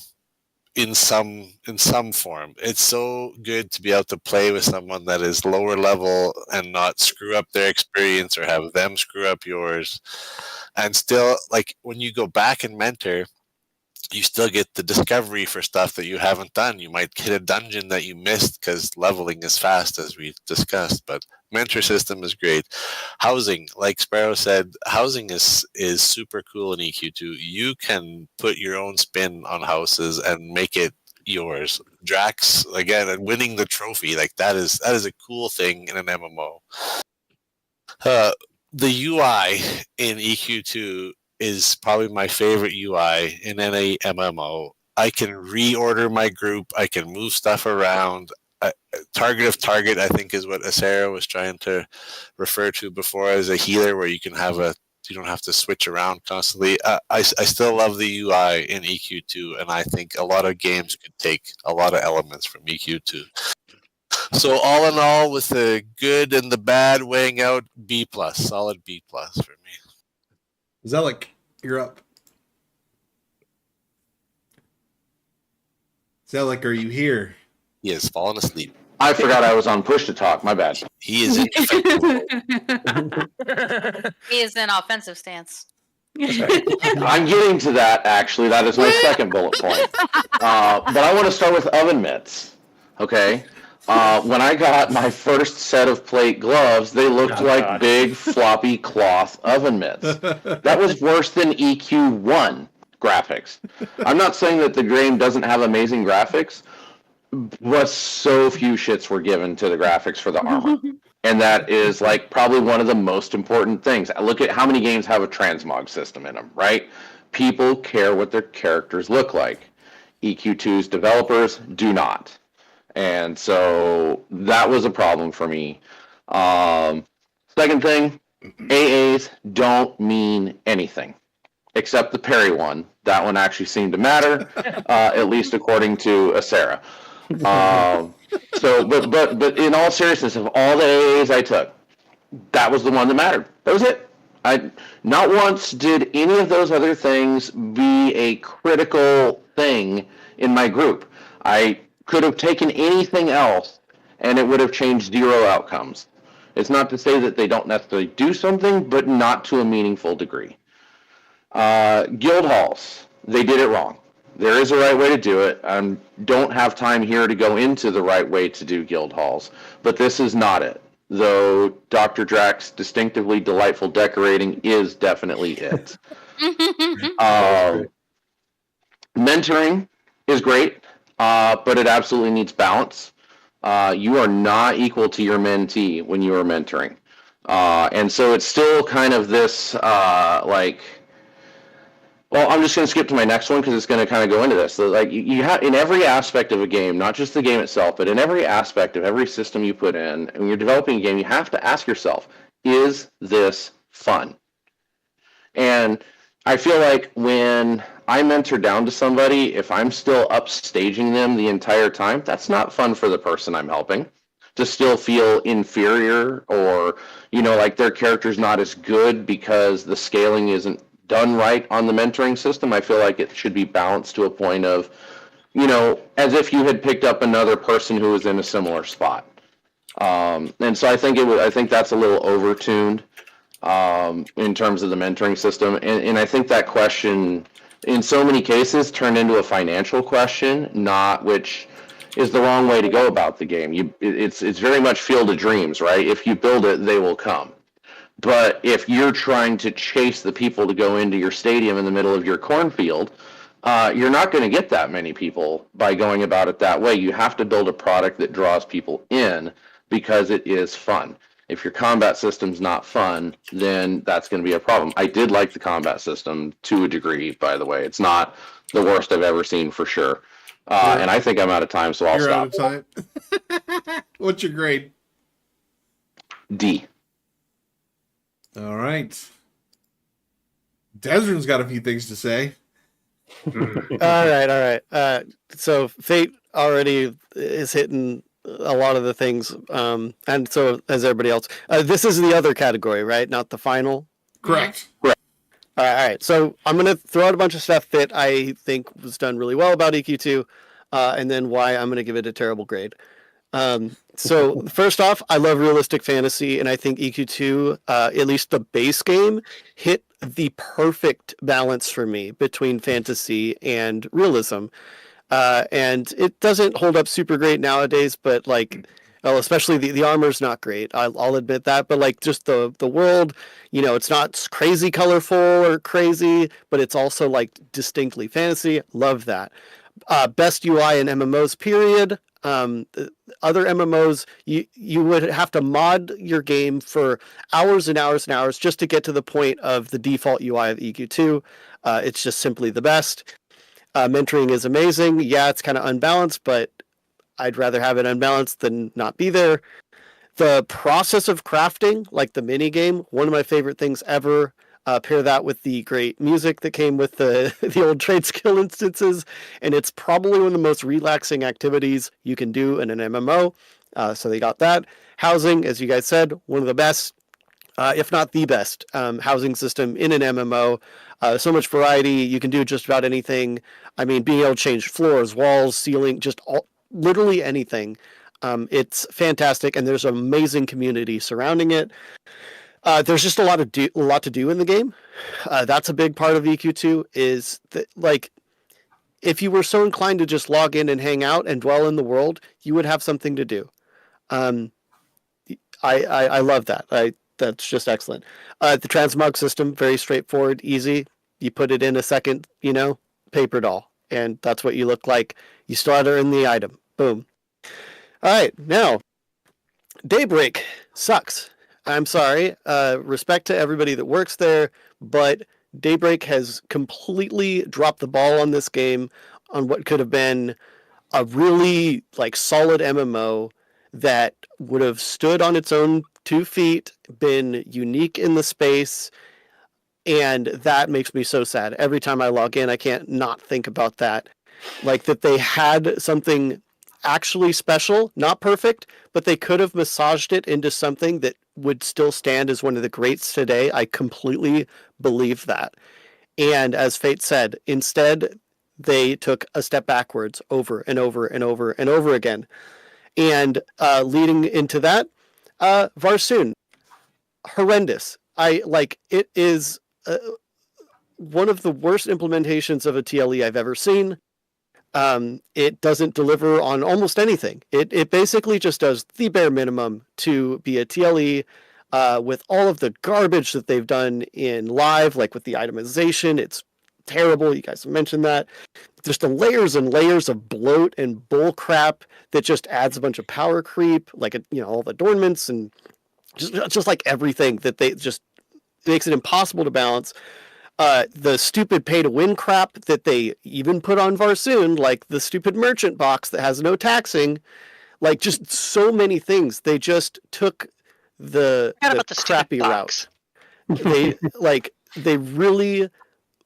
in some form. It's so good to be able to play with someone that is lower level and not screw up their experience or have them screw up yours. And still, like, when you go back and mentor, you still get the discovery for stuff that you haven't done. You might hit a dungeon that you missed because leveling is fast, as we discussed, but mentor system is great. Housing, like Sparrow said, housing is super cool in EQ2. You can put your own spin on houses and make it yours. Drax, again, and winning the trophy, like that is a cool thing in an MMO. The UI in EQ2 is probably my favorite UI in any MMO. I can reorder my group. I can move stuff around. Target of target, I think, is what Asera was trying to refer to before as a healer, where you can have you don't have to switch around constantly. I still love the UI in EQ2, and I think a lot of games could take a lot of elements from EQ2. So all in all, with the good and the bad weighing out, B+, solid B+ for me. Zelik, you're up. Zelik, are you here? He has fallen asleep. I forgot I was on push to talk. My bad. He is in defensive. He is in offensive stance. I'm getting to that, actually. That is my second bullet point. But I want to start with oven mitts. Okay? When I got my first set of plate gloves, they looked like big, floppy cloth oven mitts. That was worse than EQ1 graphics. I'm not saying that the game doesn't have amazing graphics, but so few shits were given to the graphics for the armor. And that is like probably one of the most important things. Look at how many games have a transmog system in them, right? People care what their characters look like. EQ2's developers do not. And so that was a problem for me. Second thing, AAs don't mean anything except the parry one. That one actually seemed to matter, at least according to Asera. But in all seriousness, of all the AAs I took, that was the one that mattered. That was it. Not once did any of those other things be a critical thing in my group. I could have taken anything else and it would have changed zero outcomes. It's not to say that they don't necessarily do something, but not to a meaningful degree. Guild halls, they did it wrong. There is a right way to do it. I don't have time here to go into the right way to do guild halls, but this is not it. Though Dr. Drax's distinctively delightful decorating is definitely it. Mentoring is great, but it absolutely needs balance. You are not equal to your mentee when you are mentoring. And so it's still kind of this, well, I'm just going to skip to my next one because it's going to kind of go into this. So, like, you have in every aspect of a game, not just the game itself, but in every aspect of every system you put in, and when you're developing a game, you have to ask yourself, is this fun? And I feel like when I mentor down to somebody, if I'm still upstaging them the entire time, that's not fun for the person I'm helping. To still feel inferior or, like their character's not as good because the scaling isn't done right on the mentoring system, I feel like it should be balanced to a point of, as if you had picked up another person who was in a similar spot. And so I think that's a little overtuned in terms of the mentoring system. And I think that question, in so many cases, turned into a financial question, which is the wrong way to go about the game. It's very much Field of Dreams, right? If you build it, they will come. But if you're trying to chase the people to go into your stadium in the middle of your cornfield, you're not going to get that many people by going about it that way. You have to build a product that draws people in because it is fun. If your combat system's not fun, then that's going to be a problem. I did like the combat system to a degree, by the way. It's not the worst I've ever seen for sure. And I think I'm out of time, so I'll stop. You're out of time? What's your grade? D. All right. Desrin's got a few things to say. All right. So Fate already is hitting a lot of the things, and so as everybody else. This is the other category, right? Not the final. Correct. All right. So I'm gonna throw out a bunch of stuff that I think was done really well about EQ2, and then why I'm gonna give it a terrible grade. So first off, I love realistic fantasy, and I think EQ2, at least the base game, hit the perfect balance for me between fantasy and realism. And it doesn't hold up super great nowadays, but especially the armor's not great. I'll admit that, but just the world, it's not crazy colorful or crazy, but it's also distinctly fantasy. Love that. Best UI in MMOs, period. Other MMOs, you would have to mod your game for hours and hours and hours just to get to the point of the default UI of EQ2. It's just simply the best. Mentoring is amazing. Yeah, it's kind of unbalanced, but I'd rather have it unbalanced than not be there. The process of crafting, like the mini game, one of my favorite things ever. Pair that with the great music that came with the old trade skill instances, and it's probably one of the most relaxing activities you can do in an MMO. So they got that. Housing, as you guys said, one of the best, if not the best, housing system in an MMO. So much variety. You can do just about anything. I mean, being able to change floors, walls, ceiling, literally anything. It's fantastic, and there's an amazing community surrounding it. There's just a lot to do in the game. That's a big part of EQ2. Is that if you were so inclined to just log in and hang out and dwell in the world, you would have something to do. I love that. That's just excellent. The transmog system, very straightforward, easy. You put it in a second, paper doll, and that's what you look like. You slaughter in the item. Boom. All right, now, Daybreak sucks. I'm sorry. Respect to everybody that works there, but Daybreak has completely dropped the ball on this game on what could have been a really solid MMO that would have stood on its own 2 feet, been unique in the space, and that makes me so sad. Every time I log in, I can't not think about that. That they had something actually special, not perfect, but they could have massaged it into something that would still stand as one of the greats today. I completely believe that. And as Fate said, instead, they took a step backwards over and over and over and over again. And leading into that, Varsoon, horrendous. It is one of the worst implementations of a TLE I've ever seen. It doesn't deliver on almost anything. It basically just does the bare minimum to be a TLE, with all of the garbage that they've done in live, with the itemization. It's terrible. You guys mentioned that. Just the layers and layers of bloat and bull crap that just adds a bunch of power creep, all the adornments and just everything that they just makes it impossible to balance. The stupid pay-to-win crap that they even put on Varsoon, the stupid merchant box that has no taxing, just so many things. They just took the crappy route.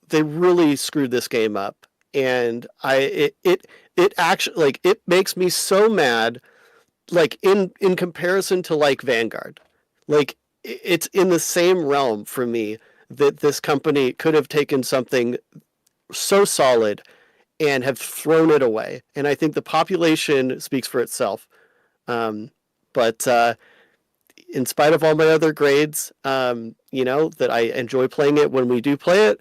They really screwed this game up, and it actually it makes me so mad. In comparison to Vanguard, it's in the same realm for me that this company could have taken something so solid and have thrown it away. And I think the population speaks for itself. But in spite of all my other grades, that I enjoy playing it when we do play it,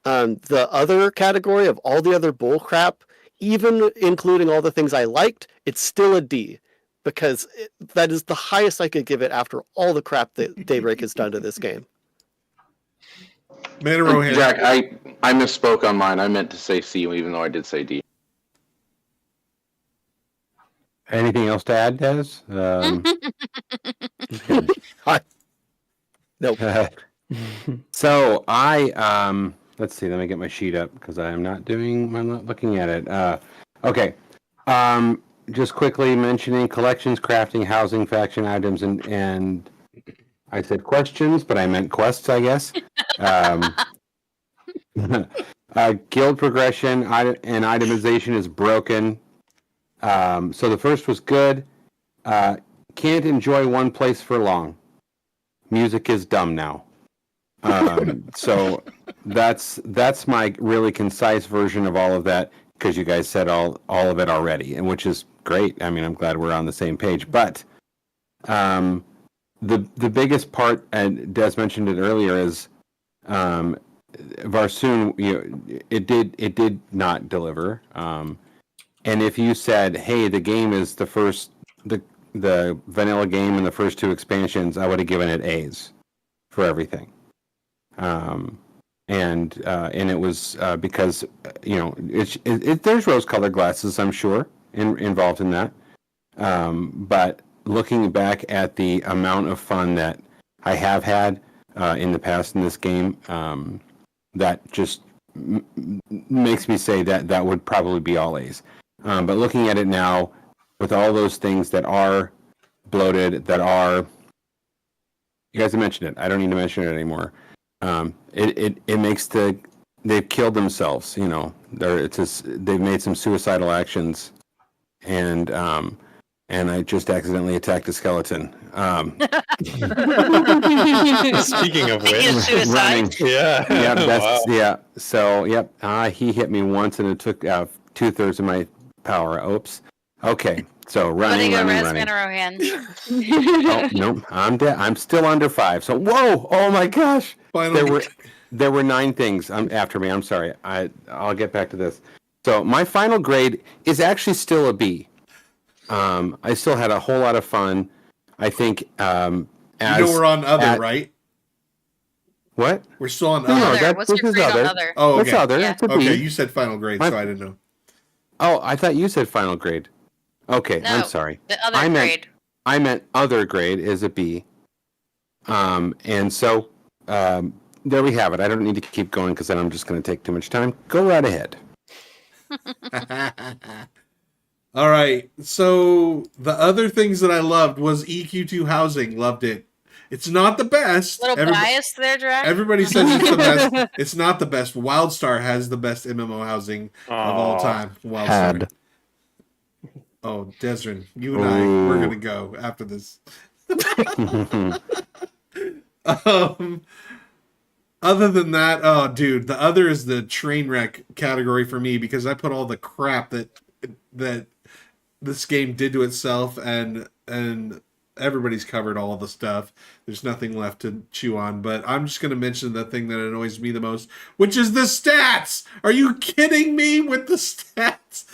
the other category of all the other bull crap, even including all the things I liked, it's still a D. Because that is the highest I could give it after all the crap that Daybreak has done to this game. Jack, I misspoke on mine. I meant to say C, even though I did say D. Anything else to add, Des? Nope. So I let's see. Let me get my sheet up because I'm not looking at it. Okay. Just quickly mentioning collections, crafting, housing, faction items, and I said questions, but I meant quests, I guess. Guild progression and itemization is broken. So the first was good. Can't enjoy one place for long. Music is dumb now. So that's my really concise version of all of that, because you guys said all of it already, and which is great. I mean, I'm glad we're on the same page. But the biggest part, and Des mentioned it earlier, is Varsoon. It did not deliver. And if you said, "Hey, the game is the vanilla game and the first 2 expansions," I would have given it A's for everything. And it was because there's rose-colored glasses, I'm sure, involved in that. But looking back at the amount of fun that I have had in the past in this game, that just makes me say that would probably be all A's. But looking at it now, with all those things that are bloated, you guys have mentioned it. I don't need to mention it anymore. It makes they've killed themselves. They've made some suicidal actions, and I just accidentally attacked a skeleton. Speaking of which, running. Yeah. Yeah. So he hit me once, and it took 2/3 of my power. Oops. Okay. So running. Rohan. Oh no, I'm dead. I'm still under 5. So whoa! Oh my gosh! There were 9 things after me. I'm sorry. I'll get back to this. So my final grade is actually still a B. I still had a whole lot of fun. I think. We're on other, right? What? We're still on other. What's your grade on other? Oh, okay. What's other? Yeah. It's a B. Okay, you said final grade, so I didn't know. Oh, I thought you said final grade. Okay, No, I'm sorry. The other grade. I meant other grade is a B. And so there we have it. I don't need to keep going because then I'm just going to take too much time. Go right ahead. All right. So the other things that I loved was EQ2 housing. Loved it. It's not the best. Biased there, Drac? Everybody says it's the best. It's not the best. WildStar has the best MMO housing of all time. WildStar. Oh, Desrin, you and I, we're going to go after this. Other than that, oh, dude, the other is the train wreck category for me, because I put all the crap that this game did to itself, and everybody's covered all the stuff. There's nothing left to chew on, but I'm just going to mention the thing that annoys me the most, which is the stats. Are you kidding me with the stats?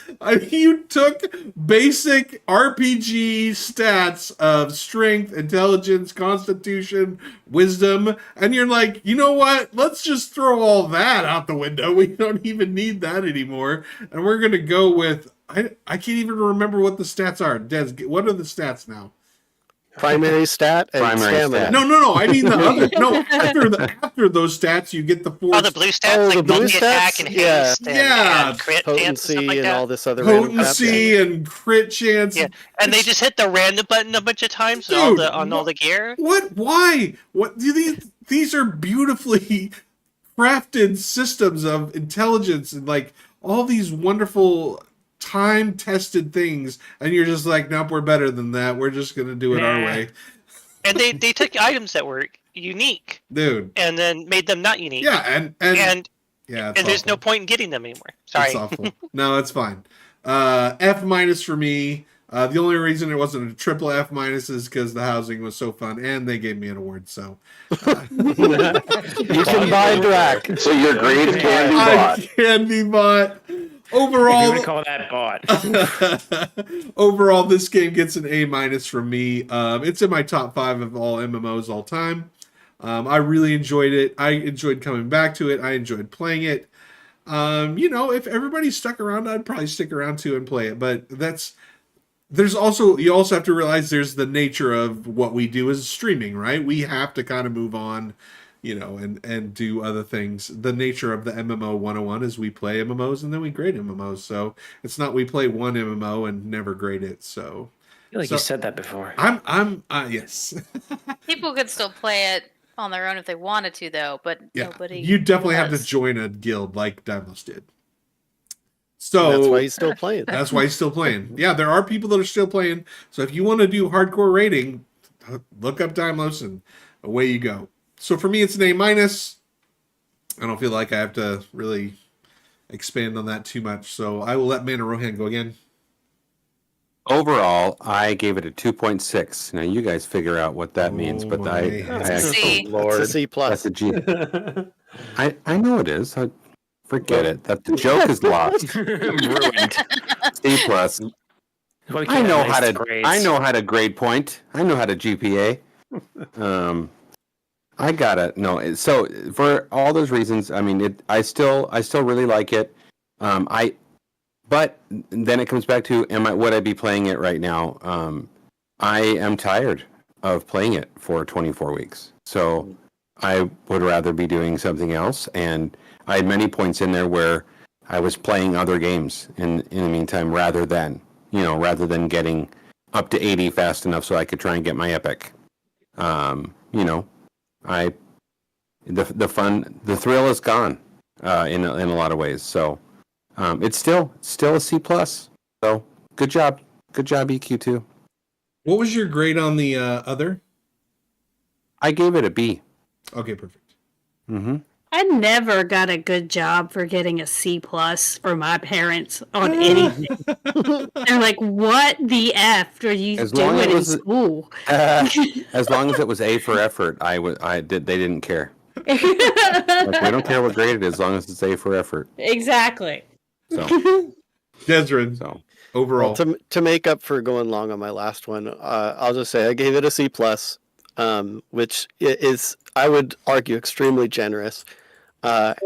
You took basic RPG stats of strength, intelligence, constitution, wisdom, and you're like, you know what? Let's just throw all that out the window. We don't even need that anymore. And we're going to go with, I can't even remember what the stats are. Des, what are the stats now? Primary stat and stamina. No. I mean the other. No, after those stats, you get the 4. Oh, the blue stats, like blue multi-attack stats? and haste, and crit chance and potency stuff like and that. all this other random crap. Potency and crit chance. Yeah, and they just hit the random button a bunch of times Dude, on all the gear. What? Why? What? These are beautifully crafted systems of intelligence and like all these wonderful time-tested things, and you're just like, nope, we're better than that. We're just gonna do it our way. And they took items that were unique, dude. and then made them not unique. Yeah, and yeah, and there's no point in getting them anymore. Sorry. It's awful. No, it's fine. F minus for me. The only reason it wasn't a triple F minus is because the housing was so fun, and they gave me an award. So You can buy Drac. So your grade can be I bought. can be bought. If Overall, you would call that bought. overall, this game gets an A minus from me. It's in my top 5 of all MMOs all time. I really enjoyed it. I enjoyed coming back to it. I enjoyed playing it. If everybody stuck around, I'd probably stick around too and play it. But you also have to realize there's the nature of what we do as streaming, right? We have to kind of move on, and do other things. The nature of the MMO 101 is we play MMOs and then we grade MMOs. So it's not we play one MMO and never grade it. So I feel like you said that before. Yes. People could still play it on their own if they wanted to, though. But Yeah, nobody. you definitely have to does. join a guild like Dimos did. So That's why he's still playing. That's why he's still playing. Yeah, there are people that are still playing. So if you want to do hardcore rating, look up Dimos and away you go. So for me, it's an A minus. I don't feel like I have to really expand on that too much. So I will let Mana Rohan go again. Overall, I gave it a 2.6. Now you guys figure out what that means, but I That's a actually, C. That's a C plus. that's a G. I know it is. Forget it. That the joke is lost. Ruined. C plus. Well, we I can't know have how nice to. grades. I know how to grade point. I know how to GPA. I got it. No, so for all those reasons, I mean, I still really like it. But then it comes back to, would I be playing it right now? I am tired of playing it for 24 weeks. So I would rather be doing something else. And I had many points in there where I was playing other games in the meantime, rather than getting up to 80 fast enough so I could try and get my epic. The thrill is gone in a lot of ways. So it's still a C plus. So good job EQ2. What was your grade on the other? I gave it a B. Okay, perfect. Mm-hmm. I never got a good job for getting a C plus for my parents on anything. They're like, "What the f are you doing in school?" As long as it was A for effort, they didn't care. Like, we don't care what grade it is, as long as it's A for effort. Exactly. So, Desrin. So overall, well, to make up for going long on my last one, I'll just say I gave it a C plus, which is, I would argue, extremely generous.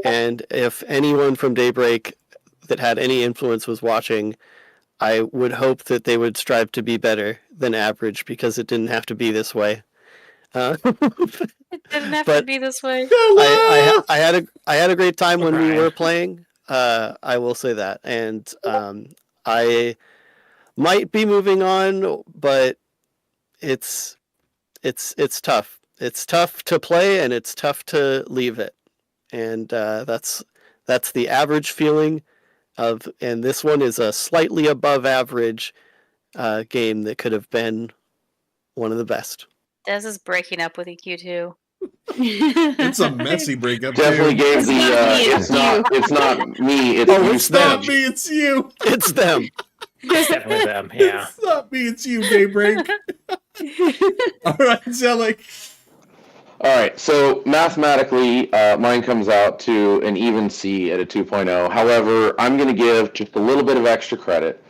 And if anyone from Daybreak that had any influence was watching, I would hope that they would strive to be better than average, because it didn't have to be this way. It didn't have to be this way. I had a great time when we were playing. I will say that, and I might be moving on, but it's tough. It's tough to play, and it's tough to leave it, and that's the average feeling of. And this one is a slightly above average game that could have been one of the best. Des is breaking up with EQ2. It's a messy breakup. Definitely gave the. It's not me. It's not them. me. It's you. It's them. It's definitely them. Yeah. It's not me. It's you, Daybreak. All right, Zelig. All right, so mathematically, mine comes out to an even C at a 2.0. However, I'm going to give just a little bit of extra credit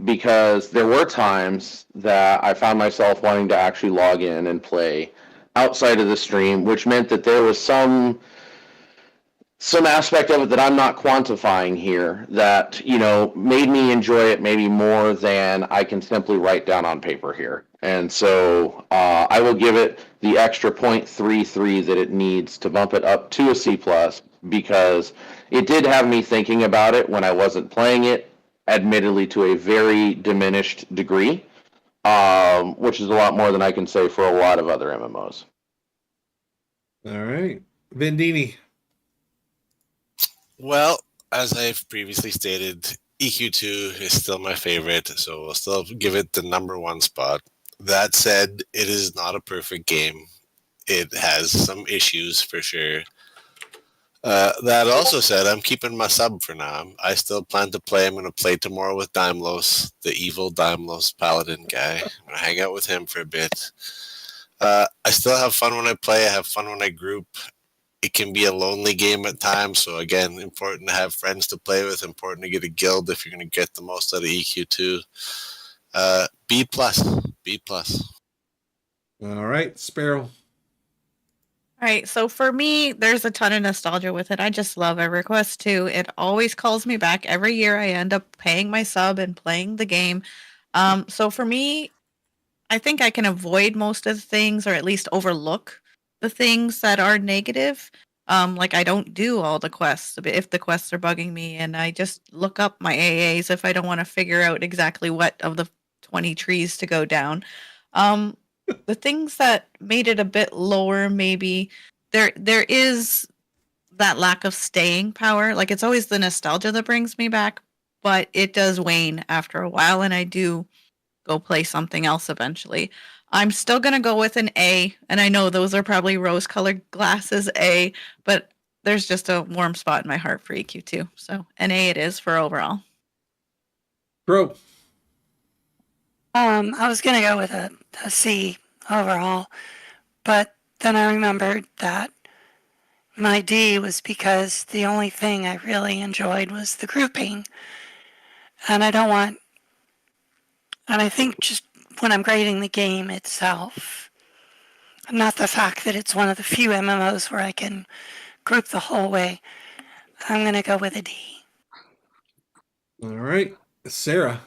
because there were times that I found myself wanting to actually log in and play outside of the stream, which meant that there was some aspect of it that I'm not quantifying here that, made me enjoy it maybe more than I can simply write down on paper here. And so I will give it the extra 0.33 that it needs to bump it up to a C+, because it did have me thinking about it when I wasn't playing it, admittedly to a very diminished degree, which is a lot more than I can say for a lot of other MMOs. All right. Vendini. Well, as I've previously stated, EQ2 is still my favorite, so we'll still give it the number one spot. That said, it is not a perfect game. it has some issues for sure. That also said, I'm keeping my sub for now. I still plan to play. I'm going to play tomorrow with Daimlos, the evil Daimlos paladin guy. I'm going to hang out with him for a bit. I still have fun when I play. I have fun when I group. It can be a lonely game at times. So again, important to have friends to play with. Important to get a guild if you're going to get the most out of EQ2. B plus, B plus. All right, Sparrow. All right, so for me, there's a ton of nostalgia with it. I just love EverQuest 2. It always calls me back. Every year I end up paying my sub and playing the game. So for me, I think I can avoid most of the things or at least overlook the things that are negative. Like I don't do all the quests if the quests are bugging me, and I just look up my AAs if I don't want to figure out exactly what of the 20 trees to go down. The things that made it a bit lower, maybe there is that lack of staying power. Like it's always the nostalgia that brings me back, but it does wane after a while, and I do go play something else eventually. I'm still gonna go with an A, and I know those are probably rose-colored glasses A, but there's just a warm spot in my heart for EQ2. So an A it is for overall. Bro. I was gonna go with a C overall, but then I remembered that my D was because the only thing I really enjoyed was the grouping, and I don't want. And I think just when I'm grading the game itself, not the fact that it's one of the few MMOs where I can group the whole way, I'm gonna go with a D. All right, Sarah.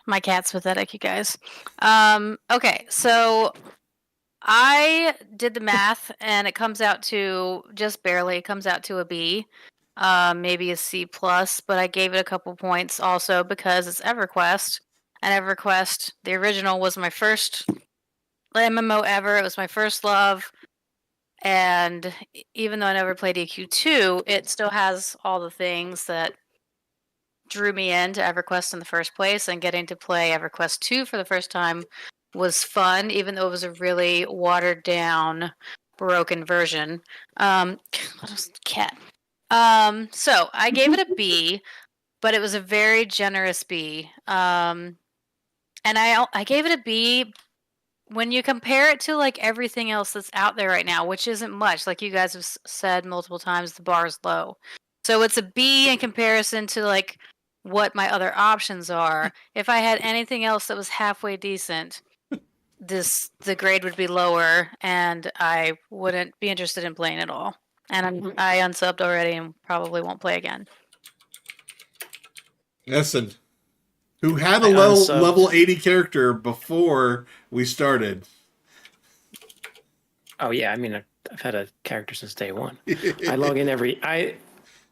My cat's pathetic, you guys. Okay, so I did the math, and it comes out to just barely. It comes out to a B, maybe a C plus. But I gave it a couple points also because it's EverQuest, and EverQuest, the original, was my first MMO ever. It was my first love, and even though I never played EQ2, it still has all the things that drew me into EverQuest in the first place, and getting to play EverQuest 2 for the first time was fun, even though it was a really watered down, broken version. Cat. So I gave it a B, but it was a very generous B. And I gave it a B when you compare it to like everything else that's out there right now, which isn't much. Like you guys have said multiple times, the bar is low. So it's a B in comparison to like what my other options are. If I had anything else that was halfway decent, the grade would be lower, and I wouldn't be interested in playing at all. And I unsubbed already and probably won't play again. Essen, who had a I level unsubbed. 80 character before we started. Oh yeah, I mean I've had a character since day one. I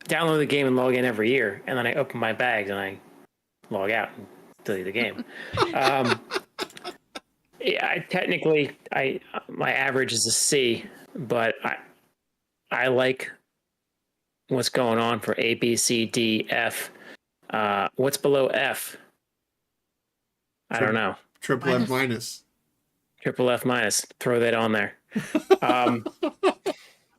download the game and log in every year, and then I open my bags and I log out and delete the game. Yeah, my average is a C, but I like what's going on for A, B, C, D, F. What's below F? I don't know. Triple F minus. Triple F minus. Throw that on there.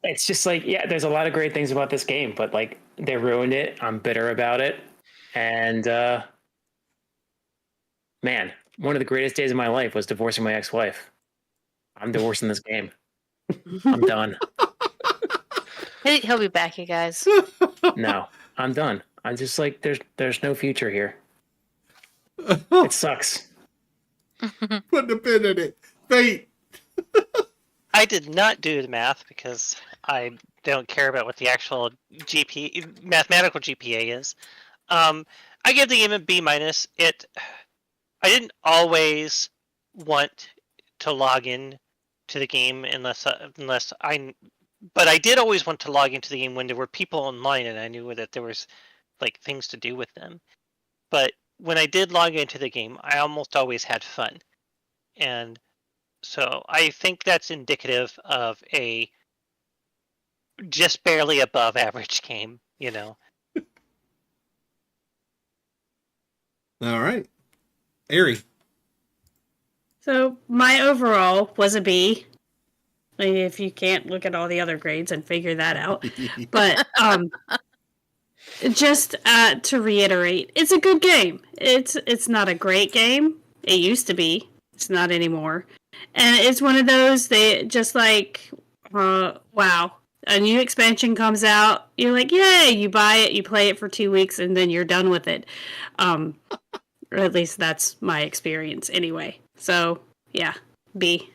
It's just like, yeah, there's a lot of great things about this game, but like they ruined it. I'm bitter about it. And man, one of the greatest days of my life was divorcing my ex-wife. I'm divorcing this game. I'm done. He'll be back, you guys. No, I'm done. I'm just like, there's no future here. It sucks. Put a pin in it. Fate. I did not do the math because I don't care about what the actual mathematical GPA is. I give the game a B minus. I didn't always want to log in to the game but I did always want to log into the game when there were people online and I knew that there was like things to do with them. But when I did log into the game, I almost always had fun. And so I think that's indicative of a just barely above average game, you know. All right. Ari. So my overall was a B. If you can't look at all the other grades and figure that out. But just to reiterate, it's a good game. It's not a great game. It used to be. It's not anymore. And it's one of those, they just like, wow. A new expansion comes out, you're like, yay, you buy it, you play it for 2 weeks, and then you're done with it. Or at least that's my experience anyway. So, yeah, B.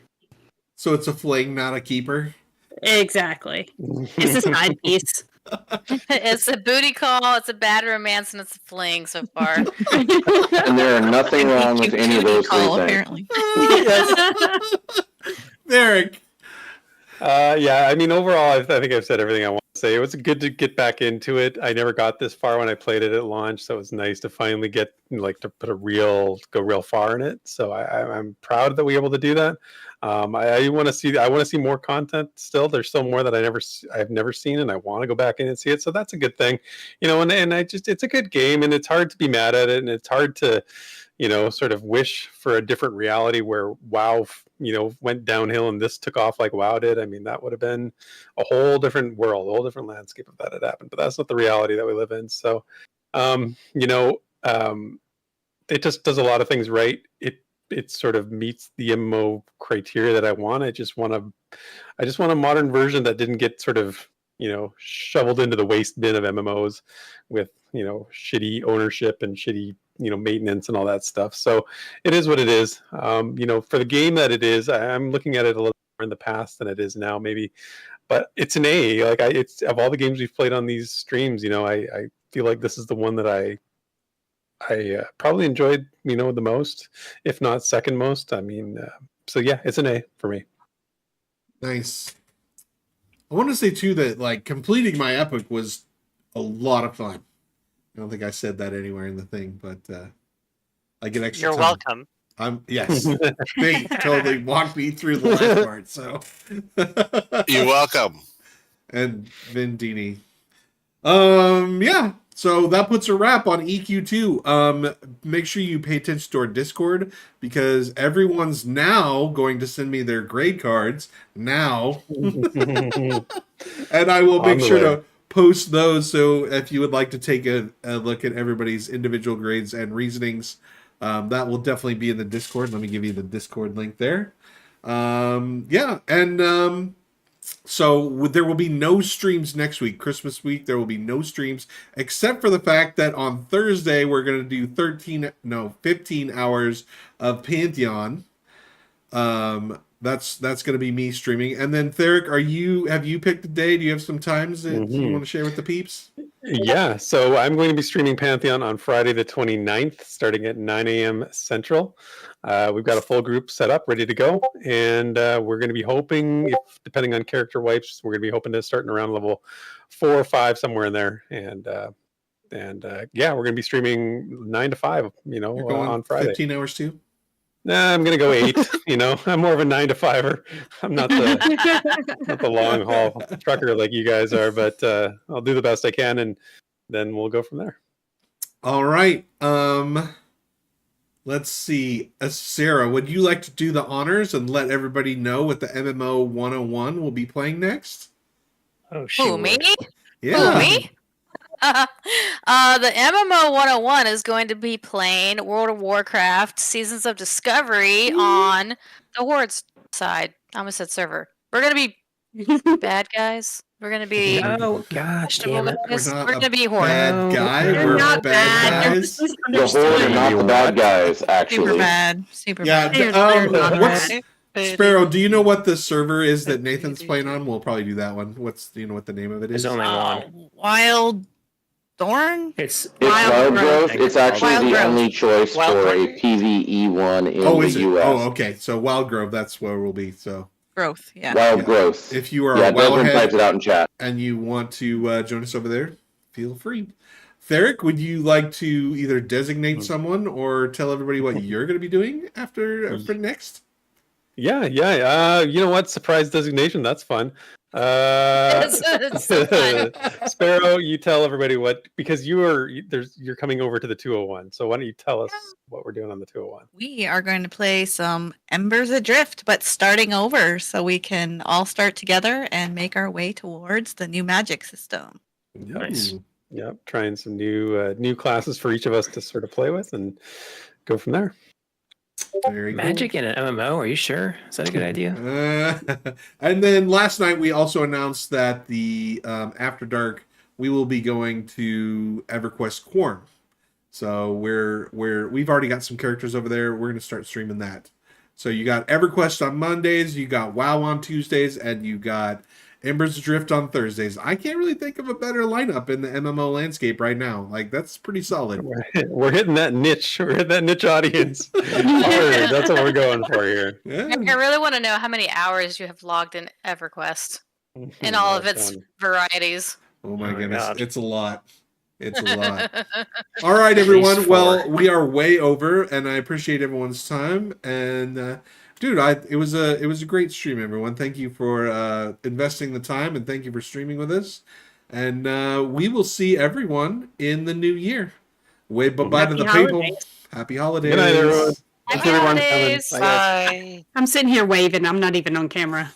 So it's a fling, not a keeper? Exactly. It's a side piece. It's a booty call, it's a bad romance, and it's a fling so far. And there are nothing wrong with any of those three things. Apparently. Derek. Yeah, I mean, overall, I think I've said everything I want to say. It was good to get back into it. I never got this far when I played it at launch, so it was nice to finally get to put go real far in it. So I'm proud that we were able to do that. I want to see more content. Still, there's still more that I've never seen, and I want to go back in and see it. So that's a good thing, And it's a good game, and it's hard to be mad at it, and it's hard to, sort of wish for a different reality where WoW, went downhill and this took off like WoW did. I mean, that would have been a whole different world, a whole different landscape if that had happened. But that's not the reality that we live in. So, it just does a lot of things right. It sort of meets the MMO criteria that I want. I just want a modern version that didn't get sort of, shoveled into the waste bin of MMOs with, shitty ownership and shitty, maintenance and all that stuff. So it is what it is. For the game that it is, I'm looking at it a little more in the past than it is now, maybe. But it's an A. It's of all the games we've played on these streams, I feel like this is the one that I probably enjoyed, the most, if not second most. I mean, so yeah, it's an A for me. Nice. I want to say too that completing my epic was a lot of fun. I don't think I said that anywhere in the thing, but I get extra. You're welcome. Yes. They totally walked me through the last part. So you're welcome. And Vindini. Yeah. So that puts a wrap on EQ2. Make sure you pay attention to our Discord because everyone's now going to send me their grade cards now. And I will make sure to post those. So if you would like to take a look at everybody's individual grades and reasonings, that will definitely be in the Discord. Let me give you the Discord link there. So there will be no streams next week. Christmas week, there will be no streams, except for the fact that on Thursday, we're going to do 15 hours of Pantheon. That's going to be me streaming. And then Theric, have you picked a day? Do you have some times that you want to share with the peeps? Yeah, so I'm going to be streaming Pantheon on Friday the 29th, starting at 9 a.m. Central. We've got a full group set up, ready to go, and we're going to be hoping, depending on character wipes, we're going to be hoping to start around level 4 or 5, somewhere in there, and yeah, we're going to be streaming 9 to 5, on Friday. 15 hours too? Nah, I'm going to go 8. I'm more of a 9 to 5er. I'm not the long haul trucker like you guys are, but I'll do the best I can, and then we'll go from there. All right. Let's see. Sarah, would you like to do the honors and let everybody know what the MMO 101 will be playing next? Oh, sure. Who, me? Yeah. Who, me? The MMO 101 is going to be playing World of Warcraft Seasons of Discovery on the Horde side. I almost said server. We're going to be bad guys. We're going to be... Oh, gosh, damn it. We're going to be Horde. Bad guy? We're not bad guys? The Horde are not the bad guys, actually. Super bad. Super Yeah. bad. Sparrow, do you know what the server is that Nathan's playing on? We'll probably do that one. Do you know what the name of it is? There's only one. Wild Thorn? It's Wild Growth. It's actually Wild the Growth. only choice Wild for Growth. a PvE one in Oh, the is it? US. Oh, okay. So Wild Grove, that's where we'll be. So Growth, yeah. Wild Growth. if you are Yeah, a Desmond types it wowhead out in chat. and you want to join us over there, feel free. Theric, would you like to either designate someone or tell everybody what you're going to be doing for next? Yeah. You know what? Surprise designation. That's fun. It's so fun. Sparrow, you tell everybody because you're coming over to the 201. So why don't you tell us what we're doing on the 201? We are going to play some Embers Adrift, but starting over so we can all start together and make our way towards the new magic system. Nice. Yep, trying some new classes for each of us to sort of play with and go from there. Very Magic in an MMO? Are you sure? Is that a good idea? And then last night we also announced that the After Dark we will be going to Everquest Quorum. So we've already got some characters over there. We're going to start streaming that. So you got Everquest on Mondays, you got WoW on Tuesdays, and you got Embers Adrift on Thursdays. I can't really think of a better lineup in the MMO landscape right now. Like, that's pretty solid. We're hitting that niche. We're hitting that niche audience. That's what we're going for here. Yeah. I really want to know how many hours you have logged in EverQuest in all of its varieties. Oh my goodness. God. It's a lot. It's a lot. All right, everyone. Well, we are way over, and I appreciate everyone's time. And dude, it was a great stream, everyone. Thank you for investing the time, and thank you for streaming with us. And we will see everyone in the new year. Wave bye to the people. Happy holidays. Good night, everyone. Happy holidays. Bye. I'm sitting here waving. I'm not even on camera.